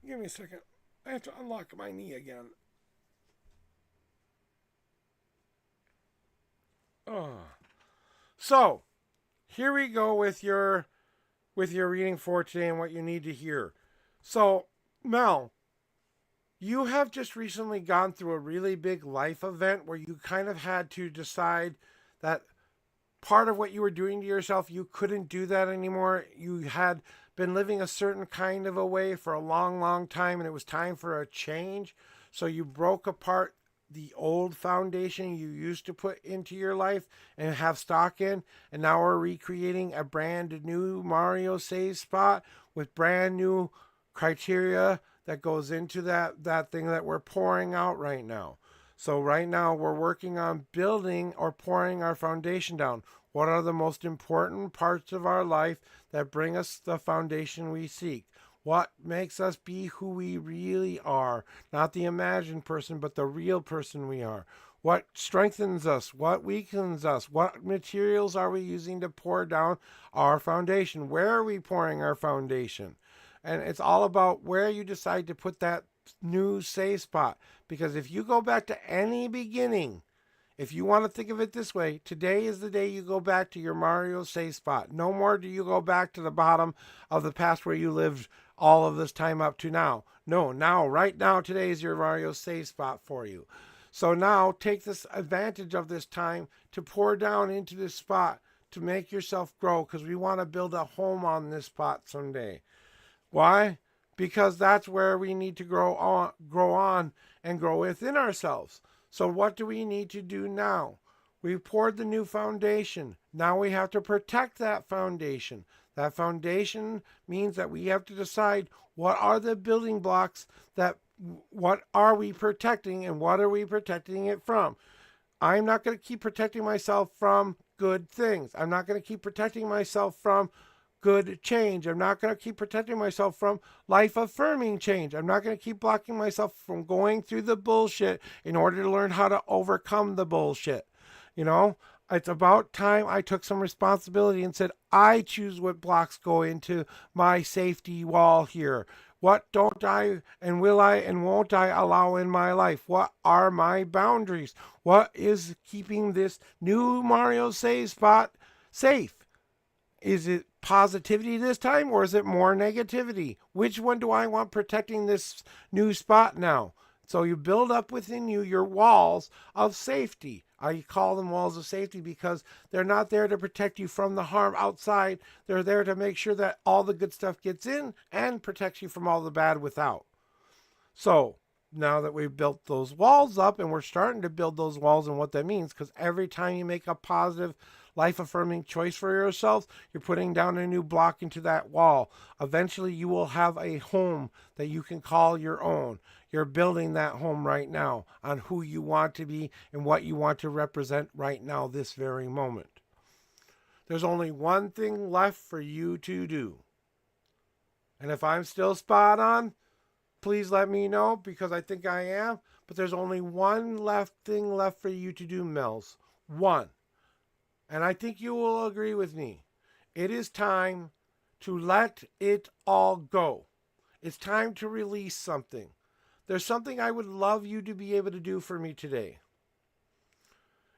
Speaker 2: Give me a second. I have to unlock my knee again. So, here we go with your reading for today and what you need to hear. So, Mel, you have just recently gone through a really big life event where you kind of had to decide that part of what you were doing to yourself, you couldn't do that anymore. You had been living a certain kind of a way for a long, long time, and it was time for a change. So you broke apart the old foundation you used to put into your life and have stock in, and now we're recreating a brand new Mario save spot with brand new criteria that goes into that thing that we're pouring out right now. So right now we're working on building or pouring our foundation down. What are the most important parts of our life that bring us the foundation we seek? What makes us be who we really are? Not the imagined person, but the real person we are. What strengthens us? What weakens us? What materials are we using to pour down our foundation? Where are we pouring our foundation? And it's all about where you decide to put that new safe spot. Because if you go back to any beginning, if you want to think of it this way, today is the day you go back to your Mario safe spot. No more do you go back to the bottom of the past where you lived all of this time up to now. No, now, right now, today is your Mario safe spot for you. So now take this advantage of this time to pour down into this spot to make yourself grow, because we want to build a home on this spot someday. Why? Because that's where we need to grow on and grow within ourselves. So what do we need to do now? We've poured the new foundation. Now we have to protect that foundation. That foundation means that we have to decide what are the building blocks, that what are we protecting and what are we protecting it from. I'm not going to keep protecting myself from good things. I'm not going to keep protecting myself from good change. I'm not going to keep protecting myself from life-affirming change. I'm not going to keep blocking myself from going through the bullshit in order to learn how to overcome the bullshit. You know, it's about time I took some responsibility and said, I choose what blocks go into my safety wall here. What don't I and will I and won't I allow in my life? What are my boundaries? What is keeping this new Mario safe spot safe? Is it positivity this time, or is it more negativity? Which one do I want protecting this new spot now? So you build up within you your walls of safety. I call them walls of safety because they're not there to protect you from the harm outside. They're there to make sure that all the good stuff gets in and protects you from all the bad without. So now that we've built those walls up, and we're starting to build those walls, and what that means, because every time you make a positive life-affirming choice for yourself, you're putting down a new block into that wall. Eventually, you will have a home that you can call your own. You're building that home right now on who you want to be and what you want to represent right now, this very moment. There's only one thing left for you to do. And if I'm still spot on, please let me know, because I think I am. But there's only one thing left for you to do, Mills. One. And I think you will agree with me. It is time to let it all go. It's time to release something. There's something I would love you to be able to do for me today.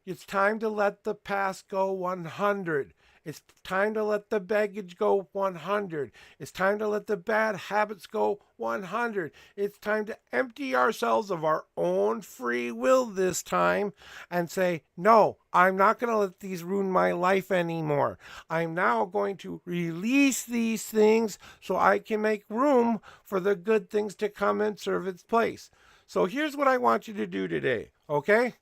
Speaker 2: It's time to let the past go 100. It's time to let the baggage go 100. It's time to let the bad habits go 100. It's time to empty ourselves of our own free will this time and say, no, I'm not going to let these ruin my life anymore. I'm now going to release these things so I can make room for the good things to come and serve its place. So here's what I want you to do today, okay?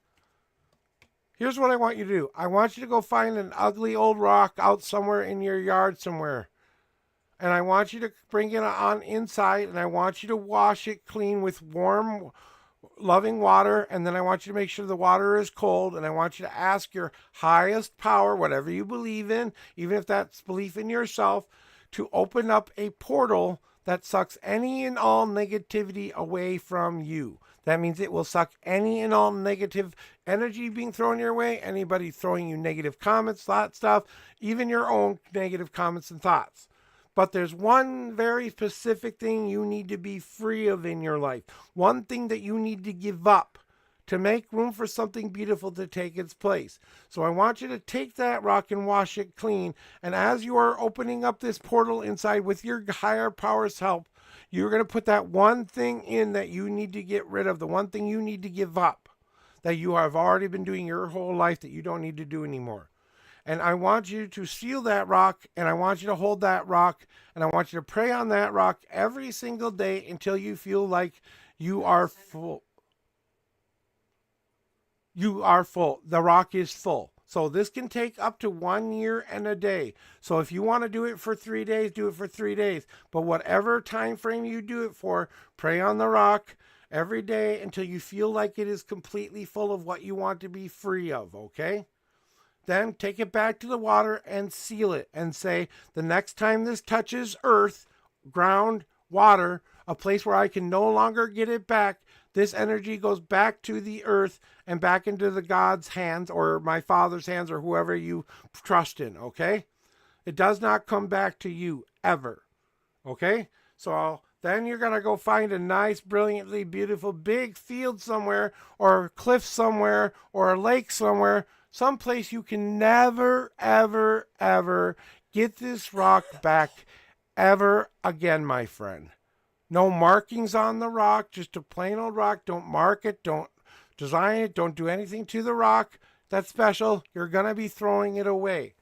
Speaker 2: Here's what I want you to do. I want you to go find an ugly old rock out somewhere in your yard somewhere. And I want you to bring it on inside, and I want you to wash it clean with warm, loving water. And then I want you to make sure the water is cold. And I want you to ask your highest power, whatever you believe in, even if that's belief in yourself, to open up a portal that sucks any and all negativity away from you. That means it will suck any and all negative energy being thrown your way, anybody throwing you negative comments, that stuff, even your own negative comments and thoughts. But there's one very specific thing you need to be free of in your life. One thing that you need to give up to make room for something beautiful to take its place. So I want you to take that rock and wash it clean. And as you are opening up this portal inside with your higher power's help, you're going to put that one thing in that you need to get rid of, the one thing you need to give up, that you have already been doing your whole life that you don't need to do anymore. And I want you to seal that rock, and I want you to hold that rock, and I want you to pray on that rock every single day until you feel like you are full. You are full. The rock is full. So this can take up to 1 year and a day. So if you want to do it for 3 days, do it for 3 days. But whatever time frame you do it for, pray on the rock every day until you feel like it is completely full of what you want to be free of, okay? Then take it back to the water and seal it and say, the next time this touches earth, ground, water, a place where I can no longer get it back. This energy goes back to the earth and back into the God's hands or my Father's hands or whoever you trust in, okay? It does not come back to you ever, okay? So then you're going to go find a nice, brilliantly beautiful big field somewhere or a cliff somewhere or a lake somewhere, someplace you can never, ever, ever get this rock back ever again, my friend. No markings on the rock, just a plain old rock. Don't mark it, don't design it, don't do anything to the rock that's special. You're going to be throwing it away,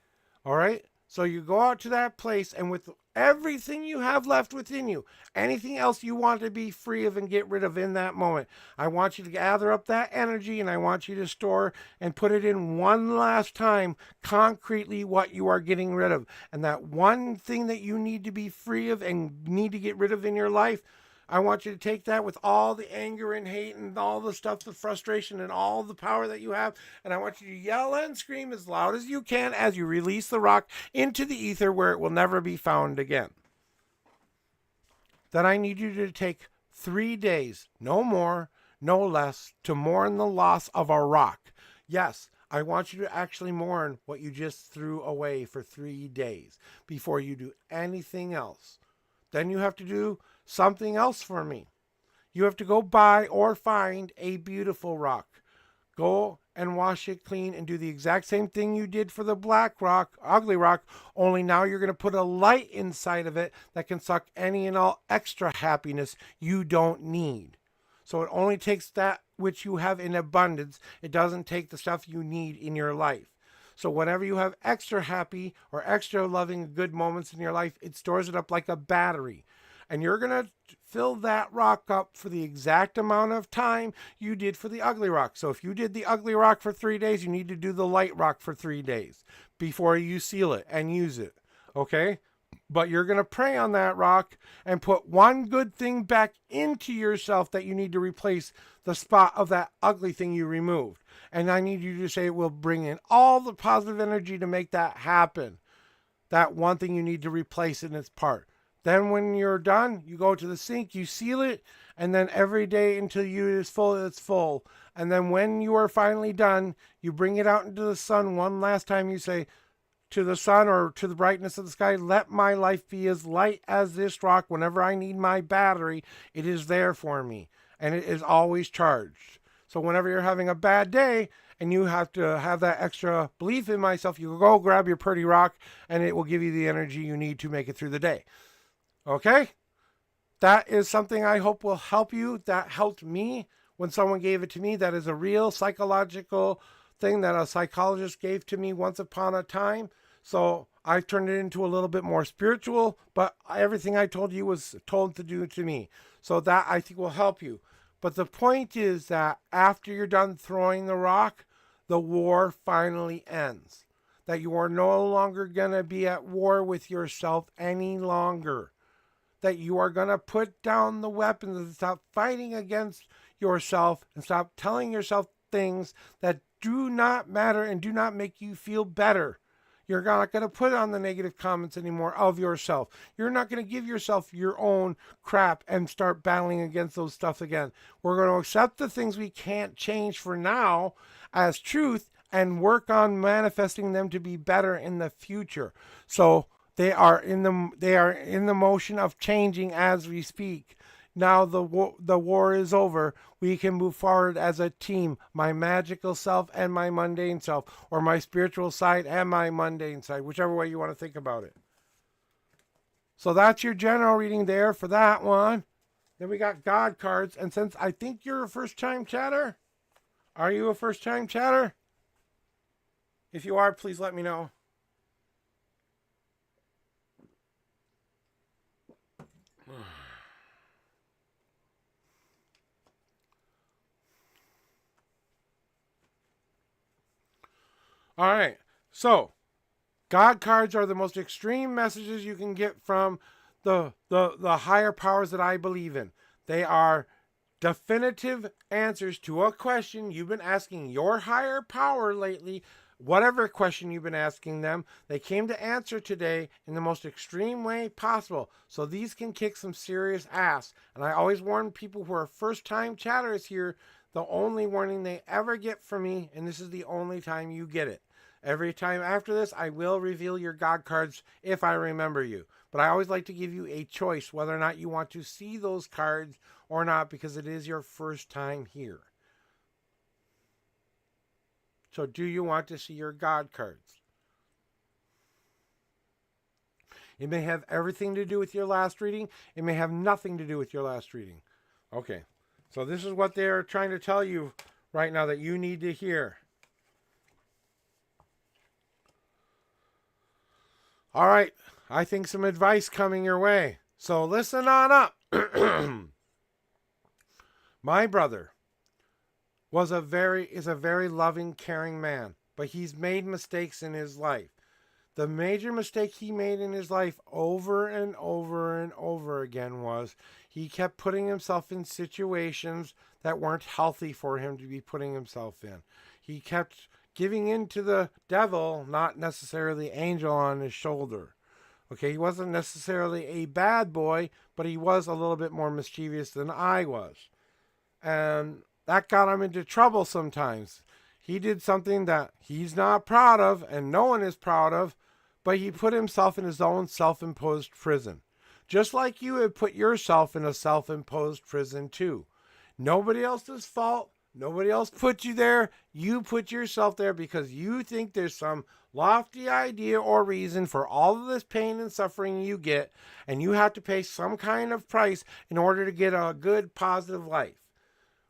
Speaker 2: all right? So you go out to that place, and with everything you have left within you, anything else you want to be free of and get rid of in that moment, I want you to gather up that energy, and I want you to store and put it in one last time, concretely what you are getting rid of. And that one thing that you need to be free of and need to get rid of in your life, I want you to take that with all the anger and hate and all the stuff, the frustration and all the power that you have, and I want you to yell and scream as loud as you can as you release the rock into the ether where it will never be found again. Then I need you to take 3 days, no more, no less, to mourn the loss of a rock. Yes, I want you to actually mourn what you just threw away for 3 days before you do anything else. Then you have to do something else for me. You have to go buy or find a beautiful rock. Go and wash it clean and do the exact same thing you did for the black rock, ugly rock, only now you're going to put a light inside of it that can suck any and all extra happiness you don't need. So it only takes that which you have in abundance. It doesn't take the stuff you need in your life. So whenever you have extra happy or extra loving good moments in your life, it stores it up like a battery. And you're going to fill that rock up for the exact amount of time you did for the ugly rock. So if you did the ugly rock for 3 days, you need to do the light rock for 3 days before you seal it and use it. Okay? But you're going to pray on that rock and put one good thing back into yourself that you need to replace the spot of that ugly thing you removed. And I need you to say it will bring in all the positive energy to make that happen. That one thing you need to replace in its part. Then when you're done, you go to the sink, you seal it, and then every day until it's full. And then when you are finally done, you bring it out into the sun one last time. You say to the sun or to the brightness of the sky, let my life be as light as this rock. Whenever I need my battery, it is there for me, and it is always charged. So whenever you're having a bad day and you have to have that extra belief in myself, you go grab your pretty rock, and it will give you the energy you need to make it through the day. Okay? That is something I hope will help you. That helped me when someone gave it to me. That is a real psychological thing that a psychologist gave to me once upon a time. So I've turned it into a little bit more spiritual, but everything I told you was told to do to me. So that I think will help you. But the point is that after you're done throwing the rock, the war finally ends. That you are no longer going to be at war with yourself any longer. That you are going to put down the weapons and stop fighting against yourself and stop telling yourself things that do not matter and do not make you feel better. You're not going to put on the negative comments anymore of yourself. You're not going to give yourself your own crap and start battling against those stuff again. We're going to accept the things we can't change for now as truth and work on manifesting them to be better in the future. So they are in the motion of changing as we speak. Now the war is over. We can move forward as a team, my magical self and my mundane self, or my spiritual side and my mundane side, whichever way you want to think about it. So that's your general reading there for that one. Then we got God cards, and since I think you're a first-time chatter, are you a first-time chatter? If you are, please let me know. All right, so God cards are the most extreme messages you can get from the higher powers that I believe in. They are definitive answers to a question you've been asking your higher power lately whatever question you've been asking them, they came to answer today in the most extreme way possible. So these can kick some serious ass. And I always warn people who are first-time chatters here, the only warning they ever get from me, and this is the only time you get it. Every time after this, I will reveal your God cards if I remember you. But I always like to give you a choice whether or not you want to see those cards or not, because it is your first time here. So do you want to see your God cards? It may have everything to do with your last reading. It may have nothing to do with your last reading. Okay. So this is what they're trying to tell you right now that you need to hear. All right. I think some advice coming your way. So listen on up. My brother is a very loving, caring man, but he's made mistakes in his life. The major mistake he made in his life over and over and over again was he kept putting himself in situations that weren't healthy for him to be putting himself in. He kept giving in to the devil, not necessarily angel on his shoulder. Okay, he wasn't necessarily a bad boy, but he was a little bit more mischievous than I was. And that got him into trouble sometimes. He did something that he's not proud of and no one is proud of, but he put himself in his own self-imposed prison. Just like you would put yourself in a self-imposed prison too. Nobody else's fault. Nobody else put you there. You put yourself there because you think there's some lofty idea or reason for all of this pain and suffering you get, and you have to pay some kind of price in order to get a good, positive life.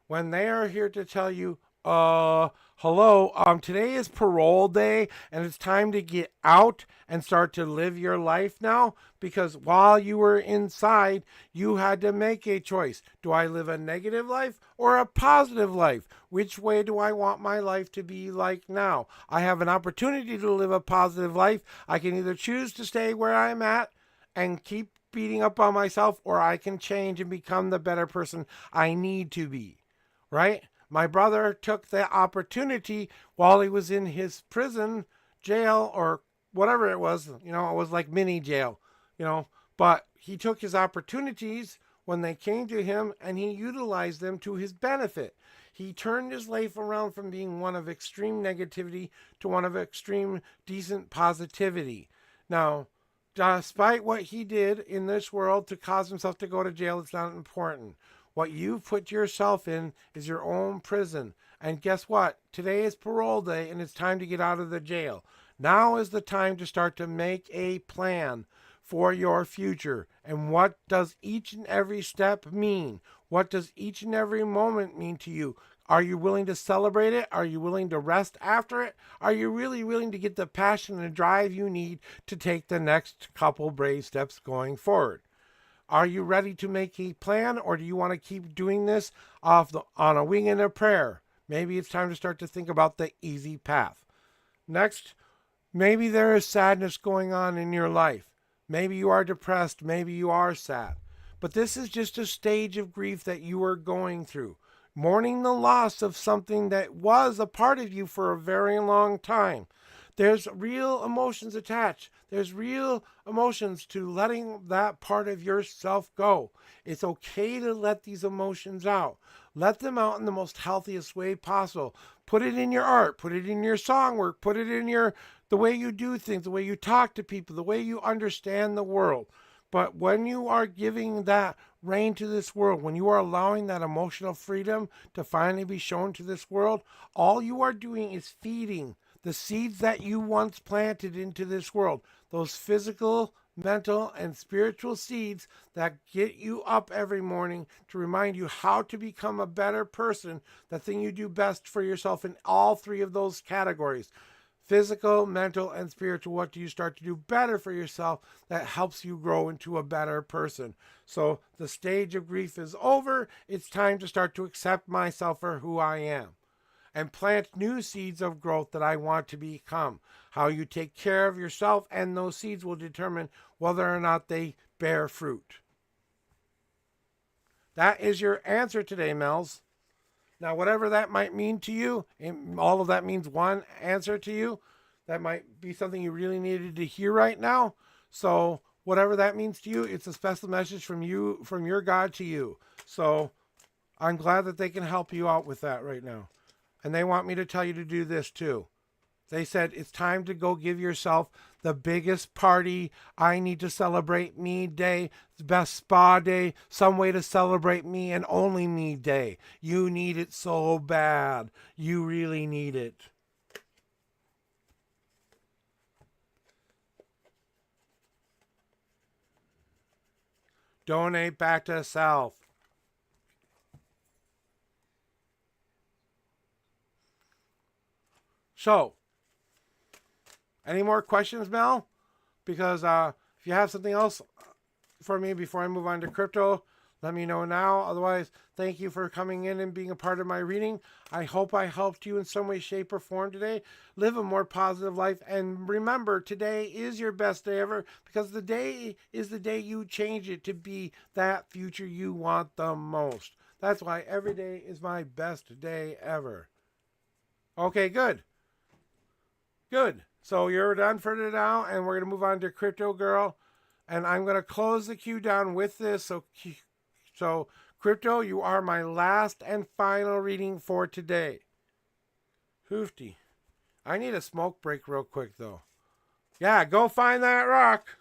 Speaker 2: When they are here to tell you, hello, today is parole day and it's time to get out and start to live your life now, because while you were inside, you had to make a choice. Do I live a negative life or a positive life? Which way do I want my life to be like now? I have an opportunity to live a positive life. I can either choose to stay where I'm at and keep beating up on myself, or I can change and become the better person I need to be. Right? My brother took the opportunity while he was in his prison, jail, or whatever it was. It was like mini jail, but he took his opportunities when they came to him and he utilized them to his benefit. He turned his life around from being one of extreme negativity to one of extreme decent positivity. Now, despite what he did in this world to cause himself to go to jail, it's not important. What you've put yourself in is your own prison. And guess what? Today is parole day and it's time to get out of the jail. Now is the time to start to make a plan for your future. And what does each and every step mean? What does each and every moment mean to you? Are you willing to celebrate it? Are you willing to rest after it? Are you really willing to get the passion and drive you need to take the next couple brave steps going forward? Are you ready to make a plan, or do you want to keep doing this on a wing and a prayer? Maybe it's time to start to think about the easy path. Next, maybe there is sadness going on in your life. Maybe you are depressed. Maybe you are sad. But this is just a stage of grief that you are going through. Mourning the loss of something that was a part of you for a very long time. There's real emotions attached. There's real emotions to letting that part of yourself go. It's okay to let these emotions out. Let them out in the most healthiest way possible. Put it in your art. Put it in your song work. Put it in the way you do things, the way you talk to people, the way you understand the world. But when you are giving that reign to this world, when you are allowing that emotional freedom to finally be shown to this world, all you are doing is feeding the seeds that you once planted into this world, those physical, mental, and spiritual seeds that get you up every morning to remind you how to become a better person, the thing you do best for yourself in all three of those categories. Physical, mental, and spiritual. What do you start to do better for yourself that helps you grow into a better person? So the stage of grief is over. It's time to start to accept myself for who I am and plant new seeds of growth that I want to become. How you take care of yourself and those seeds will determine whether or not they bear fruit. That is your answer today, Mel's. Now, whatever that might mean to you, all of that means one answer to you. That might be something you really needed to hear right now. So, whatever that means to you, it's a special message from you, from your God to you. So, I'm glad that they can help you out with that right now. And they want me to tell you to do this too. They said it's time to go give yourself the biggest party. I need to celebrate me day, the best spa day, some way to celebrate me and only me day. You need it so bad. You really need it. Donate back to self. So, any more questions, Mel? Because if you have something else for me before I move on to crypto, let me know now. Otherwise, thank you for coming in and being a part of my reading. I hope I helped you in some way, shape, or form today. Live a more positive life. And remember, today is your best day ever because the day is the day you change it to be that future you want the most. That's why every day is my best day ever. Okay, good. Good. So you're done for today now, and we're going to move on to Crypto Girl. And I'm going to close the queue down with this. So Crypto, you are my last and final reading for today. Hoofty. I need a smoke break real quick, though. Yeah, go find that rock.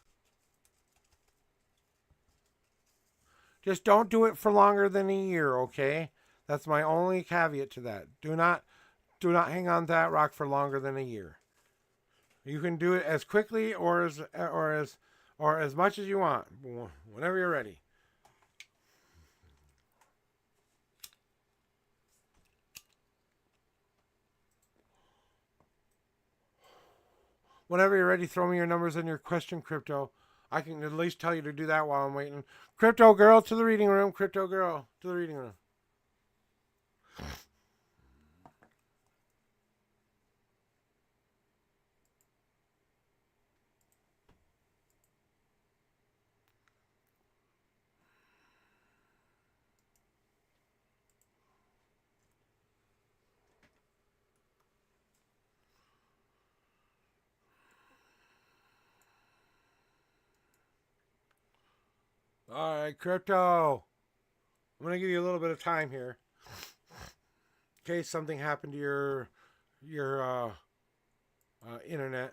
Speaker 2: Just don't do it for longer than a year, okay? That's my only caveat to that. Do not hang on to that rock for longer than a year. You can do it as quickly or as much as you want, whenever you're ready. Whenever you're ready, throw me your numbers and your question, Crypto. I can at least tell you to do that while I'm waiting. Crypto Girl to the reading room. Crypto Girl to the reading room. All right, Crypto. I'm going to give you a little bit of time here. In case something happened to your internet.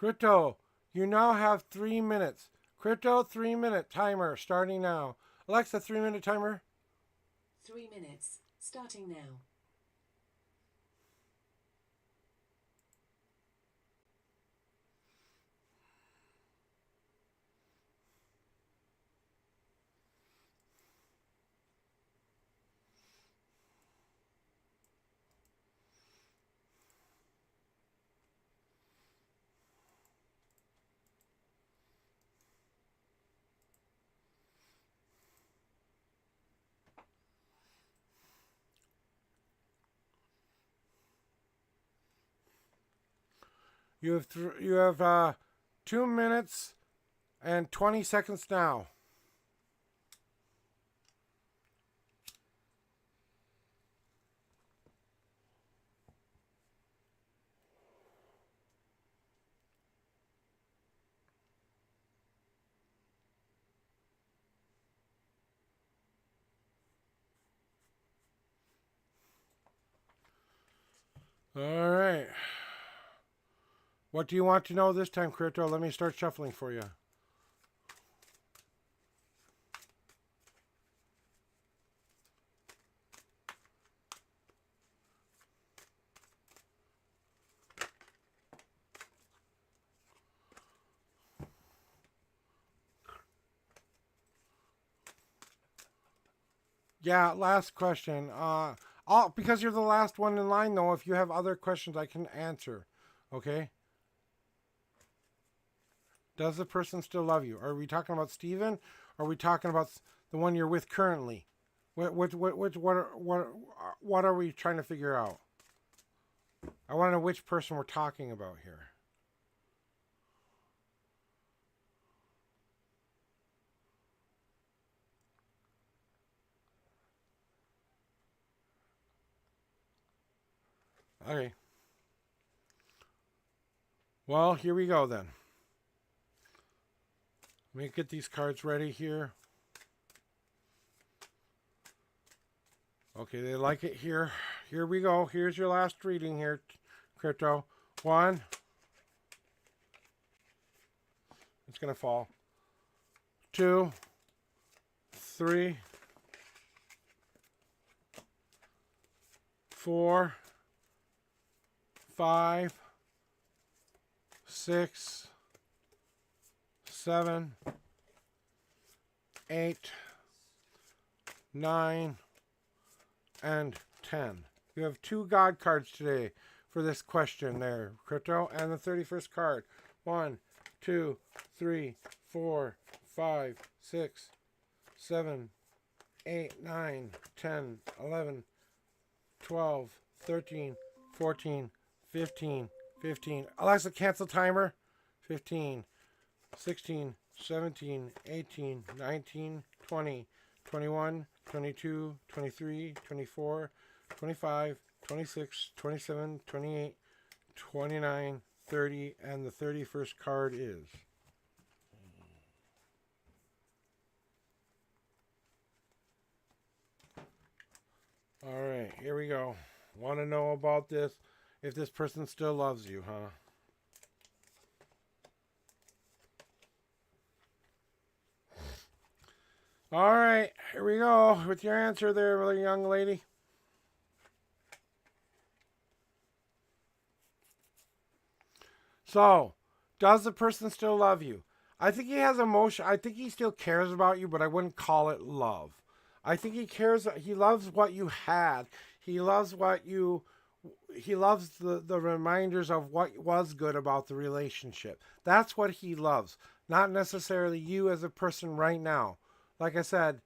Speaker 2: Crypto, you now have 3 minutes. Crypto, 3-minute timer starting now. Alexa, 3-minute timer.
Speaker 4: 3 minutes, starting now.
Speaker 2: You have 2 minutes and 20 seconds now. All right. What do you want to know this time, Crypto? Let me start shuffling for you. Yeah, last question. Because you're the last one in line, though, if you have other questions, I can answer. Okay? Does the person still love you? Are we talking about Steven? Or are we talking about the one you're with currently? What are we trying to figure out? I want to know which person we're talking about here. Okay. Well, here we go then. Let me get these cards ready here. Okay, they like it here. Here we go. Here's your last reading here, Crypto. 1. It's going to fall. 2, 3, 4, 5, 6, 7, 8, 9, and 10. You have 2 God cards today for this question there, Crypto, and the 31st card. 1, 2, 3, 4, 5, 6, 7, 8, 9, 10, 11, 12, 13, 14, 15. Alexa, cancel timer. 15, 16, 17, 18, 19, 20, 21, 22, 23, 24, 25, 26, 27, 28, 29, 30, and the 31st card is... All right, here we go. Want to know about this? If this person still loves you, huh? All right, here we go with your answer there, young lady. So, does the person still love you? I think he has emotion. I think he still cares about you, but I wouldn't call it love. I think he cares. He loves what you had. He loves what you... He loves the reminders of what was good about the relationship. That's what he loves. Not necessarily you as a person right now. Like I said,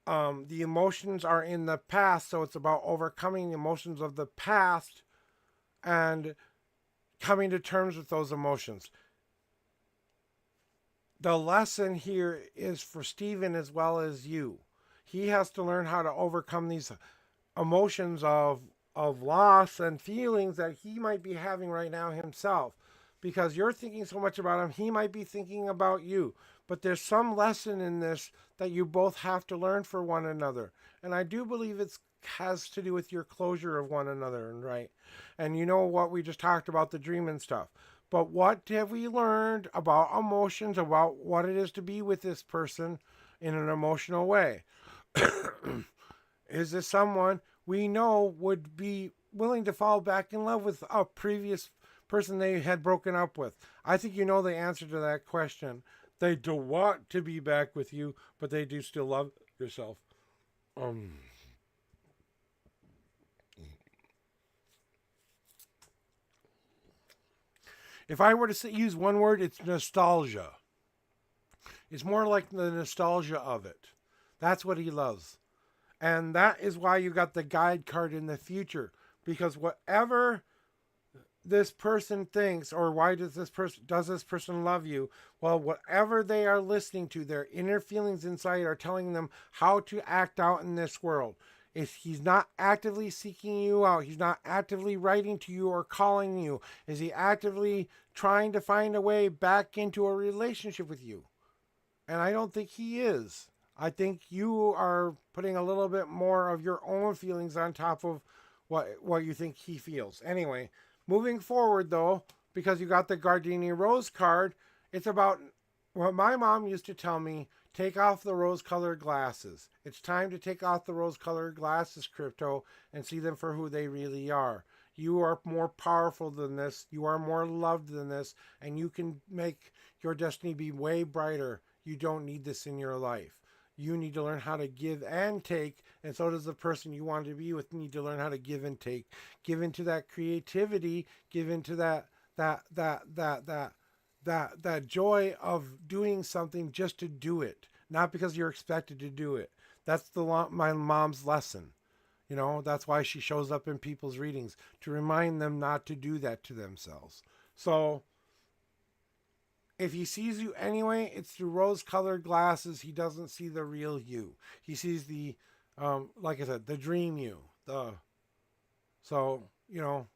Speaker 2: the emotions are in the past, so it's about overcoming the emotions of the past and coming to terms with those emotions. The lesson here is for Steven as well as you. He has to learn how to overcome these emotions of loss and feelings that he might be having right now himself. Because you're thinking so much about him, he might be thinking about you. But there's some lesson in this that you both have to learn for one another. And I do believe it has to do with your closure of one another, right? And you know what we just talked about, the dream and stuff. But what have we learned about emotions, about what it is to be with this person in an emotional way? Is this someone we know would be willing to fall back in love with a previous person they had broken up with? I think you know the answer to that question. They don't want to be back with you, but they do still love yourself. If I were to use one word, it's nostalgia. It's more like the nostalgia of it. That's what he loves. And that is why you got the guide card in the future. Because whatever this person thinks, or why does this person love you? Well, whatever they are listening to, their inner feelings inside are telling them how to act out in this world. If he's not actively seeking you out, he's not actively writing to you or calling you, is he actively trying to find a way back into a relationship with you? And I don't think he is. I think you are putting a little bit more of your own feelings on top of what you think he feels. Anyway, moving forward though, because you got the Gardenia Rose card, it's about what my mom used to tell me: take off the rose-colored glasses. It's time to take off the rose-colored glasses, Crypto, and see them for who they really are. You are more powerful than this. You are more loved than this, and you can make your destiny be way brighter. You don't need this in your life. You need to learn how to give and take, and so does the person you want to be with need to learn how to give and take. Give into that creativity, give into that joy of doing something just to do it, not because you're expected to do it. That's my mom's lesson. You know, that's why she shows up in people's readings, to remind them not to do that to themselves. So if he sees you anyway, it's through rose-colored glasses. He doesn't see the real you. He sees the, like I said, the dream you. So, you know,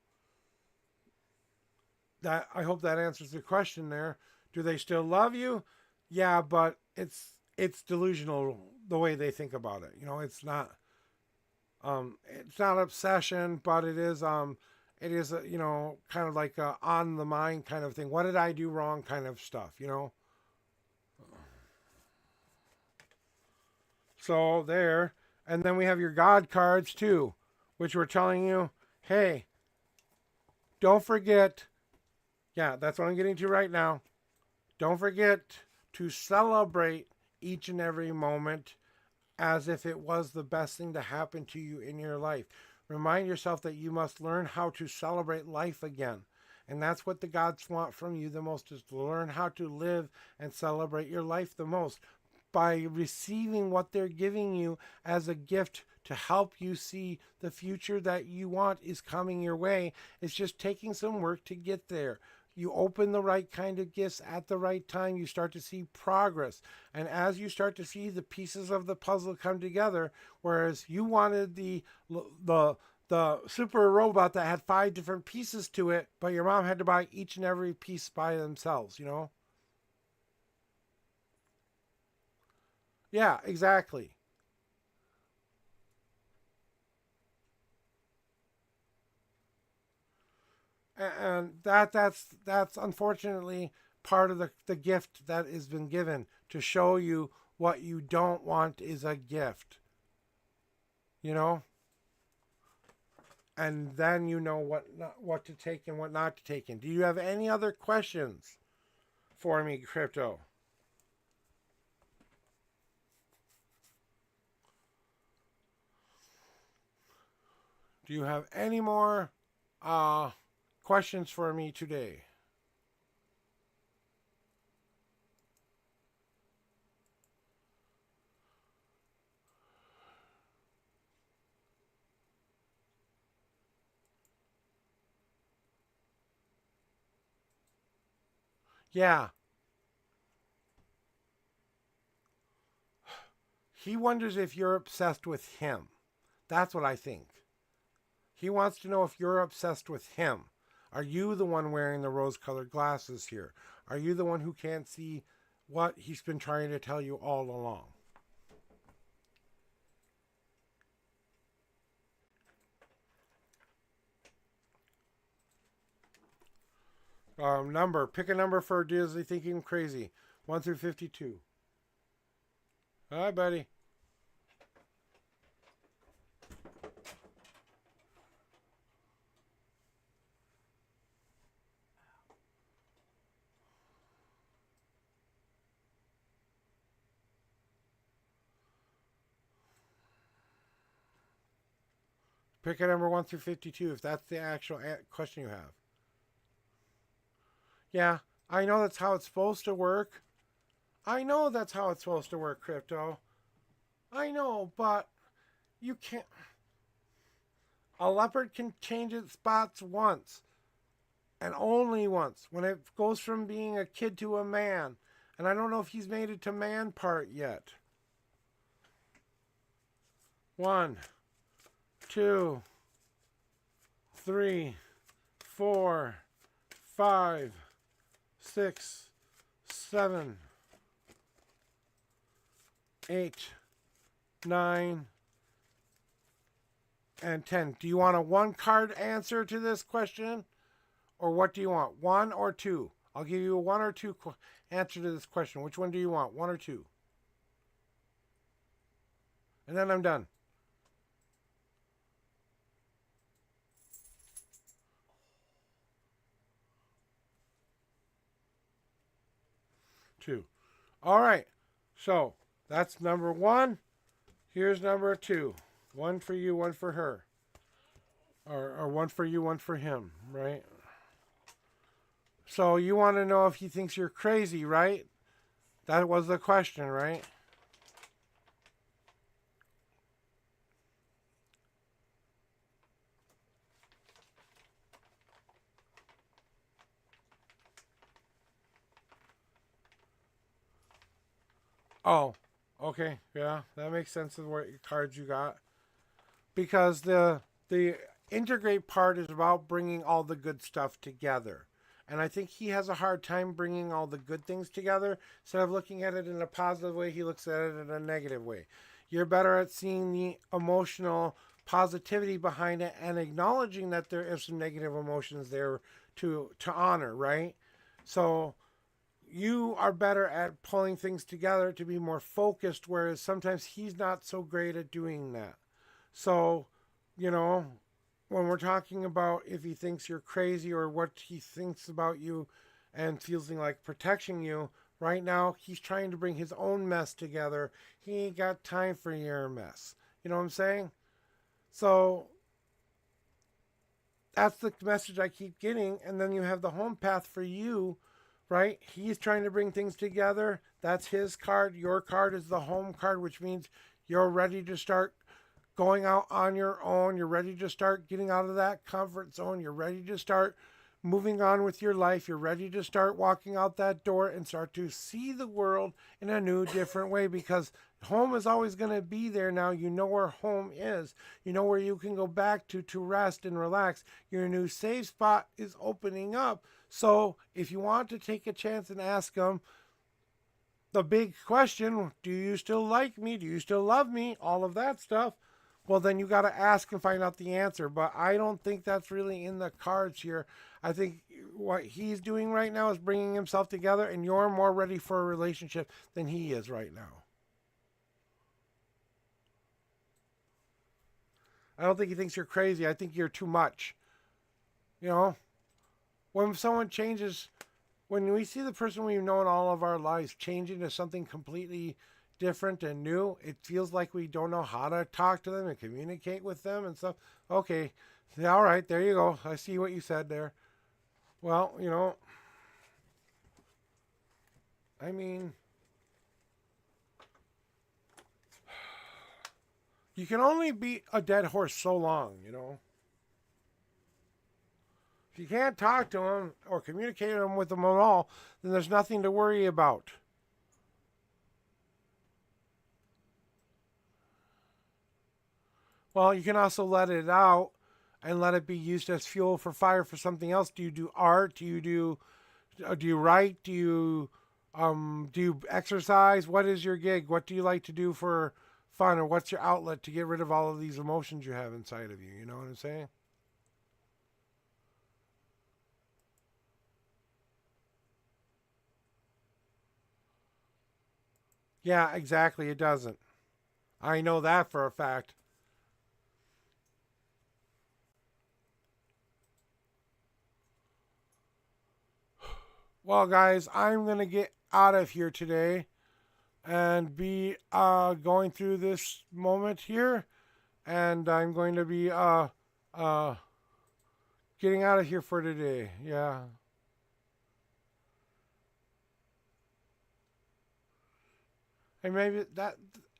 Speaker 2: that, I hope that answers the question there. Do they still love you? Yeah, but it's delusional the way they think about it. You know, it's not obsession, but it is you know, kind of like a on the mind kind of thing. What did I do wrong kind of stuff, you know? So there. And then we have your God cards too, which were telling you, hey, don't forget. Yeah, that's what I'm getting to right now. Don't forget to celebrate each and every moment as if it was the best thing to happen to you in your life. Remind yourself that you must learn how to celebrate life again. And that's what the gods want from you the most, is to learn how to live and celebrate your life the most by receiving what they're giving you as a gift to help you see the future that you want is coming your way. It's just taking some work to get there. You open the right kind of gifts at the right time, you start to see progress. And as you start to see the pieces of the puzzle come together, whereas you wanted the super robot that had 5 different pieces to it, but your mom had to buy each and every piece by themselves, you know? Yeah, exactly. And that's unfortunately part of the gift that has been given, to show you what you don't want is a gift, you know, and then you know what to take and what not to take in. Do you have any other questions for me, Crypto? Do you have any more questions for me today? Yeah. He wonders if you're obsessed with him. That's what I think. He wants to know if you're obsessed with him. Are you the one wearing the rose-colored glasses here? Are you the one who can't see what he's been trying to tell you all along? Number. Pick a number for Disney Thinking Crazy. 1 through 52. Hi, buddy. Pick a number 1 through 52 if that's the actual question you have. Yeah, I know that's how it's supposed to work. I know that's how it's supposed to work, Crypto. I know, but you can't. A leopard can change its spots once. and only once, when it goes from being a kid to a man. And I don't know if he's made it to man part yet. 1, 2, 3, 4, 5, 6, 7, 8, 9, and 10. Do you want a one card answer to this question? Or what do you want? 1 or 2? I'll give you a 1 or 2 answer to this question. Which one do you want? 1 or 2? And then I'm done. Two. All right. So that's number 1. Here's number 2. 1 for you, 1 for her. Or 1 for you, 1 for him, right? So you want to know if he thinks you're crazy, right? That was the question, right? Oh, okay. Yeah, that makes sense of what cards you got. Because the integrate part is about bringing all the good stuff together. And I think he has a hard time bringing all the good things together. Instead of looking at it in a positive way, he looks at it in a negative way. You're better at seeing the emotional positivity behind it and acknowledging that there is some negative emotions there to honor, right? So you are better at pulling things together to be more focused, whereas sometimes he's not so great at doing that. So, you know, when we're talking about if he thinks you're crazy or what he thinks about you and feels like protecting you, right now he's trying to bring his own mess together. He ain't got time for your mess. You know what I'm saying? So that's the message I keep getting. And then you have the home path for you, right? He's trying to bring things together. That's his card. Your card is the home card, which means you're ready to start going out on your own. You're ready to start getting out of that comfort zone. You're ready to start moving on with your life. You're ready to start walking out that door and start to see the world in a new, different way, because home is always going to be there now. You know where home is. You know where you can go back to rest and relax. Your new safe spot is opening up. So if you want to take a chance and ask them the big question, do you still like me? Do you still love me? All of that stuff. Well, then you got to ask and find out the answer. But I don't think that's really in the cards here. I think what he's doing right now is bringing himself together, and you're more ready for a relationship than he is right now. I don't think he thinks you're crazy. I think you're too much. You know, when someone changes, when we see the person we've known all of our lives changing to something completely different and new, it feels like we don't know how to talk to them and communicate with them and stuff. Okay, all right, there you go. I see what you said there. Well, you know, I mean, you can only beat a dead horse so long, you know. If you can't talk to him or communicate with him at all, then there's nothing to worry about. Well, you can also let it out and let it be used as fuel for fire for something else. Do you do art? Do you write? Do you exercise? What is your gig? What do you like to do for fun, or what's your outlet to get rid of all of these emotions you have inside of you? You know what I'm saying? Yeah, exactly. It doesn't. I know that for a fact. Well, guys, I'm going to get out of here today and be going through this moment here. And I'm going to be uh, getting out of here for today. Yeah. And maybe that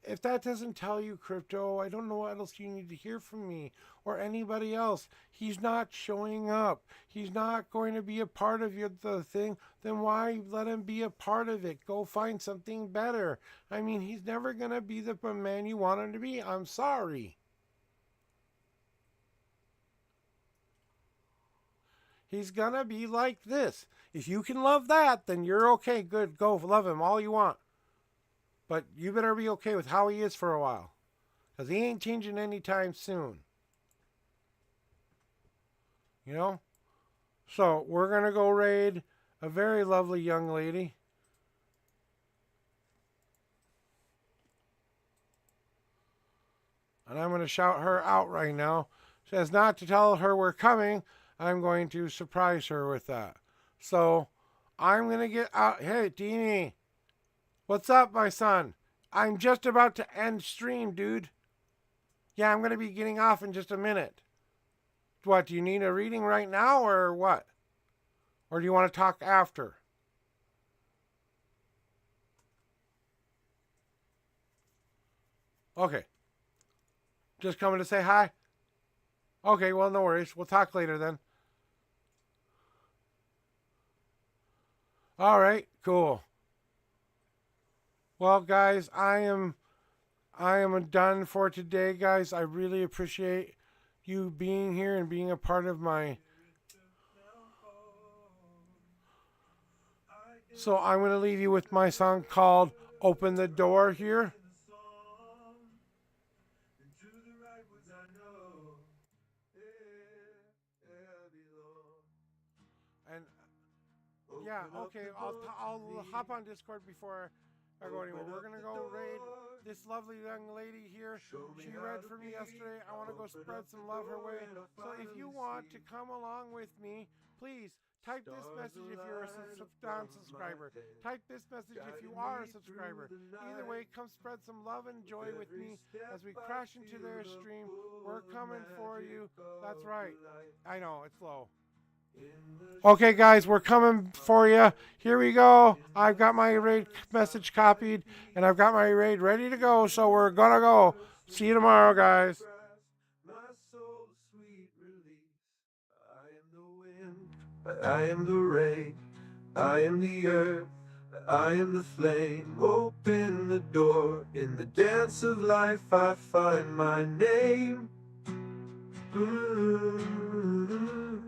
Speaker 2: if that doesn't tell you, Crypto, I don't know what else you need to hear from me or anybody else. He's not showing up. He's not going to be a part of the thing. Then why let him be a part of it? Go find something better. I mean, he's never going to be the man you want him to be. I'm sorry. He's going to be like this. If you can love that, then you're okay. Good. Go love him all you want. But you better be okay with how he is for a while. Because he ain't changing anytime soon. You know? So, we're going to go raid a very lovely young lady. And I'm going to shout her out right now. Says not to tell her we're coming. I'm going to surprise her with that. So, I'm going to get out. Hey, Deanie. What's up, my son? I'm just about to end stream, dude. Yeah, I'm going to be getting off in just a minute. What, do you need a reading right now or what? Or do you want to talk after? Okay. Just coming to say hi? Okay, well, no worries. We'll talk later then. All right, cool. Well, guys, I am done for today, guys. I really appreciate you being here and being a part of my... So I'm going to leave you with my song called Open the Door here. And yeah, okay, I'll hop on Discord before I go anywhere. We're going to go raid this lovely young lady here. She read for me yesterday. I want to go spread some love her way. So if you want to come along with me, please type this message if you're a non-subscriber. Type this message if you are a subscriber. Either way, come spread some love and joy with me as we crash into their stream. We're coming for you. That's right. I know, it's low. Okay, guys, we're coming for you. Here we go. I've got my raid message copied, and I've got my raid ready to go, so we're going to go. See you tomorrow, guys.
Speaker 1: I am the rain, I am the earth, I am the flame. Open the door, in the dance of life I find my name.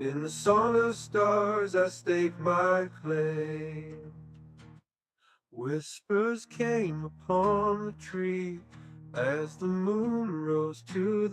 Speaker 1: In the song of stars I stake my claim. Whispers came upon the tree as the moon rose to the